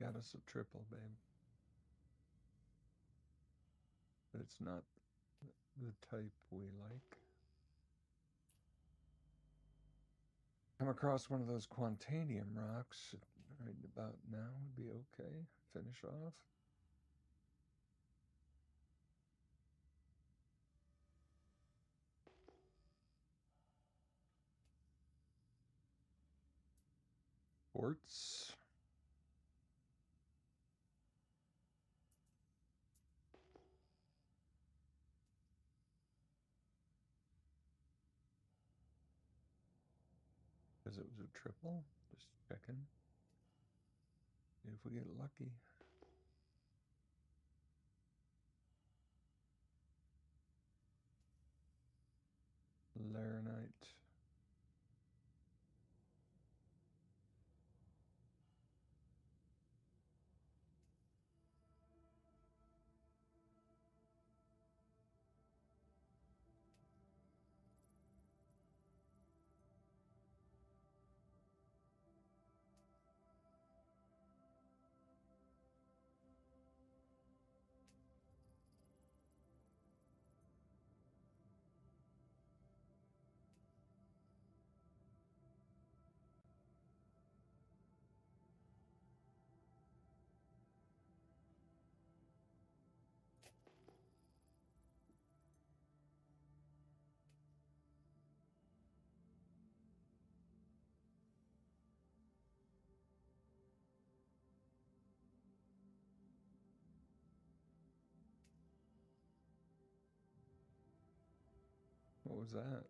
Got us a triple, babe. But it's not the type we like. Come across one of those Quantanium rocks right about now would be okay. Finish off. Quartz. Because it was a triple. Just checking. See if we get lucky. Laranite. was that?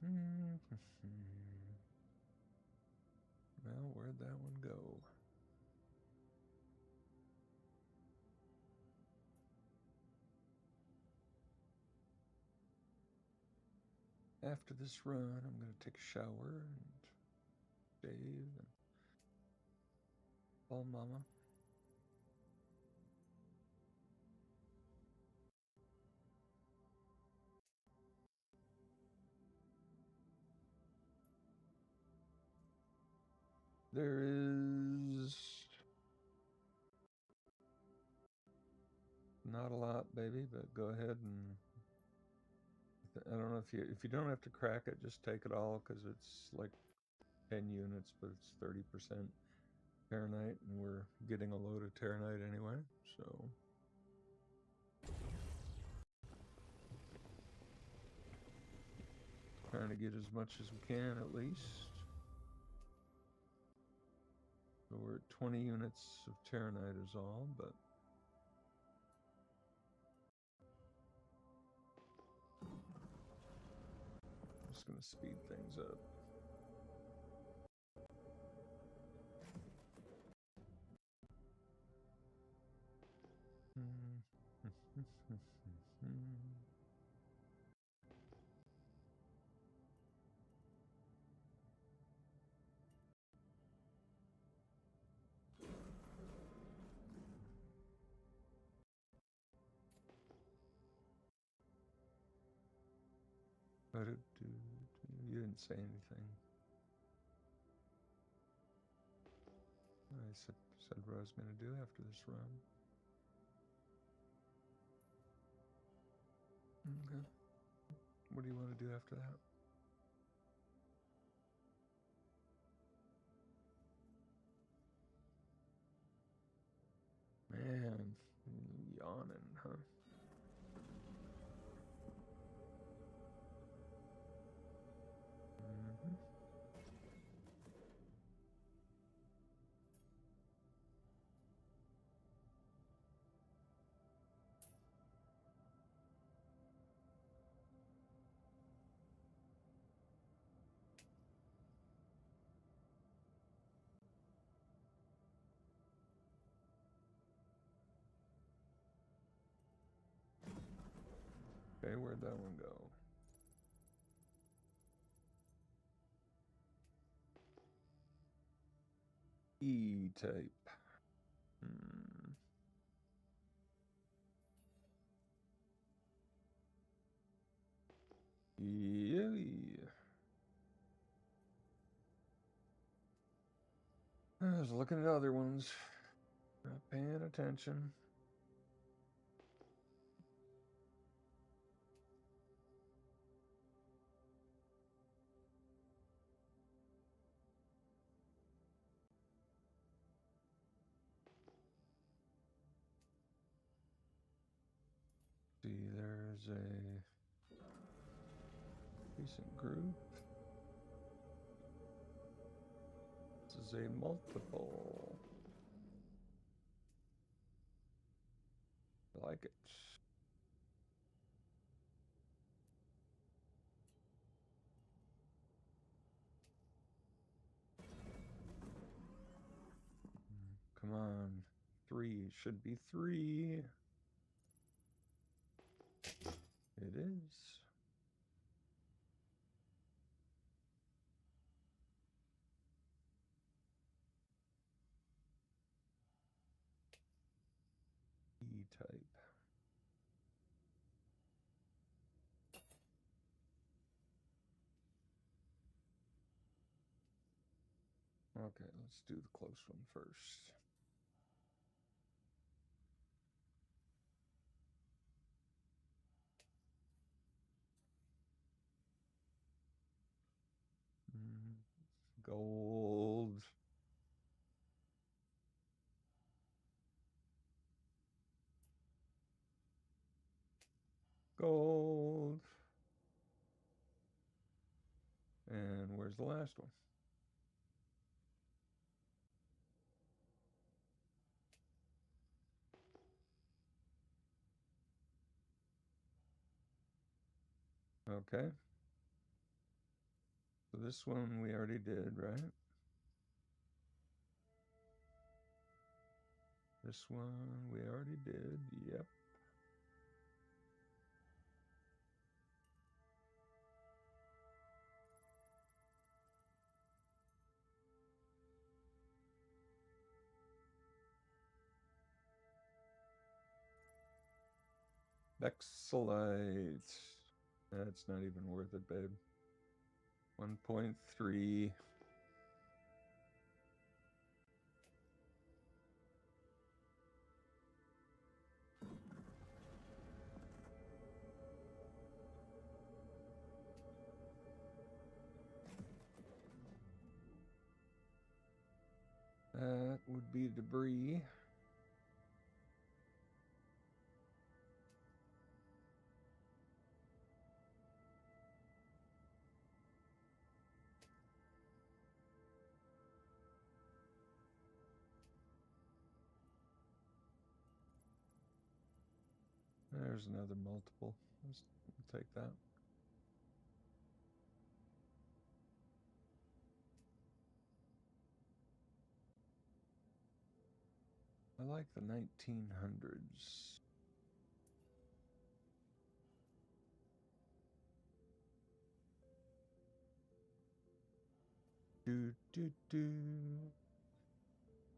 Man. Well, where'd that one go? After this run, I'm going to take a shower and shave and call Mama. There is not a lot, baby, but go ahead and I don't know if you don't have to crack it, just take it all because it's like 10 units, but it's 30% Terranite, and we're getting a load of Terranite anyway, so. Trying to get as much as we can at least. So we're at 20 units of Terranite is all, but I'm just gonna speed things up. You didn't say anything. I said what I was going to do after this run. Okay. What do you want to do after that? Man, yawning, huh? Okay, where'd that one go? E-type. Yeah. I was looking at other ones, not paying attention. See, there's a decent group. This is a multiple. I like it. Come on. 3 should be 3. It is. E-type. Okay, let's do the close one first. Gold. Gold. And where's the last one? Okay. So this one we already did, right? This one we already did, yep. Vexillite. That's not even worth it, babe. 1.3. That would be debris. There's another multiple. Let's take that. I like the 1900s. Do, do, do.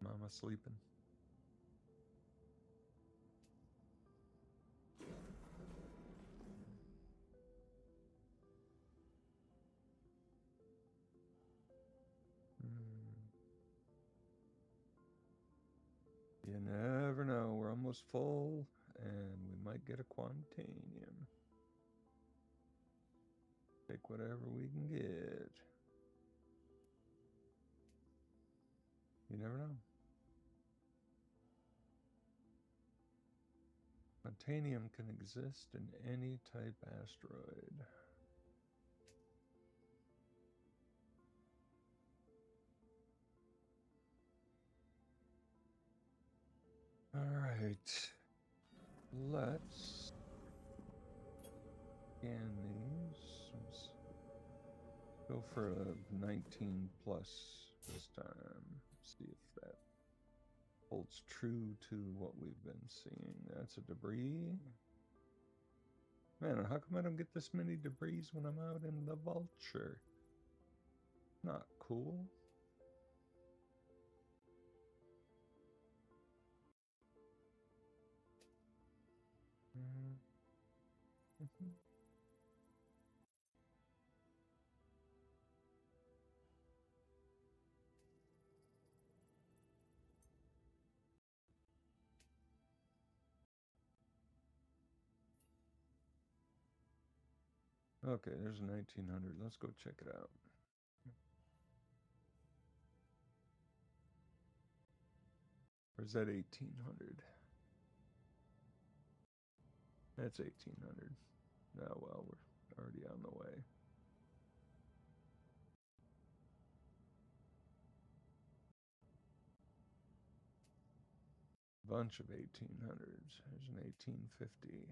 Mama sleeping. You never know. We're almost full, and we might get a quantanium. Take whatever we can get. You never know. Quantanium can exist in any type asteroid. All right. Let's scan these. Let's go for a 19 plus this time. See if that holds true to what we've been seeing. That's a debris. Man, how come I don't get this many debris when I'm out in the vulture? Not cool. Okay, there's a 1900. Let's go check it out. Or is that 1800? That's 1800. Oh, well, we're already on the way. Bunch of 1800s. There's an 1850.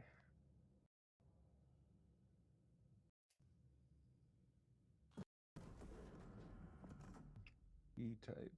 E-type.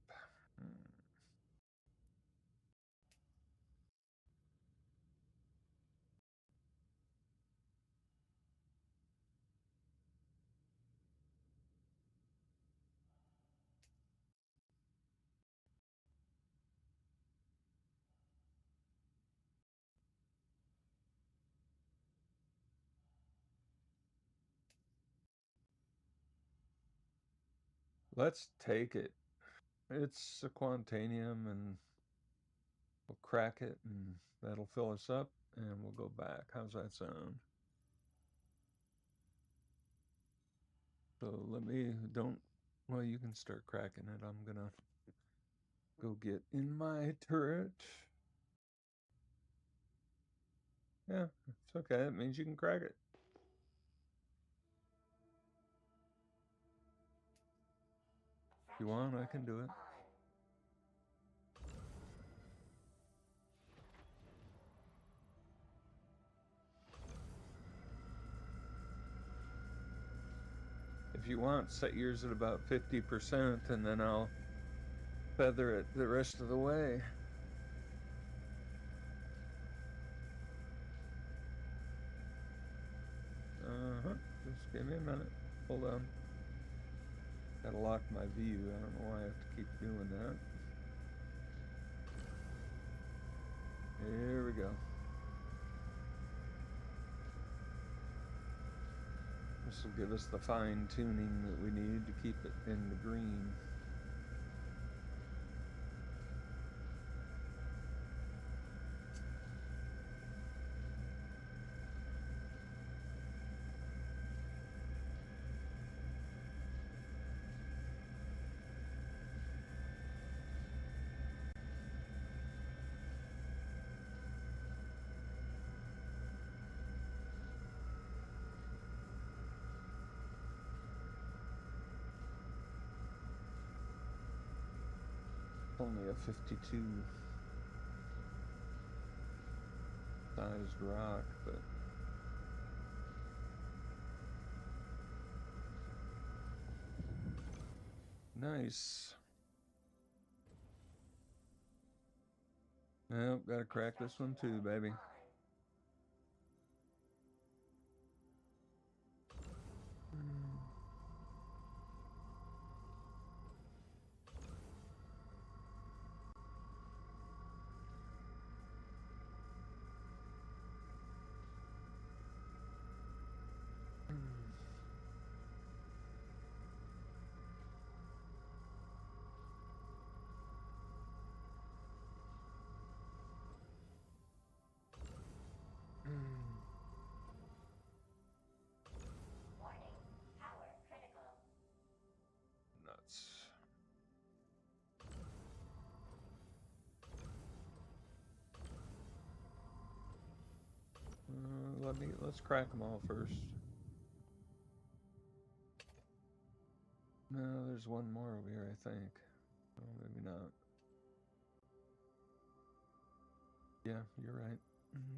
Let's take it. It's a quantanium, and we'll crack it, and that'll fill us up, and we'll go back. How's that sound? So let me, well, you can start cracking it. I'm gonna go get in my turret. Yeah, it's okay. It means you can crack it. If you want, I can do it. If you want, set yours at about 50%, and then I'll feather it the rest of the way. Just give me a minute. Hold on. Gotta lock my view. I don't know why I have to keep doing that. Here we go. This will give us the fine tuning that we need to keep it in the green. Only a 52 sized rock, but nice. Well, gotta crack this one too, baby. Warning. Power critical. Nuts. Let's crack them all first. No, there's one more over here, I think. Oh, maybe not. Yeah, you're right.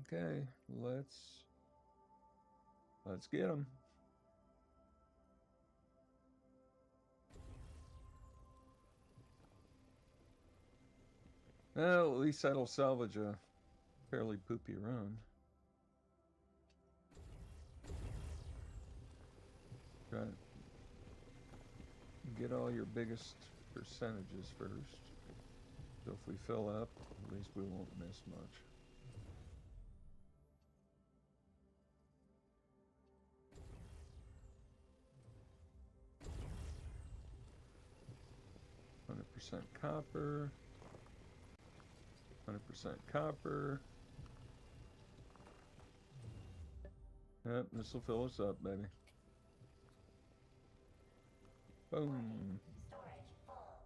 Okay, let's get them. Well, at least that'll salvage a fairly poopy run. Try to get all your biggest percentages first. So if we fill up, at least we won't miss much. %, copper. 100% copper. Yep, this will fill us up, baby. Boom. Storage full.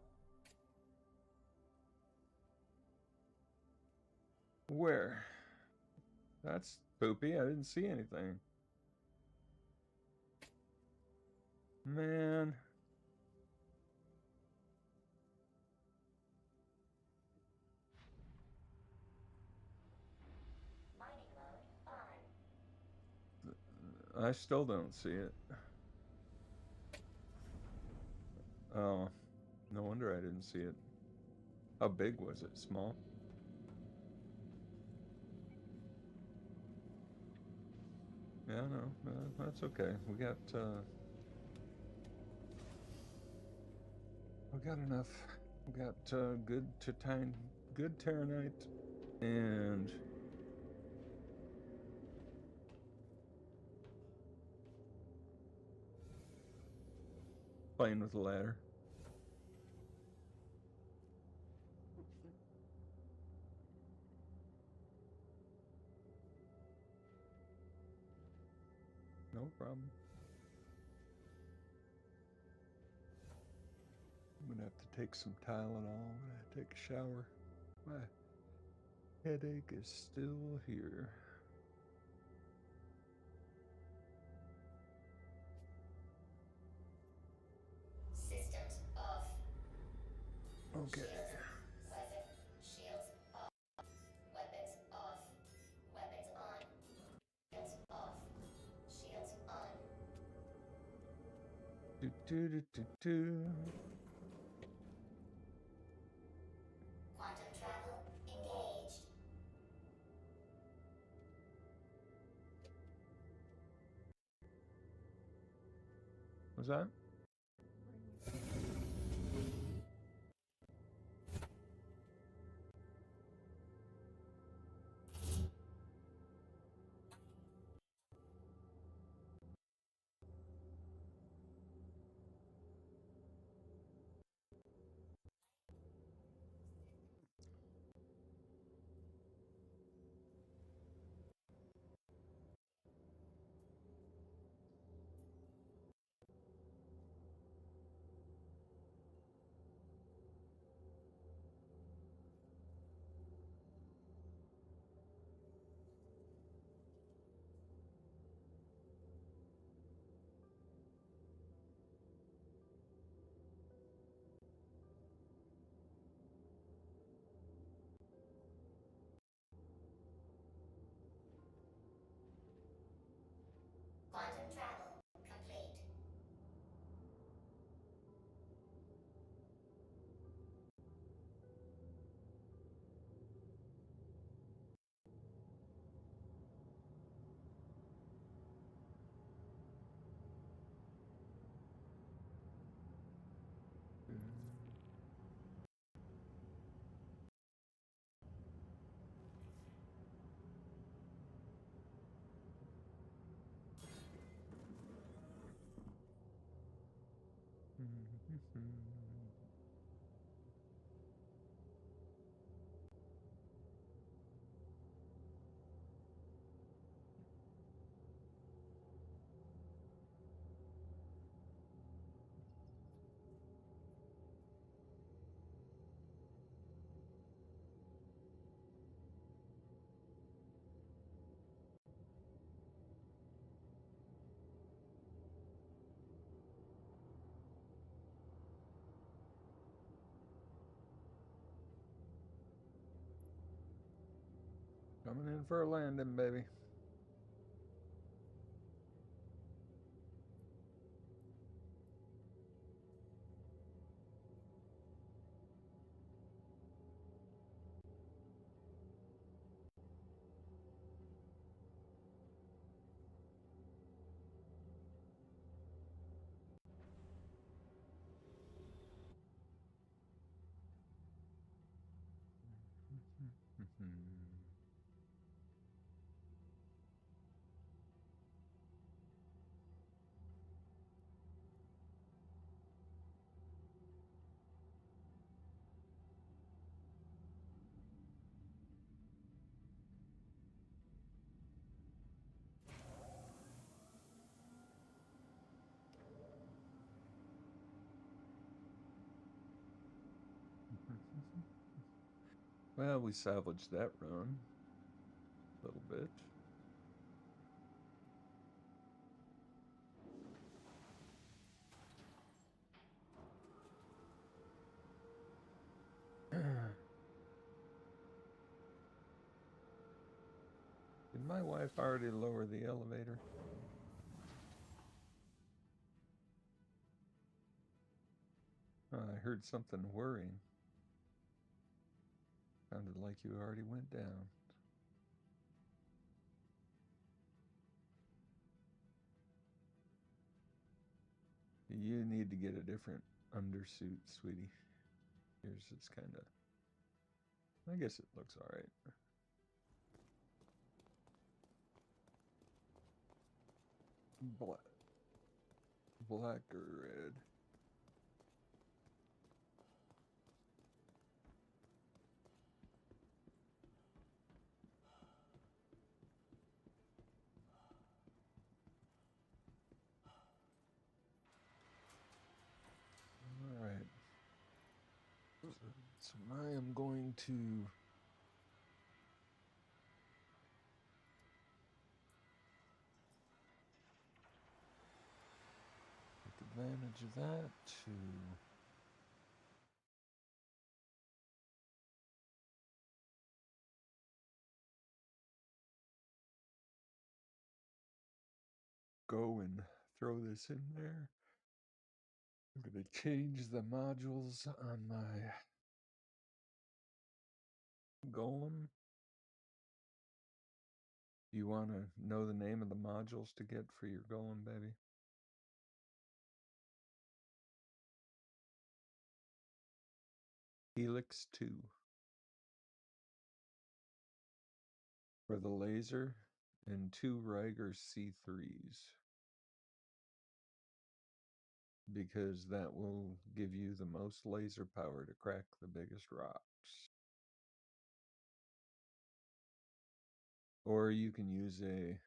Where? That's poopy. I didn't see anything. Man. Mining mode on. I still don't see it. Oh, no wonder I didn't see it. How big was it? Small? Yeah, no, that's okay. We got enough. We got good Terranite, and playing with the ladder. No problem. I'm gonna have to take some Tylenol when I take a shower. My headache is still here. Systems off. Okay. Weather. Shields off. Weapons off. Weapons on. Shields off. Shields on. Do do do do do. Quantum travel engaged. What's that? Quantum travel complete. Coming in for a landing, baby. Well, we salvaged that run a little bit. Did my wife already lower the elevator? I heard something whirring. Sounded like you already went down. You need to get a different undersuit, sweetie. Yours is kind of... I guess it looks all right. Black or red? So I am going to take advantage of that to go and throw this in there. I'm going to change the modules on my golem. You want to know the name of the modules to get for your golem, baby? Helix 2 for the laser and 2 Riger C3s, because that will give you the most laser power to crack the biggest rocks. Or you can use a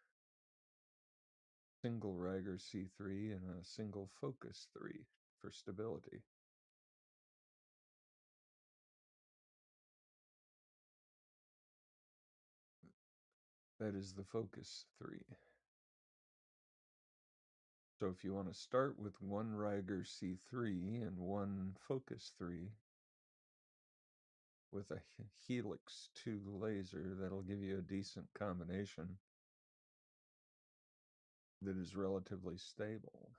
single Riger C3 and a single Focus 3 for stability. That is the Focus 3. So if you want to start with 1 Riger C3 and 1 Focus 3 with a Helix 2 laser, that'll give you a decent combination that is relatively stable.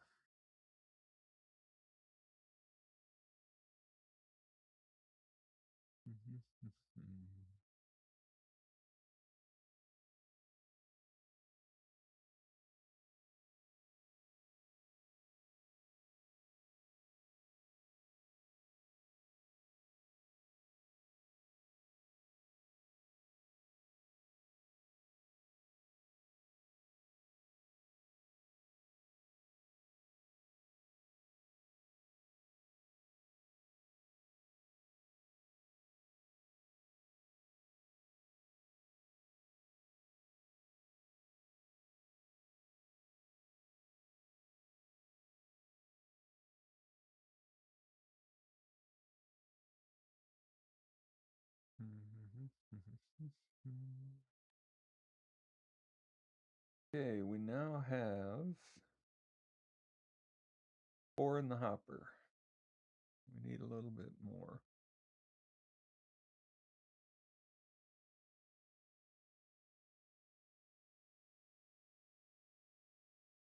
Okay, we now have 4 in the hopper. We need a little bit more.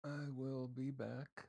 I will be back.